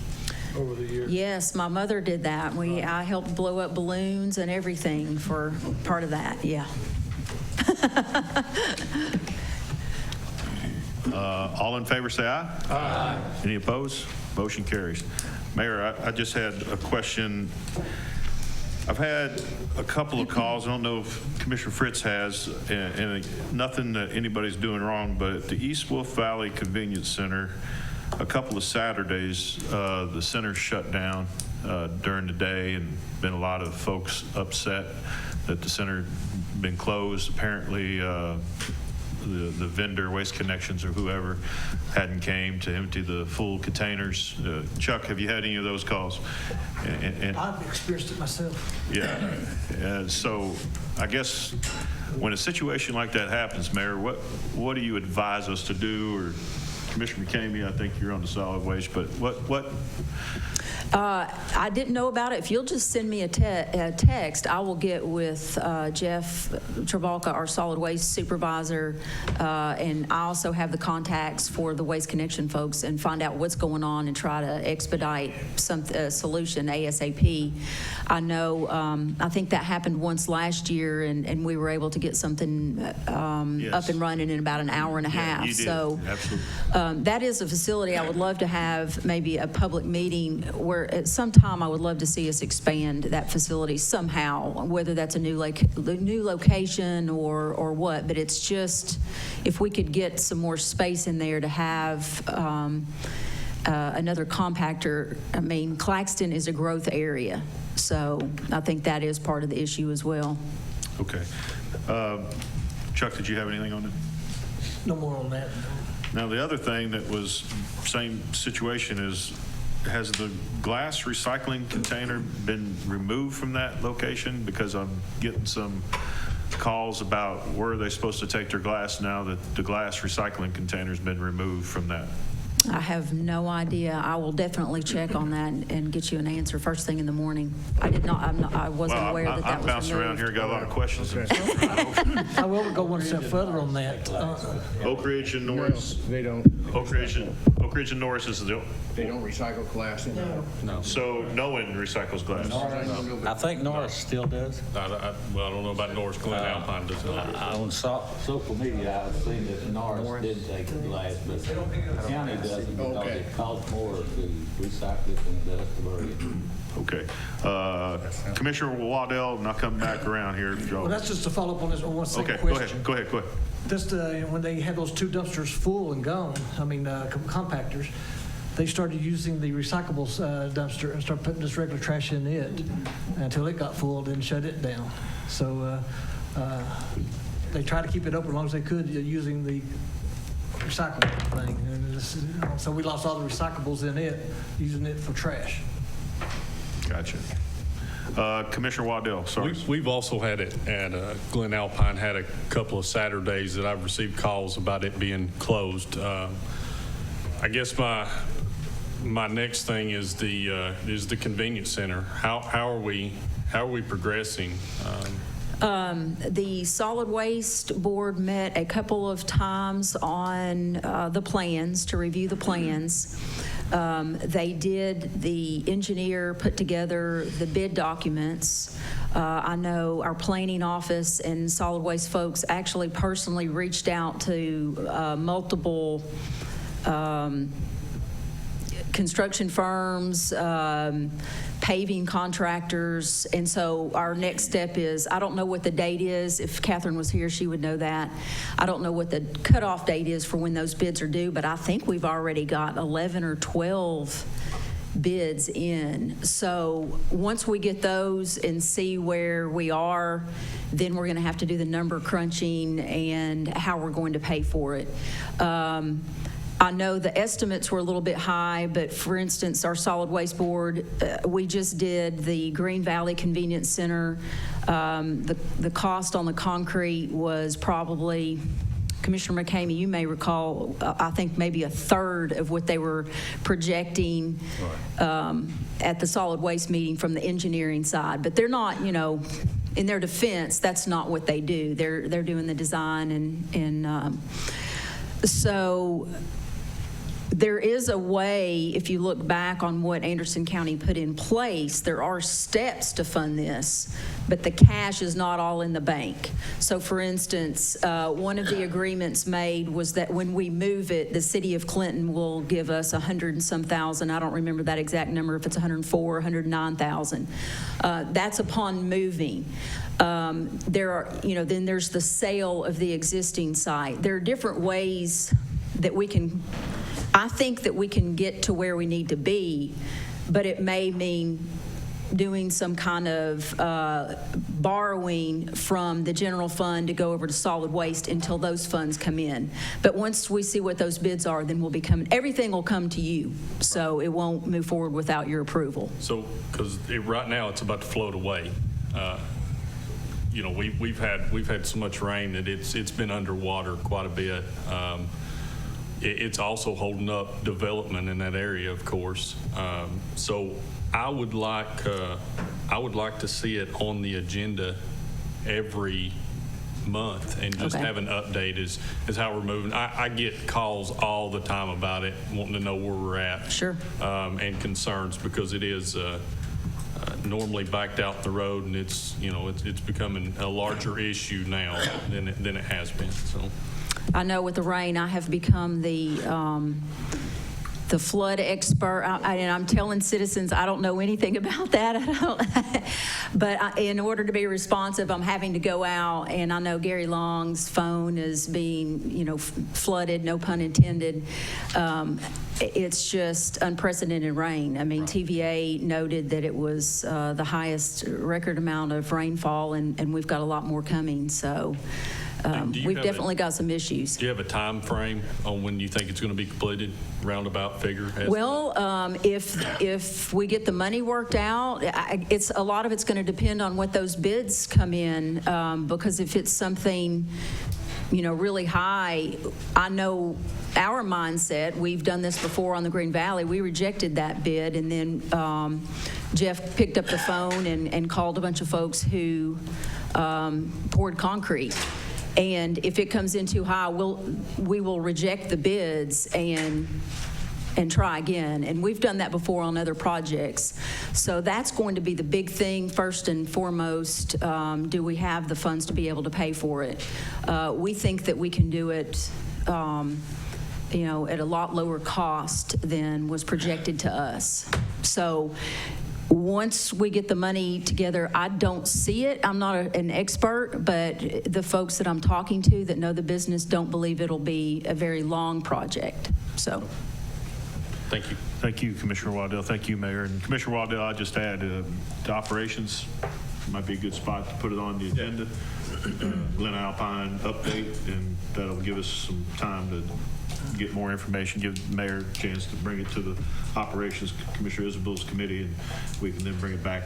over the years. Yes, my mother did that. I helped blow up balloons and everything for part of that. Yeah. All in favor, say aye. Aye. Any opposed? Motion carries. Mayor, I just had a question. I've had a couple of calls. I don't know if Commissioner Fritz has, and nothing that anybody's doing wrong, but at the East Wolf Valley Convenience Center, a couple of Saturdays, the center shut down during the day, and been a lot of folks upset that the center been closed. Apparently, the vendor, Waste Connections or whoever, hadn't came to empty the full containers. Chuck, have you had any of those calls? And I've experienced it myself. yeah. So I guess when a situation like that happens, Mayor, what do you advise us to do, or Commissioner McCamey, I think you're on the solid waste, but what? I didn't know about it. If you'll just send me a text, I will get with Jeff Travolka, our solid waste supervisor, and I also have the contacts for the Waste Connection folks and find out what's going on and try to expedite some solution ASAP. I know, I think that happened once last year, and we were able to get something up and running in about an hour and a half. You did. So Absolutely. that is a facility I would love to have maybe a public meeting where at some time I would love to see us expand that facility somehow, whether that's a new location or what. But it's just, if we could get some more space in there to have another compactor. I mean, Claxton is a growth area, so I think that is part of the issue as well. Okay. Chuck, did you have anything on it? No more on that. Now, the other thing that was same situation is, has the glass recycling container been removed from that location? Because I'm getting some calls about where are they supposed to take their glass now that the glass recycling container's been removed from that. I have no idea. I will definitely check on that and get you an answer first thing in the morning. I wasn't aware that that was I'm bouncing around here, got a lot of questions. I will go one step further on that. Oak Ridge and Norris. They don't. Oak Ridge and Norris is the. They don't recycle glass anymore. No. So no one recycles glass. I think Norris still does. Well, I don't know about Norris. Glen Alpine does not. On social media, I've seen that Norris did take the glass, but the county doesn't because it costs more to recycle it than it does to bury it. Okay. Commissioner Waddell, and I'll come back around here. Well, that's just to follow up on this one second Okay, question. go ahead. Just when they had those two dumpsters full and gone, compactors, they started using the recyclables dumpster and started putting this regular trash in it until it got full, then shut it down. So they tried to keep it open as long as they could using the recyclable thing. And so we lost all the recyclables in it, using it for trash. Gotcha. Commissioner Waddell, sorry. We've also had it at Glen Alpine, had a couple of Saturdays that I've received calls about it being closed. I guess my next thing is the convenience center. How are we progressing? The Solid Waste Board met a couple of times on the plans, to review the plans. The engineer put together the bid documents. I know our planning office and solid waste folks actually personally reached out to multiple construction firms, paving contractors, and so our next step is, I don't know what the date is. If Catherine was here, she would know that. I don't know what the cutoff date is for when those bids are due, but I think we've already got 11 or 12 bids in. So once we get those and see where we are, then we're going to have to do the number crunching and how we're going to pay for it. I know the estimates were a little bit high, but for instance, our solid waste board, we just did the Green Valley Convenience Center. The cost on the concrete was probably, Commissioner McCamey, you may recall, I think maybe a third of what they were projecting at the solid waste meeting from the engineering side. But they're not, in their defense, that's not what they do. They're doing the design and so there is a way, if you look back on what Anderson County put in place, there are steps to fund this, but the cash is not all in the bank. So for instance, one of the agreements made was that when we move it, the city of Clinton will give us 100 and some thousand. I don't remember that exact number, if it's 104 or 109,000. That's upon moving. There are, then there's the sale of the existing site. There are different ways that I think that we can get to where we need to be, but it may mean doing some kind of borrowing from the general fund to go over to solid waste until those funds come in. But once we see what those bids are, then everything will come to you. So it won't move forward without your approval. So, because right now it's about to float away. We've had so much rain that it's been underwater quite a bit. it's also holding up development in that area, of course. So I would like to see it on the agenda every month and just Okay. have an update as how we're moving. I get calls all the time about it, wanting to know where we're at. Sure. And concerns, because it is normally backed out in the road, and it's becoming a larger issue now than it has been. So I know with the rain, I have become the flood expert, and I'm telling citizens I don't know anything about that. But in order to be responsive, I'm having to go out, and I know Gary Long's phone is being, flooded, no pun intended. It's just unprecedented rain. I mean, TVA noted that it was the highest record amount of rainfall, and we've got a lot more coming. So we've definitely got some issues. do you have a time frame on when you think it's going to be completed, roundabout figure? Well, if we get the money worked out, a lot of it's going to depend on what those bids come in, because if it's something, really high, I know our mindset, we've done this before on the Green Valley, we rejected that bid, and then Jeff picked up the phone and called a bunch of folks who poured concrete. And if it comes in too high, we will reject the bids and try again. And we've done that before on other projects. So that's going to be the big thing, first and foremost. Do we have the funds to be able to pay for it? We think that we can do it, at a lot lower cost than was projected to us. So once we get the money together, I don't see it. I'm not an expert, but the folks that I'm talking to that know the business don't believe it'll be a very long project. So. Thank you. Thank you, Commissioner Waddell. Thank you, Mayor. And Commissioner Waddell, I just add to operations, might be a good spot to put it on the agenda. Glen Alpine update, and that'll give us some time to get more information, give the mayor a chance to bring it to the operations, Commissioner Isabel's committee, and we can then bring it back,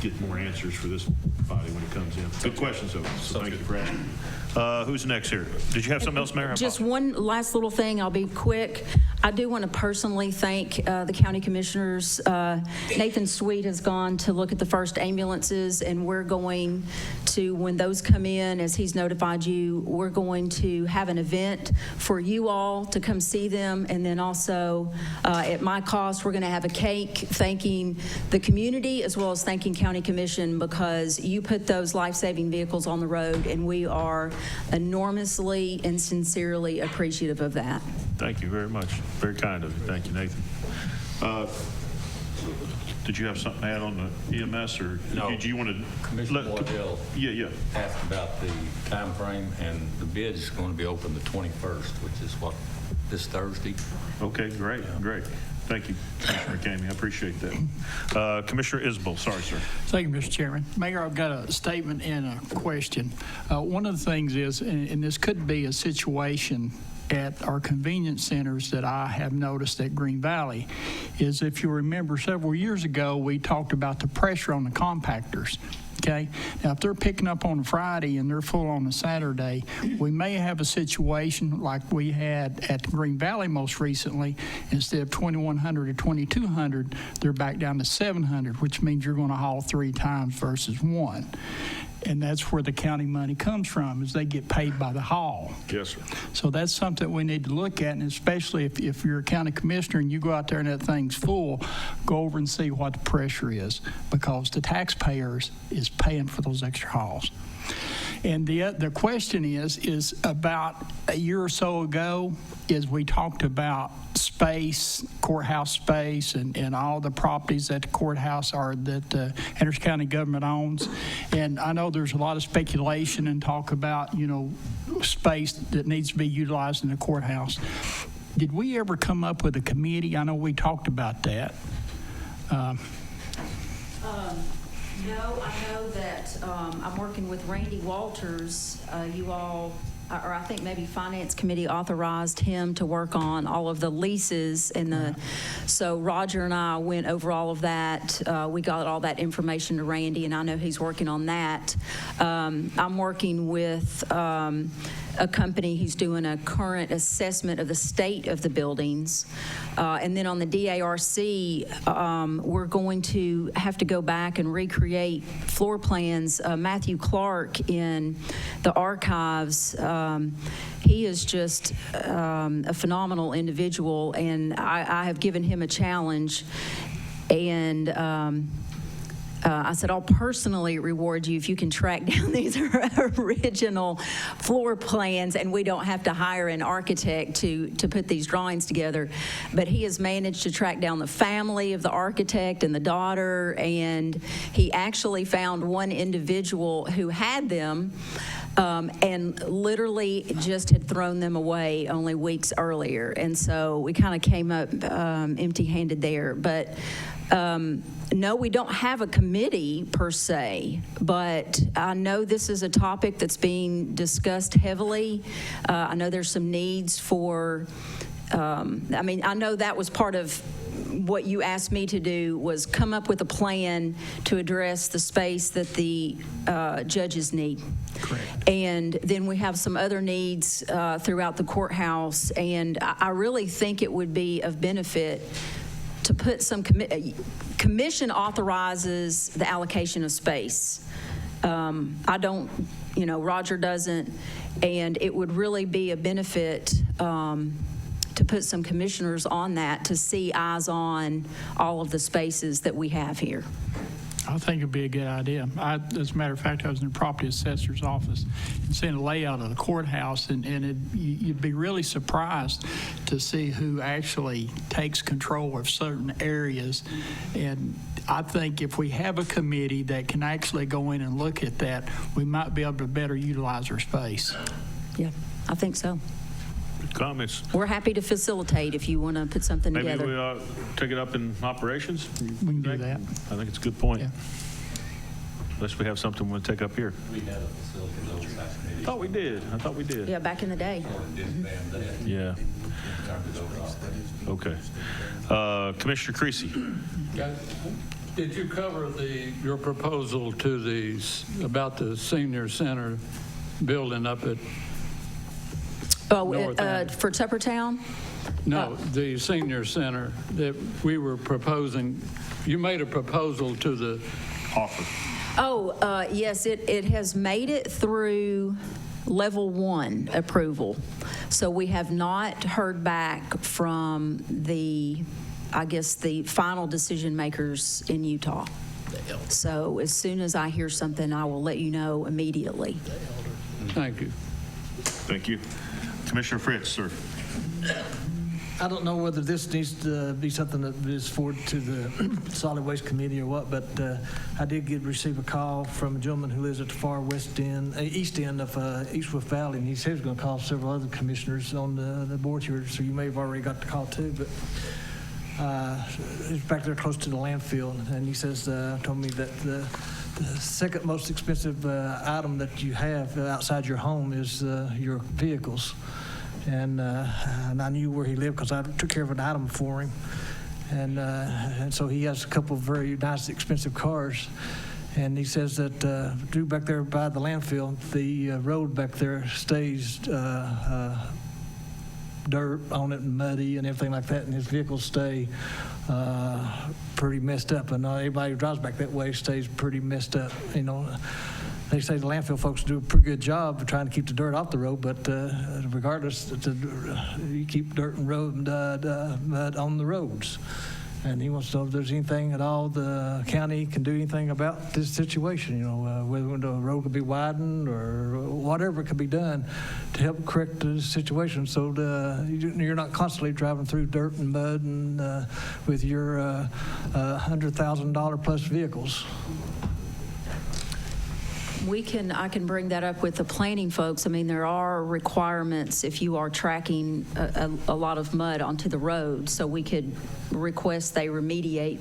get more answers for this body when it comes in. Good questions, though, so thank you for asking. Who's next here? Did you have something else, Mayor? Just one last little thing. I'll be quick. I do want to personally thank the county commissioners. Nathan Sweet has gone to look at the first ambulances, and we're going to, when those come in, as he's notified you, we're going to have an event for you all to come see them. And then also, at my cost, we're going to have a cake thanking the community as well as thanking County Commission, because you put those life-saving vehicles on the road, and we are enormously and sincerely appreciative of that. Thank you very much. Very kind of you. Thank you, Nathan. Did you have something to add on the EMS, or No. did you want to? Commissioner Waddell asked about the time frame, and the bid is going to be open the 21st, which is this Thursday. Okay, great. Thank you, Commissioner Kamey. I appreciate that. Commissioner Isbell, sorry, sir. Thank you, Mr. Chairman. Mayor, I've got a statement and a question. One of the things is, and this could be a situation at our convenience centers that I have noticed at Green Valley, is if you remember several years ago, we talked about the pressure on the compactors. Okay. Now, if they're picking up on a Friday and they're full on a Saturday, we may have a situation like we had at Green Valley most recently. Instead of 2,100 or 2,200, they're back down to 700, which means you're going to haul 3 times versus 1. And that's where the county money comes from, is they get paid by the haul. Yes, sir. So that's something we need to look at, and especially if you're a county commissioner and you go out there and that thing's full, go over and see what the pressure is, because the taxpayers is paying for those extra hauls. And the question is about a year or so ago, is we talked about space, courthouse space, and all the properties that the courthouse that Henderson County government owns. And I know there's a lot of speculation and talk about, space that needs to be utilized in the courthouse. Did we ever come up with a committee? I know we talked about that. No, I know that I'm working with Randy Walters. You all, or I think maybe Finance Committee authorized him to work on all of the leases and so Roger and I went over all of that. We got all that information to Randy, and I know he's working on that. I'm working with a company who's doing a current assessment of the state of the buildings. And then on the DARC, we're going to have to go back and recreate floor plans. Matthew Clark in the archives, he is just a phenomenal individual, and I have given him a challenge. And I said, I'll personally reward you if you can track down these original floor plans and we don't have to hire an architect to put these drawings together. But he has managed to track down the family of the architect and the daughter, and he actually found one individual who had them and literally just had thrown them away only weeks earlier. And so we kind of came up empty-handed there. But no, we don't have a committee per se, but I know this is a topic that's being discussed heavily. I know there's some needs for, I know that was part of what you asked me to do, was come up with a plan to address the space that the judges need. Correct. And then we have some other needs throughout the courthouse, and I really think it would be of benefit to put some commission authorizes the allocation of space. I don't, Roger doesn't, and it would really be a benefit to put some commissioners on that to see eyes on all of the spaces that we have here. I think it'd be a good idea. As a matter of fact, I was in the property assessor's office and seeing a layout of the courthouse, and you'd be really surprised to see who actually takes control of certain areas. And I think if we have a committee that can actually go in and look at that, we might be able to better utilize our space. Yeah, I think so. Comments? We're happy to facilitate if you want to put something Maybe together. we take it up in operations? We can do that. I think it's a good point. Yeah. Unless we have something we'll take up here. We had a facility oversight committee. I thought we did. Yeah, back in the day. Yeah. Okay. Commissioner Creasy. Did you cover your proposal to about the senior center building up at North End? For Tuppertown? No, the senior center that we were proposing. You made a proposal to the offer. Oh, yes, it has made it through level 1 approval. So we have not heard back from the final decision makers in Utah. So as soon as I hear something, I will let you know immediately. Thank you. Thank you. Commissioner Fritz, sir. I don't know whether this needs to be something that is forwarded to the Solid Waste Committee or what, but I did receive a call from a gentleman who lives at the far east end of East Wolf Valley, and he said he was going to call several other commissioners on the board here, so you may have already got the call too, but he's back there close to the landfill, and he says, told me that the second most expensive item that you have outside your home is your vehicles. And I knew where he lived because I took care of an item for him. And so he has a couple of very nice, expensive cars. And he says that Drew, back there by the landfill, the road back there stays dirt on it and muddy and everything like that, and his vehicles stay pretty messed up. And everybody who drives back that way stays pretty messed up, They say the landfill folks do a pretty good job of trying to keep the dirt off the road, but regardless, you keep dirt and mud on the roads. And he wants to know if there's anything at all the county can do anything about this situation, whether the road could be widened or whatever could be done to help correct the situation so you're not constantly driving through dirt and mud and with your $100,000 plus vehicles. I can bring that up with the planning folks. There are requirements if you are tracking a lot of mud onto the road, so we could request they remediate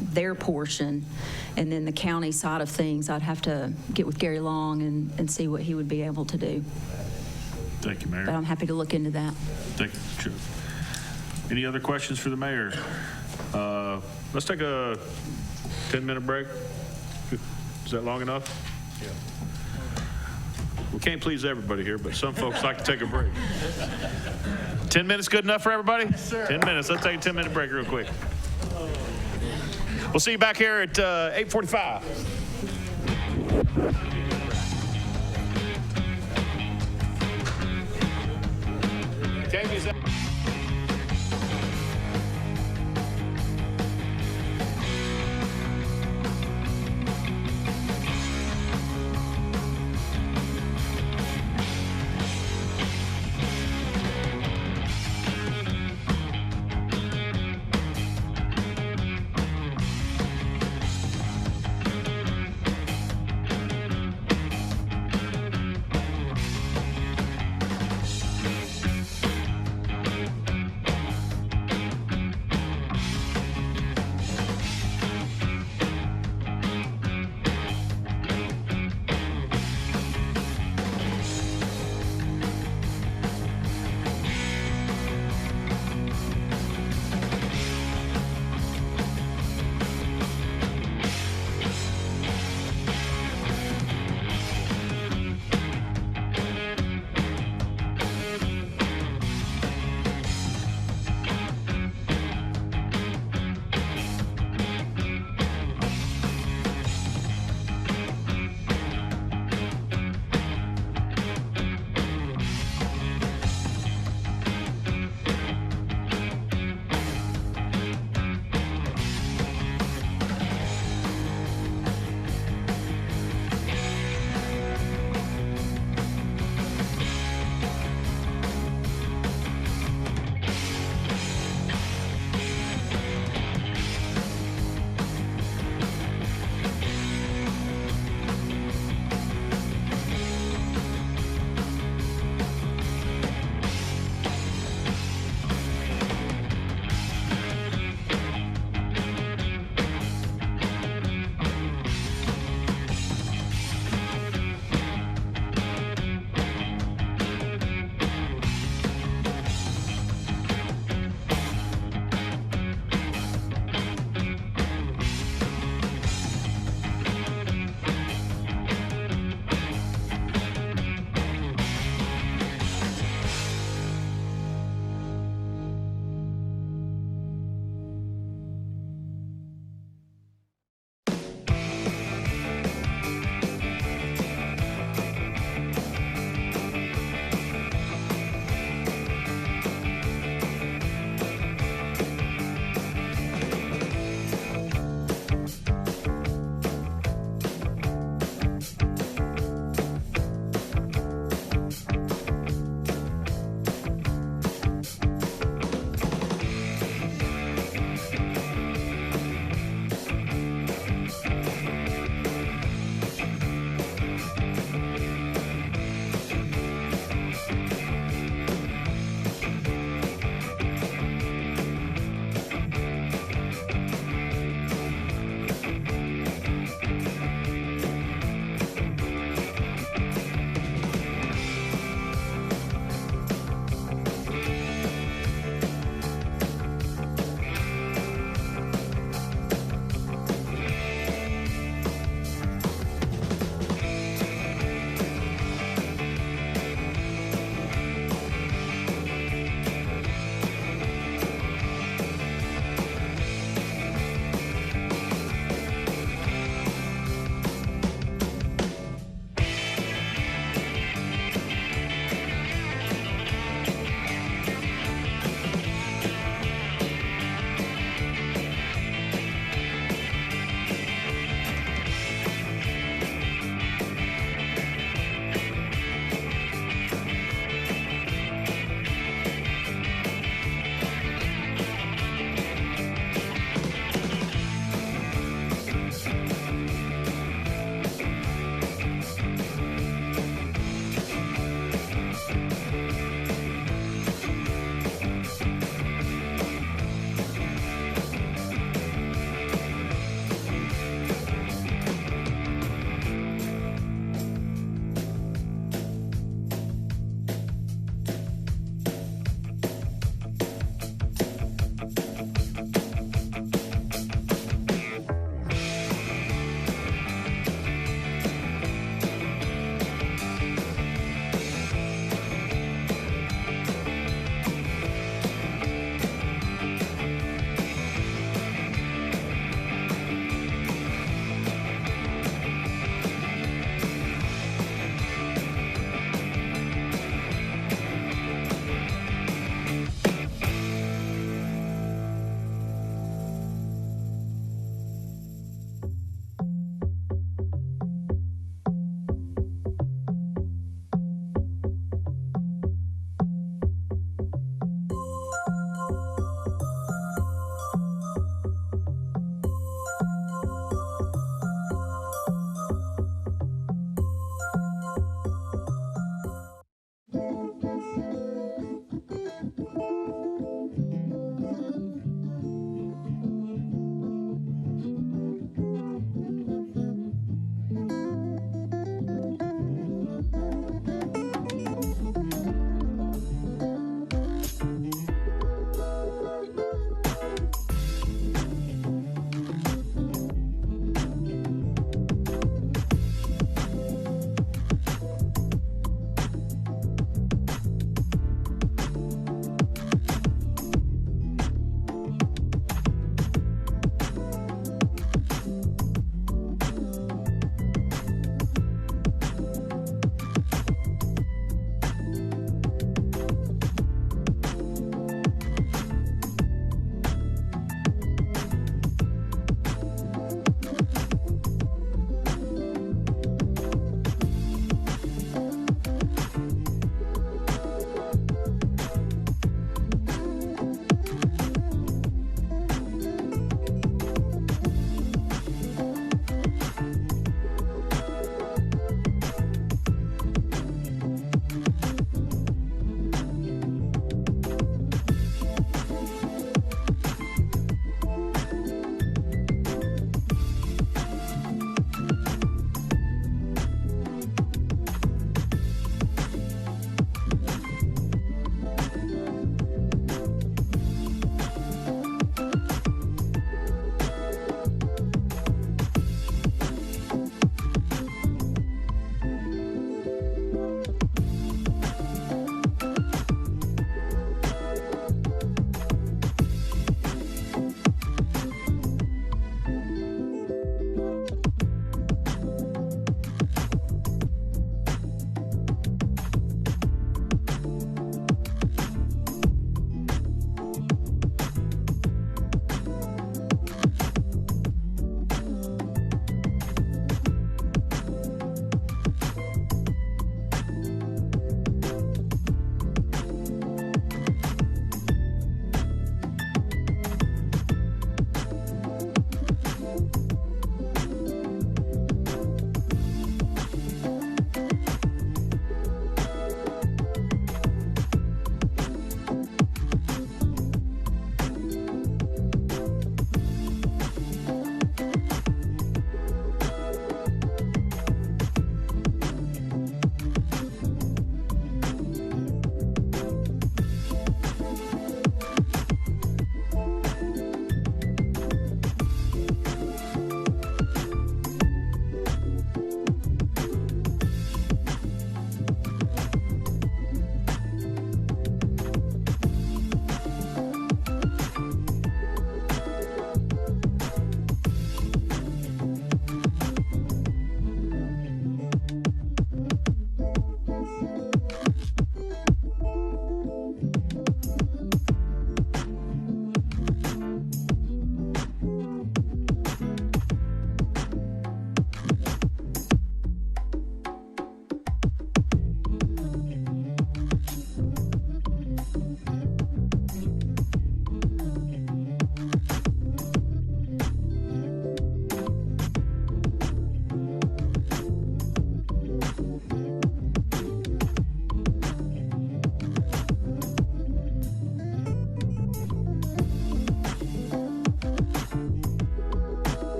their portion, and then the county side of things, I'd have to get with Gary Long and see what he would be able to do. Thank you, Mayor. But I'm happy to look into that. Thank you, Chair. Any other questions for the mayor? Let's take a 10-minute break. Is that long enough? Yeah. We can't please everybody here, but some folks like to take a break. 10 minutes good enough for everybody? Yes, sir. 10 minutes. Let's take a 10-minute break real quick. We'll see you back here at 8:45. Jamie's out.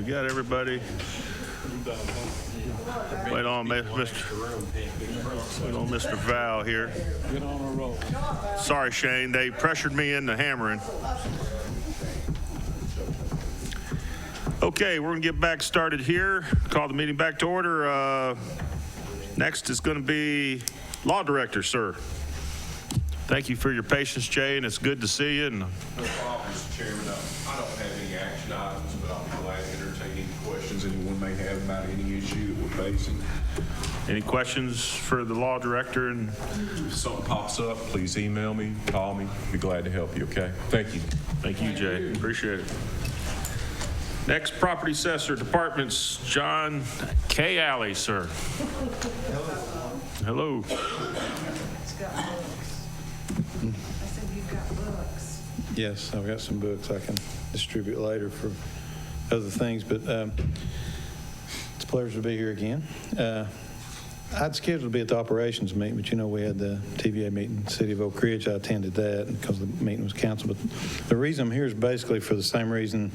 We got everybody. Wait on Mr. Val here. Get on a roll. Sorry, Shane, they pressured me into hammering. Okay, we're going to get back started here. Call the meeting back to order. Next is going to be Law Director, sir. Thank you for your patience, Jay, and it's good to see you. No problem, Mr. Chairman. I don't have any action items, but I'll be glad to entertain any questions anyone may have about any issue that we're facing. Any questions for the Law Director? And if something pops up, please email me, call me. Be glad to help you, okay? Thank you. Thank you, Jay. Appreciate it. Next, Property Assessor Department's John K. Alley, sir. Hello. I said you've got books. Yes, I've got some books I can distribute later for other things, but it's a pleasure to be here again. I'd scheduled to be at the operations meeting, but we had the TVA meeting in the city of Oak Ridge. I attended that because the meeting was canceled. But the reason I'm here is basically for the same reason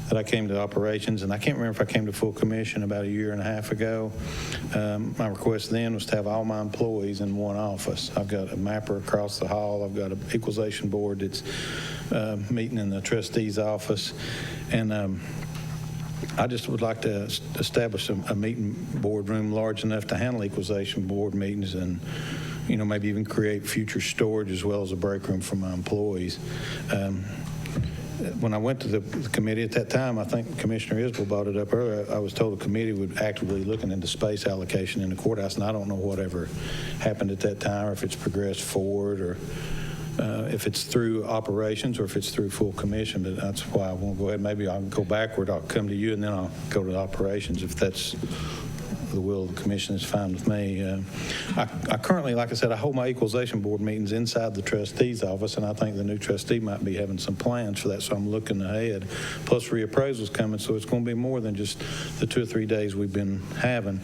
that I came to operations, and I can't remember if I came to full commission about a year and a half ago. My request then was to have all my employees in one office. I've got a mapper across the hall. I've got an equalization board that's meeting in the trustee's office, and I just would like to establish a meeting boardroom large enough to handle equalization board meetings, and maybe even create future storage as well as a break room for my employees. When I went to the committee at that time, I think Commissioner Isbell brought it up earlier, I was told the committee would actively looking into space allocation in the courthouse, and I don't know whatever happened at that time, or if it's progressed forward, or if it's through operations, or if it's through full commission. But that's why I won't go ahead. Maybe I'll go backward. I'll come to you, and then I'll go to the operations. If that's the will of the commission, is fine with me. I currently, like I said, I hold my equalization board meetings inside the trustee's office, and I think the new trustee might be having some plans for that, so I'm looking ahead. Plus reappraisal's coming, so it's going to be more than just the 2 or 3 days we've been having.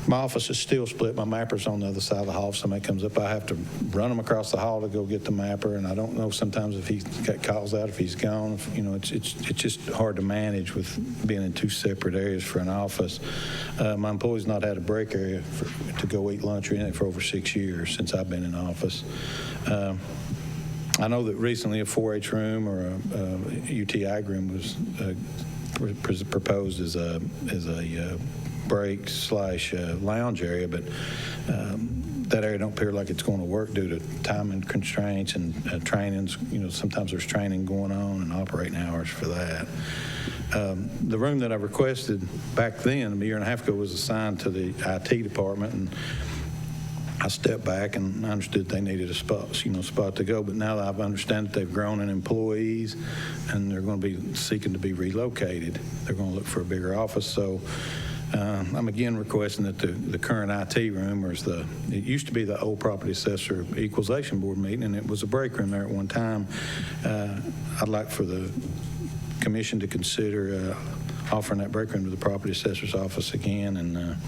My office is still split. My mapper's on the other side of the hall. If somebody comes up, I have to run them across the hall to go get the mapper, and I don't know sometimes if he calls out, if he's gone. It's just hard to manage with being in 2 separate areas for an office. My employees not had a break area to go eat lunch or anything for over 6 years since I've been in office. I know that recently a 4-H room or a UTI room was proposed as a break / lounge area, but that area don't appear like it's going to work due to timing constraints and trainings. Sometimes there's training going on and operating hours for that. The room that I requested back then, a year and a half ago, was assigned to the IT department, and I stepped back and I understood they needed a spot to go. But now that I understand that they've grown in employees and they're going to be seeking to be relocated, they're going to look for a bigger office. So I'm again requesting that the current IT room, or it used to be the old property assessor equalization board meeting, and it was a break room there at one time. I'd like for the commission to consider offering that break room to the property assessor's office again. And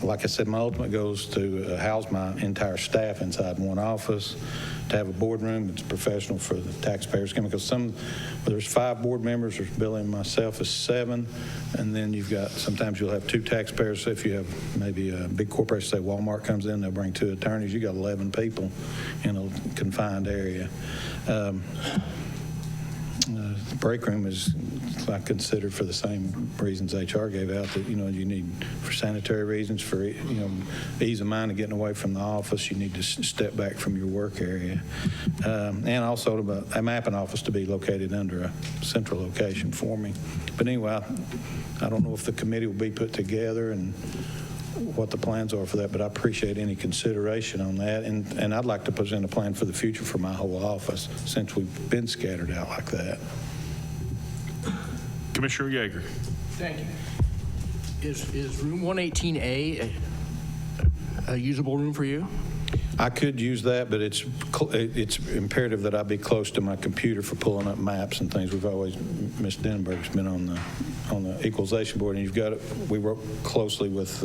like I said, my ultimate goal is to house my entire staff inside one office, to have a boardroom that's professional for the taxpayers. Because there's 5 board members, there's Billy and myself is 7, and then sometimes you'll have 2 taxpayers. So if you have maybe a big corporation, say Walmart comes in, they'll bring 2 attorneys. You got 11 people in a confined area. The break room is, I considered, for the same reasons HR gave out, that you need for sanitary reasons, for ease of mind of getting away from the office. You need to step back from your work area, and also a mapping office to be located under a central location for me. But anyway, I don't know if the committee will be put together and what the plans are for that, but I appreciate any consideration on that, and I'd like to present a plan for the future for my whole office, since we've been scattered out like that. Commissioner Yeager. Thank you. Is room 118A a usable room for you? I could use that, but it's imperative that I be close to my computer for pulling up maps and things. We've always, Ms. Denenberg's been on the equalization board, and we work closely with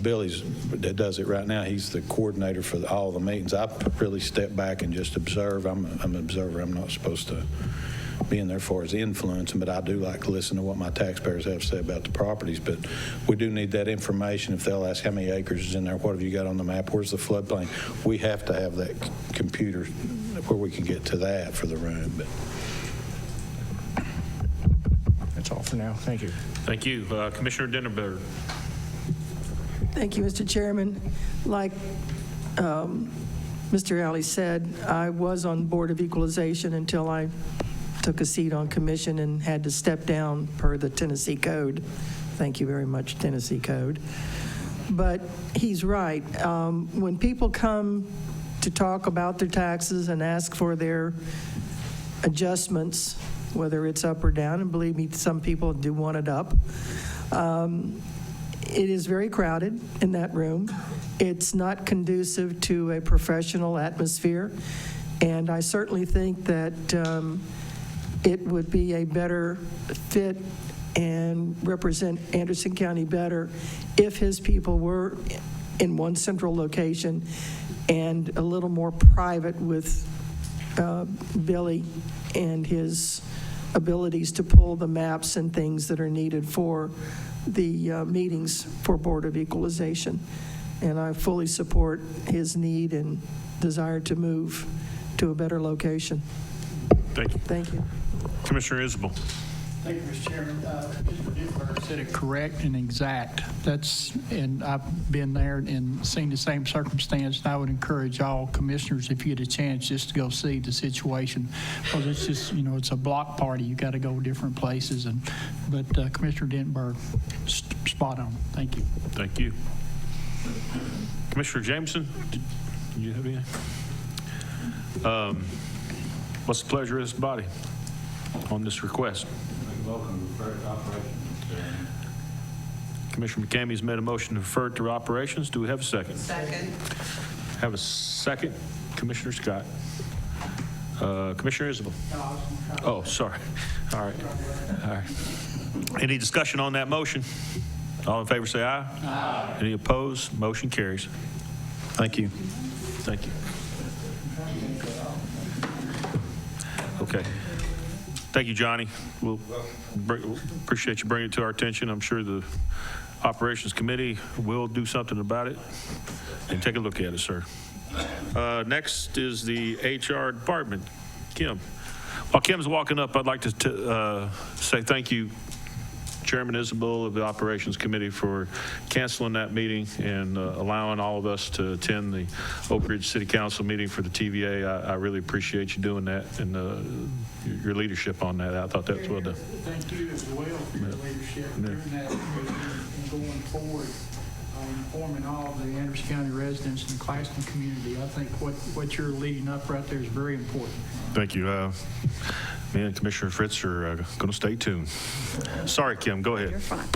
Billy's that does it right now. He's the coordinator for all the meetings. I really step back and just observe. I'm an observer. I'm not supposed to being there for is influencing, but I do like to listen to what my taxpayers have to say about the properties. But we do need that information. If they'll ask how many acres is in there, what have you got on the map, where's the floodplain, we have to have that computer where we can get to that for the room. But That's all for now. Thank you. Thank you. Commissioner Denenberg. Thank you, Mr. Chairman. Like Mr. Alley said, I was on Board of Equalization until I took a seat on commission and had to step down per the Tennessee Code. Thank you very much, Tennessee Code. But he's right. When people come to talk about their taxes and ask for their adjustments, whether it's up or down, and believe me, some people do want it up, it is very crowded in that room. It's not conducive to a professional atmosphere, and I certainly think that it would be a better fit and represent Anderson County better if his people were in one central location and a little more private with Billy and his abilities to pull the maps and things that are needed for the meetings for Board of Equalization. And I fully support his need and desire to move to a better location. Thank you. Thank you. Commissioner Isabel. Thank you, Mr. Chairman. Mr. Denberg said it correct and exact. And I've been there and seen the same circumstance, and I would encourage all commissioners, if you get a chance, just to go see the situation, because it's just, it's a block party. You got to go different places. But Commissioner Denberg, spot on. Thank you. Thank you. Commissioner Jameson, did you have anything? What's the pleasure of this body on this request? Commissioner McCammy's made a motion to refer to operations. Do we have a second? Second. Have a second. Commissioner Scott. Commissioner Isabel. Oh, sorry. All right. All right. Any discussion on that motion? All in favor say aye. Aye. Any opposed? Motion carries. thank you. Thank you. Okay. Thank you, Johnny. We'll appreciate you bringing it to our attention. I'm sure the Operations Committee will do something about it and take a look at it, sir. Next is the HR Department. Kim. While Kim's walking up, I'd like to say thank you, Chairman Isabel of the Operations Committee, for canceling that meeting and allowing all of us to attend the Oak Ridge City Council meeting for the TVA. I really appreciate you doing that and your leadership on that. I thought that was well done. Thank you as well for your leadership during that and going forward, informing all of the Anderson County residents and the Claxton community. I think what you're leading up right there is very important. Thank you. Me and Commissioner Fritz are going to stay tuned. Sorry, Kim, go ahead. You're fine.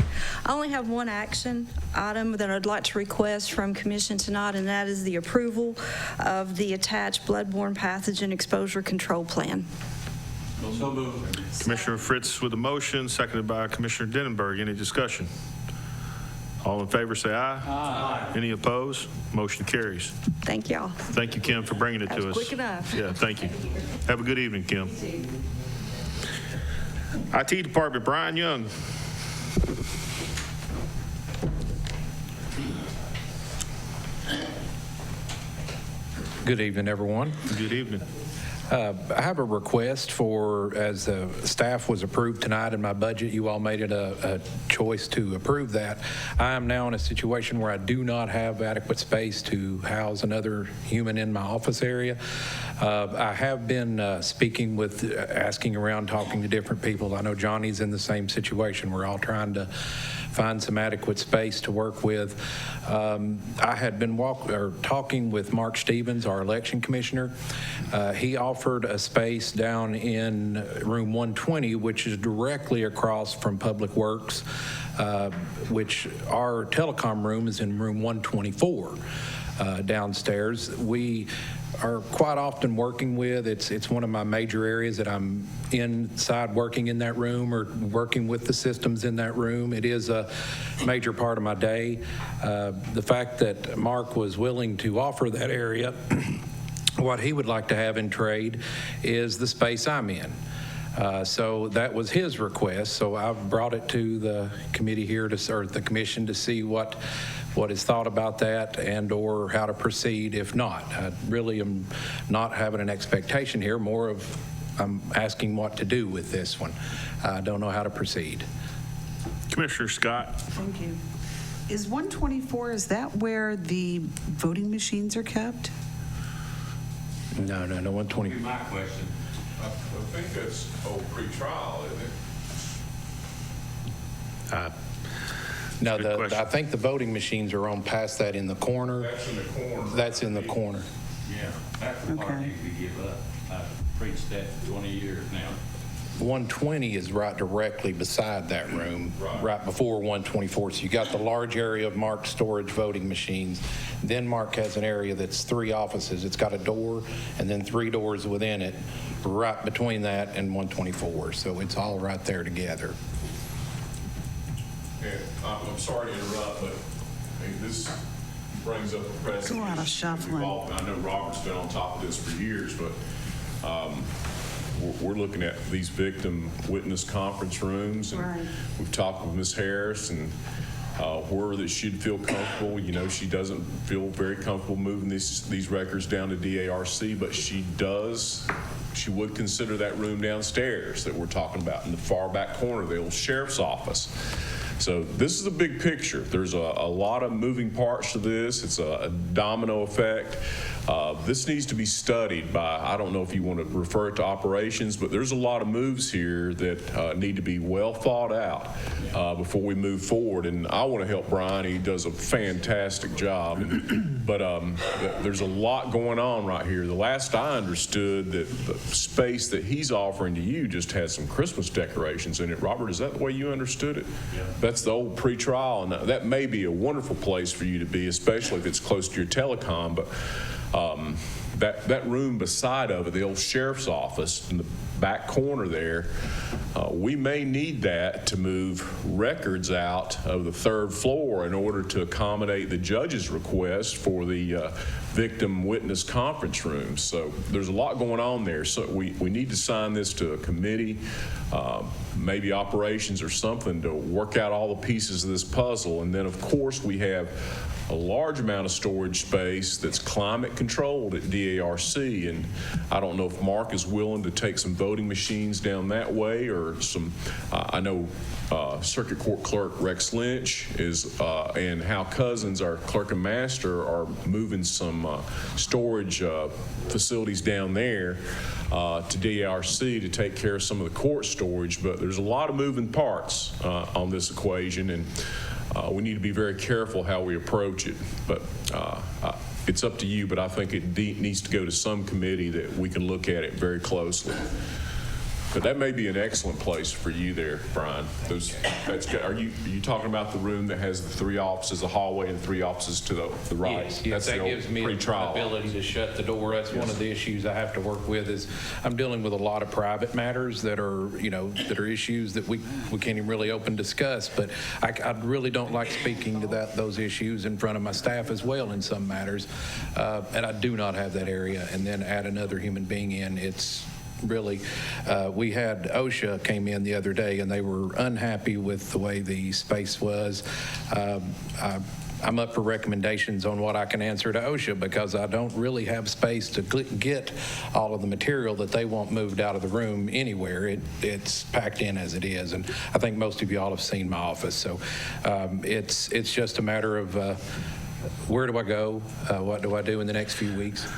I only have one action item that I'd like to request from Commission tonight, and that is the approval of the attached bloodborne pathogen exposure control plan. So moved. Commissioner Fritz with a motion, seconded by Commissioner Denenberg. Any discussion? All in favor say aye. Aye. Any opposed? Motion carries. Thank y'all. Thank you, Kim, for bringing it to us. Quick enough. Yeah, thank you. Have a good evening, Kim. IT Department, Brian Young. Good evening, everyone. Good evening. I have a request for, as the staff was approved tonight in my budget, you all made it a choice to approve that. I am now in a situation where I do not have adequate space to house another human in my office area. I have been speaking with, asking around, talking to different people. I know Johnny's in the same situation. We're all trying to find some adequate space to work with. I had been talking with Mark Stevens, our election commissioner. He offered a space down in room 120, which is directly across from Public Works, which our telecom room is in room 124 downstairs. We are quite often working with. It's one of my major areas that I'm inside working in that room or working with the systems in that room. It is a major part of my day. The fact that Mark was willing to offer that area, what he would like to have in trade is the space I'm in. So that was his request, so I've brought it to the committee here, or the commission, to see what is thought about that and/or how to proceed if not. I really am not having an expectation here, more of I'm asking what to do with this one. I don't know how to proceed. Commissioner Scott. Thank you. Is 124, is that where the voting machines are kept? No, 120. My question. I think that's pre-trial, isn't it? No, I think the voting machines are on past that in the corner. That's in the corner. That's in the corner. Yeah, that's the part Okay. you could give up. I've preached that for 20 years now. 120 is right directly beside that room, right before 124. So you got the large area of marked storage voting machines. Then Mark has an area that's 3 offices. It's got a door and then 3 doors within it, right between that and 124. So it's all right there together. And I'm sorry to interrupt, but I mean, this brings up a precedent. Go out of shuffling. I know Robert's been on top of this for years, but we're looking at these victim witness conference rooms. And Right. we've talked with Ms. Harris and where that she'd feel comfortable. You know, she doesn't feel very comfortable moving these records down to DARC, but she would consider that room downstairs that we're talking about in the far back corner of the old sheriff's office. So this is a big picture. There's a lot of moving parts to this. It's a domino effect. This needs to be studied by, I don't know if you want to refer it to operations, but there's a lot of moves here that need to be well thought out before we move forward. And I want to help Brian. He does a fantastic job. But there's a lot going on right here. The last I understood, that the space that he's offering to you just has some Christmas decorations in it. Robert, is that the way you understood it? Yeah. That's the old pre-trial, and that may be a wonderful place for you to be, especially if it's close to your telecom. But that room beside of it, the old sheriff's office in the back corner there, we may need that to move records out of the 3rd floor in order to accommodate the judge's request for the victim witness conference room. So there's a lot going on there. So we need to sign this to a committee, maybe operations or something, to work out all the pieces of this puzzle. And then, of course, we have a large amount of storage space that's climate controlled at DARC, and I don't know if Mark is willing to take some voting machines down that way, or some, I know Circuit Court Clerk Rex Lynch is, and Hal Cousins, our clerk and master, are moving some storage facilities down there to DARC to take care of some of the court storage. But there's a lot of moving parts on this equation, and we need to be very careful how we approach it. But it's up to you, but I think it needs to go to some committee that we can look at it very closely. But that may be an excellent place for you there, Brian. Are you talking about the room that has the 3 offices, the hallway, and 3 offices to the right? Yes, that gives me the ability to shut the door. That's one of the issues I have to work with. Is I'm dealing with a lot of private matters that are, that are issues that we can't even really open discuss. But I really don't like speaking to those issues in front of my staff as well in some matters. And I do not have that area. And then add another human being in, it's really, we had OSHA came in the other day, and they were unhappy with the way the space was. I'm up for recommendations on what I can answer to OSHA, because I don't really have space to get all of the material that they want moved out of the room anywhere. It's packed in as it is, and I think most of you all have seen my office. So it's just a matter of where do I go? What do I do in the next few weeks?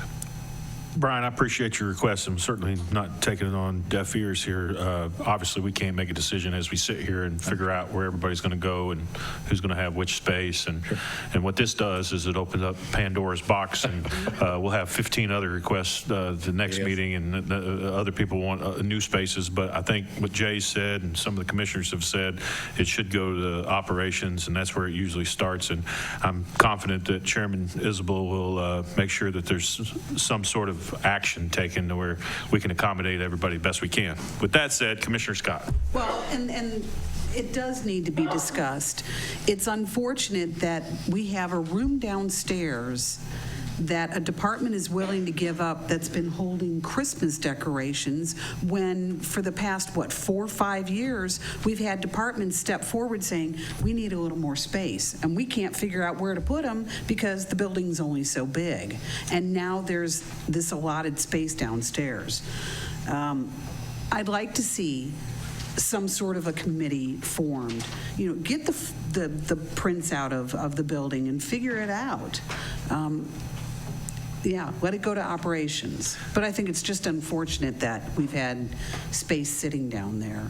Brian, I appreciate your request. I'm certainly not taking it on deaf ears here. Obviously, we can't make a decision as we sit here and figure out where everybody's going to go and who's going to have which space. And what this does is it opens up Pandora's box, and we'll have 15 other requests the next meeting, and other people want new spaces. But I think what Jay said and some of the commissioners have said, it should go to operations, and that's where it usually starts. And I'm confident that Chairman Isabel will make sure that there's some sort of action taken to where we can accommodate everybody best we can. With that said, Commissioner Scott. Well, and it does need to be discussed. It's unfortunate that we have a room downstairs that a department is willing to give up that's been holding Christmas decorations when for the past, 4 or 5 years, we've had departments step forward saying, we need a little more space, and we can't figure out where to put them because the building's only so big. And now there's this allotted space downstairs. I'd like to see some sort of a committee formed. Get the prints out of the building and figure it out. Let it go to operations. But I think it's just unfortunate that we've had space sitting down there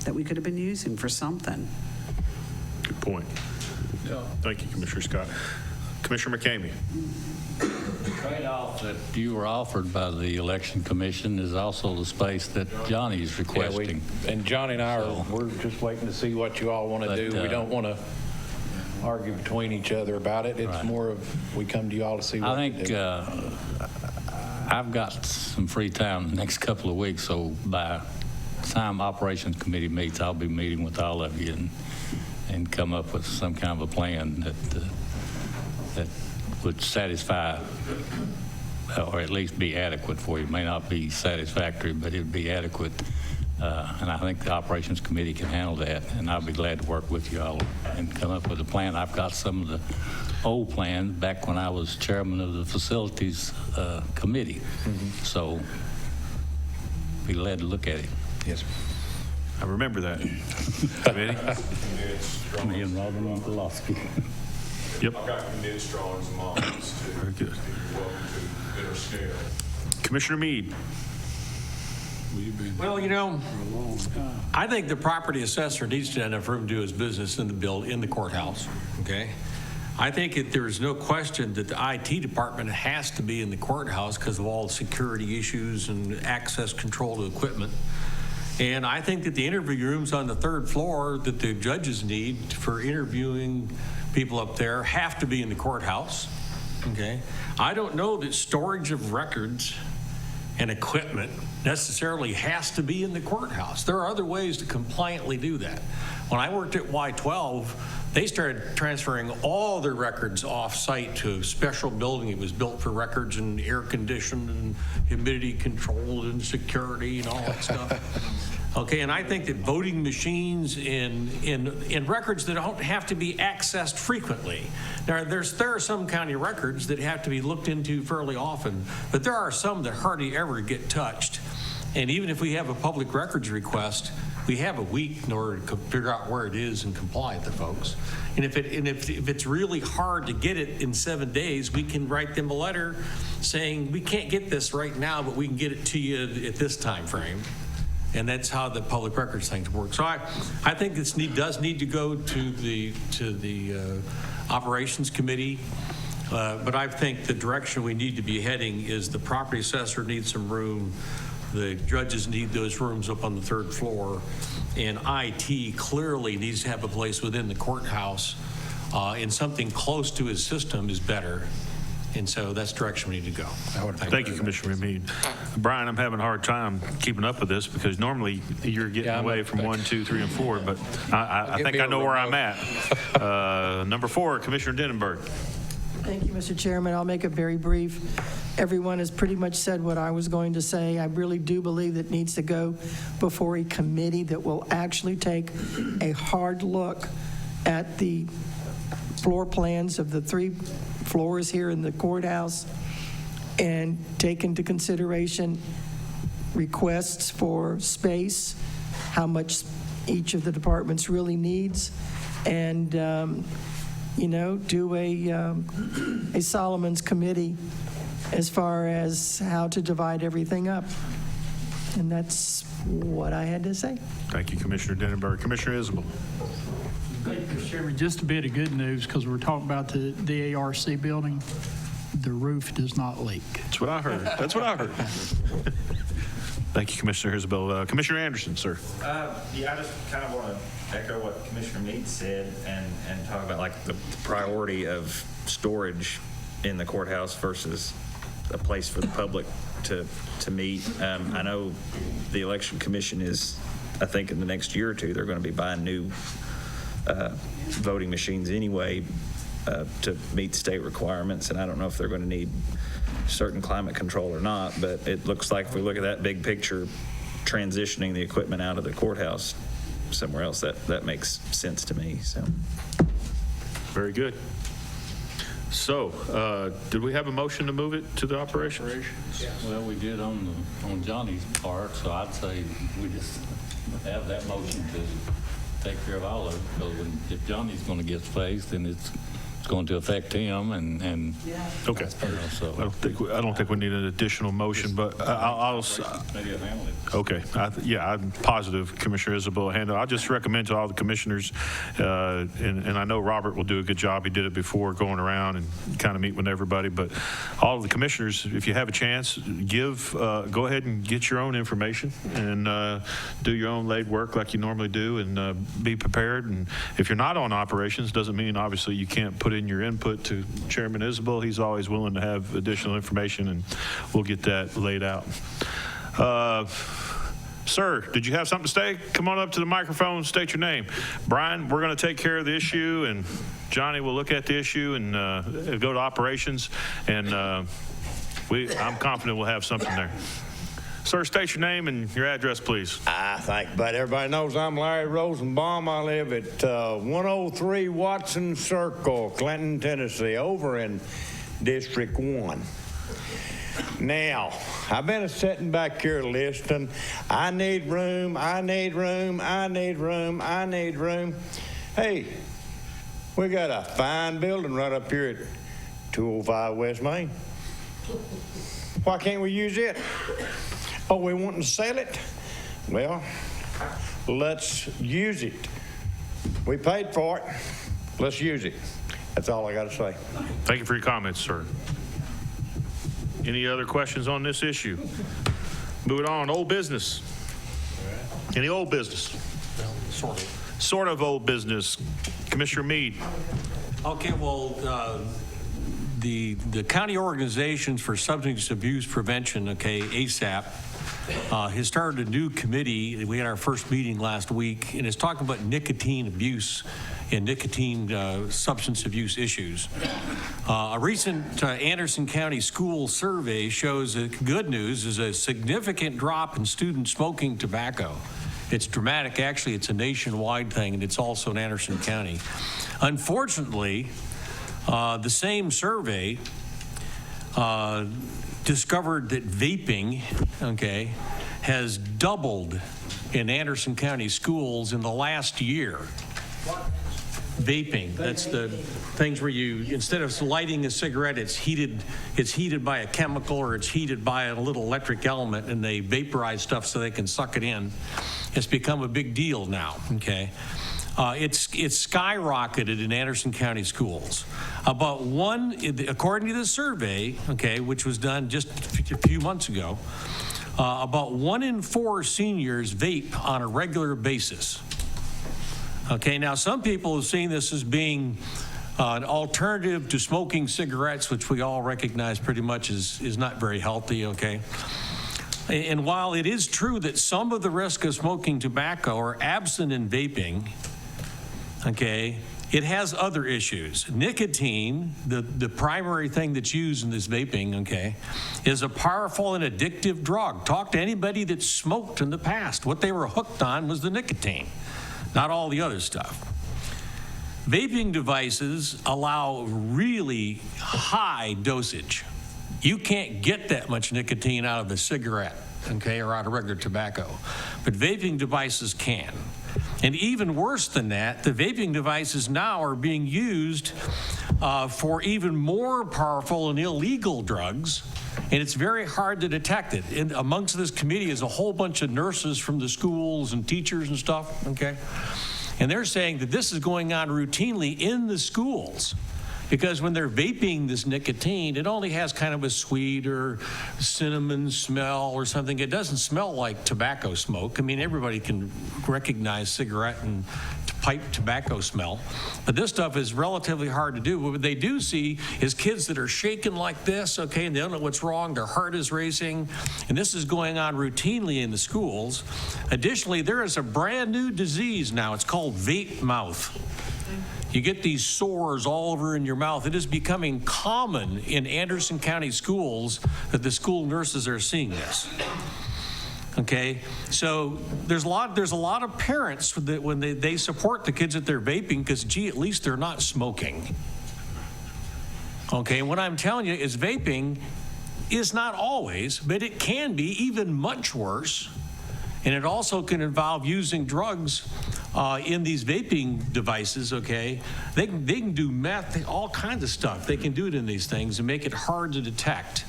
that we could have been using for something. Good point. Thank you, Commissioner Scott. Commissioner McCamey. The trade-off that you were offered by the Election Commission is also the space that Johnny's requesting. And Johnny and I we're just waiting to see what you all want to do. We don't want to argue between each other about it. It's more of we come to you all to see what I think I've got some free time the next couple of weeks, so by the time Operations Committee meets, I'll be meeting with all of you and come up with some kind of a plan that would satisfy or at least be adequate for you. It may not be satisfactory, but it would be adequate. And I think the Operations Committee can handle that, and I'll be glad to work with you all and come up with a plan. I've got some of the old plans back when I was chairman of the Facilities Committee. So be glad to look at it. Yes, sir. I remember that. Committee? Me and Robin Montelowski. Yep. I've got condensed drawings and models too. Very good. You're welcome to bigger scale. Commissioner Meade. Well, I think the property assessor needs to have enough room to do his business in the courthouse, okay? I think that there's no question that the IT department has to be in the courthouse because of all the security issues and access control to equipment. And I think that the interview rooms on the 3rd floor that the judges need for interviewing people up there have to be in the courthouse, okay? I don't know that storage of records and equipment necessarily has to be in the courthouse. There are other ways to compliantly do that. When I worked at Y12, they started transferring all their records off-site to a special building. It was built for records and air conditioned and humidity controlled and security and all that stuff. Okay, and I think that voting machines in records that don't have to be accessed frequently. Now, there are some county records that have to be looked into fairly often, but there are some that hardly ever get touched. And even if we have a public records request, we have a week in order to figure out where it is and comply with the folks. And if it's really hard to get it in 7 days, we can write them a letter saying, we can't get this right now, but we can get it to you at this time frame. And that's how the public records things work. So I think this does need to go to the Operations Committee. But I think the direction we need to be heading is the property assessor needs some room. The judges need those rooms up on the 3rd floor. And IT clearly needs to have a place within the courthouse. And something close to his system is better. And so that's the direction we need to go. Thank you, Commissioner Meade. Brian, I'm having a hard time keeping up with this because normally you're getting away from 1, 2, 3, and 4, but I think I know where I'm at. Number 4, Commissioner Denenberg. Thank you, Mr. Chairman. I'll make it very brief. Everyone has pretty much said what I was going to say. I really do believe that needs to go before a committee that will actually take a hard look at the floor plans of the 3 floors here in the courthouse and take into consideration requests for space, how much each of the departments really needs, and do a Solomon's committee as far as how to divide everything up. And that's what I had to say. Thank you, Commissioner Denenberg. Commissioner Isabel. Thank you, Mr. Chairman. Just a bit of good news, because we're talking about the ARC building. The roof does not leak. That's what I heard. That's what I heard. Thank you, Commissioner Isabel. Commissioner Anderson, sir. I just kind of want to echo what Commissioner Meade said and talk about like the priority of storage in the courthouse versus a place for the public to meet. I know the Election Commission is, I think in the next year or two, they're going to be buying new voting machines anyway. to meet state requirements, and I don't know if they're going to need certain climate control or not, but it looks like if we look at that big picture, transitioning the equipment out of the courthouse somewhere else, that makes sense to me, so. Very good. So, did we have a motion to move it to the operations? Well, we did on Johnny's part, so I'd say we just have that motion to take care of all of it, because if Johnny's going to get phased, then it's going to affect him, and Okay. so I don't think we need an additional motion, but I'll maybe I'll handle it. okay. I'm positive Commissioner Isabel will handle it. I'll just recommend to all the commissioners, and I know Robert will do a good job. He did it before, going around and kind of meet with everybody. But all of the commissioners, if you have a chance, go ahead and get your own information and do your own laid work like you normally do, and be prepared. And if you're not on operations, doesn't mean obviously you can't put in your input to Chairman Isabel. He's always willing to have additional information, and we'll get that laid out. Sir, did you have something to say? Come on up to the microphone, state your name. Brian, we're going to take care of the issue, and Johnny will look at the issue and go to operations, and I'm confident we'll have something there. Sir, state your name and your address, please. Thank you, buddy. Everybody knows I'm Larry Rosenbaum. I live at 103 Watson Circle, Clinton, Tennessee, over in District 1. Now, I've been sitting back here listening. I need room, I need room, I need room, I need room. Hey, we got a fine building right up here at 205 West Main. Why can't we use it? Oh, we wanting to sell it? Well, let's use it. We paid for it. Let's use it. That's all I got to say. Thank you for your comments, sir. Any other questions on this issue? Moving on, old business. Any old business? Sort of old business. Commissioner Meade. Okay, well, the County Organizations for Substance Abuse Prevention, okay, ASAP, has started a new committee. We had our first meeting last week, and it's talking about nicotine abuse and nicotine substance abuse issues. A recent Anderson County school survey shows that good news is a significant drop in students smoking tobacco. It's dramatic. Actually, it's a nationwide thing, and it's also in Anderson County. Unfortunately, the same survey discovered that vaping, okay, has doubled in Anderson County schools in the last year. Vaping, that's the things where you, instead of lighting a cigarette, it's heated by a chemical, or it's heated by a little electric element, and they vaporize stuff so they can suck it in. It's become a big deal now, okay? It's skyrocketed in Anderson County schools. About one, according to the survey, okay, which was done just a few months ago, about 1 in 4 seniors vape on a regular basis. Okay, now some people have seen this as being an alternative to smoking cigarettes, which we all recognize pretty much is not very healthy, okay? And while it is true that some of the risk of smoking tobacco are absent in vaping, okay, it has other issues. Nicotine, the primary thing that's used in this vaping, okay, is a powerful and addictive drug. Talk to anybody that smoked in the past. What they were hooked on was the nicotine, not all the other stuff. Vaping devices allow really high dosage. You can't get that much nicotine out of a cigarette, okay, or out of regular tobacco, but vaping devices can. And even worse than that, the vaping devices now are being used for even more powerful and illegal drugs, and it's very hard to detect it. And amongst this committee is a whole bunch of nurses from the schools and teachers and stuff, okay? And they're saying that this is going on routinely in the schools, because when they're vaping this nicotine, it only has kind of a sweet or cinnamon smell or something. It doesn't smell like tobacco smoke. I mean, everybody can recognize cigarette and pipe tobacco smell. But this stuff is relatively hard to do. But what they do see is kids that are shaking like this, okay, and they don't know what's wrong. Their heart is racing. And this is going on routinely in the schools. Additionally, there is a brand new disease now. It's called vape mouth. You get these sores all over in your mouth. It is becoming common in Anderson County schools that the school nurses are seeing this. Okay, so there's a lot of parents that when they support the kids that they're vaping because, gee, at least they're not smoking. Okay, and what I'm telling you is vaping is not always, but it can be even much worse. And it also can involve using drugs in these vaping devices, okay? They can do meth, all kinds of stuff. They can do it in these things and make it hard to detect.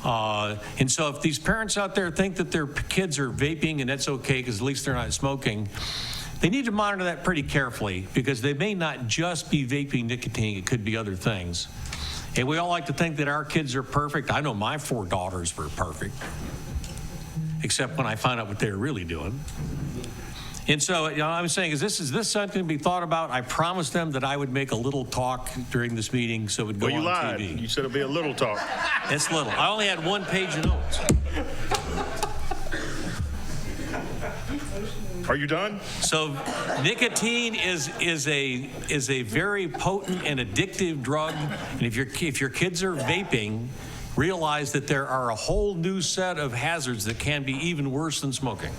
And so if these parents out there think that their kids are vaping and that's okay because at least they're not smoking, they need to monitor that pretty carefully because they may not just be vaping nicotine. It could be other things. And we all like to think that our kids are perfect. I know my 4 daughters were perfect, except when I find out what they're really doing. And so, I'm saying, is this something to be thought about? I promised them that I would make a little talk during this meeting so it would go on TV. Well, you lied. You said it'd be a little talk. It's little. I only had 1 page of notes. Are you done? So, nicotine is a very potent and addictive drug, and if your kids are vaping, realize that there are a whole new set of hazards that can be even worse than smoking.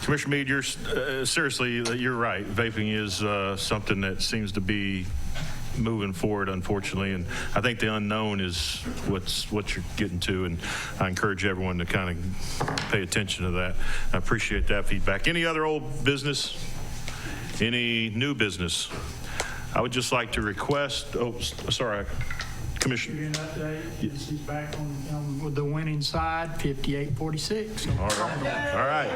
Commissioner Meade, you're right. Vaping is something that seems to be moving forward, unfortunately, and I think the unknown is what you're getting to, and I encourage everyone to kind of pay attention to that. I appreciate that feedback. Any other old business? Any new business? I would just like to request, sorry, Commissioner. He's back on with the winning side, 58-46. All right.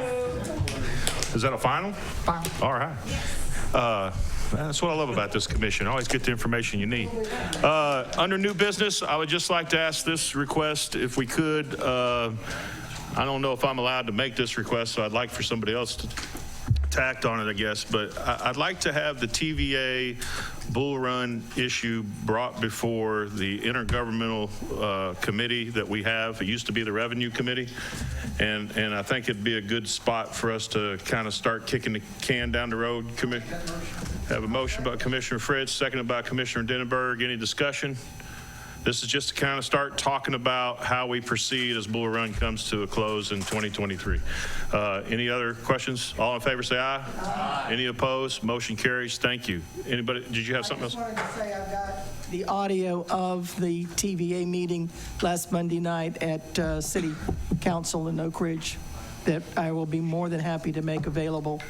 Is that a final? Final. All right. That's what I love about this commission. Always get the information you need. Under new business, I would just like to ask this request, if we could. I don't know if I'm allowed to make this request, so I'd like for somebody else to tact on it, I guess. But I'd like to have the TVA Bull Run issue brought before the intergovernmental committee that we have. It used to be the Revenue Committee. And I think it'd be a good spot for us to kind of start kicking the can down the road. Have a motion by Commissioner Fritz, seconded by Commissioner Denenberg. Any discussion? This is just to kind of start talking about how we proceed as Bull Run comes to a close in 2023. Any other questions? All in favor say aye. Aye. Any opposed? Motion carries. Thank you. Anybody, did you have something else? I just wanted to say I've got the audio of the TVA meeting last Monday night at City Council in Oak Ridge that I will be more than happy to make available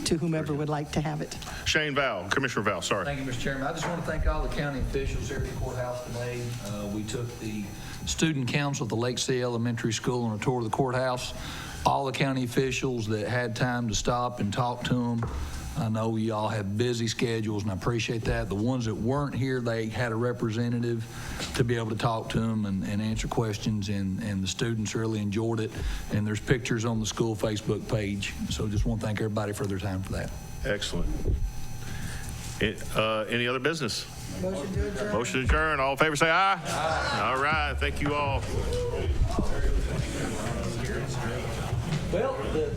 to whomever would like to have it. Shane Val, Commissioner Val, sorry. Thank you, Mr. Chairman. I just want to thank all the county officials here at the courthouse today. We took the student council at the Lake City Elementary School on a tour of the courthouse. All the county officials that had time to stop and talk to them. I know you all have busy schedules, and I appreciate that. The ones that weren't here, they had a representative to be able to talk to them and answer questions, and the students really enjoyed it. And there's pictures on the school Facebook page. So just want to thank everybody for their time for that. Excellent. Any other business? Motion to adjourn. Motion to adjourn. All in favor say aye. Aye. All right. Thank you all. Well, the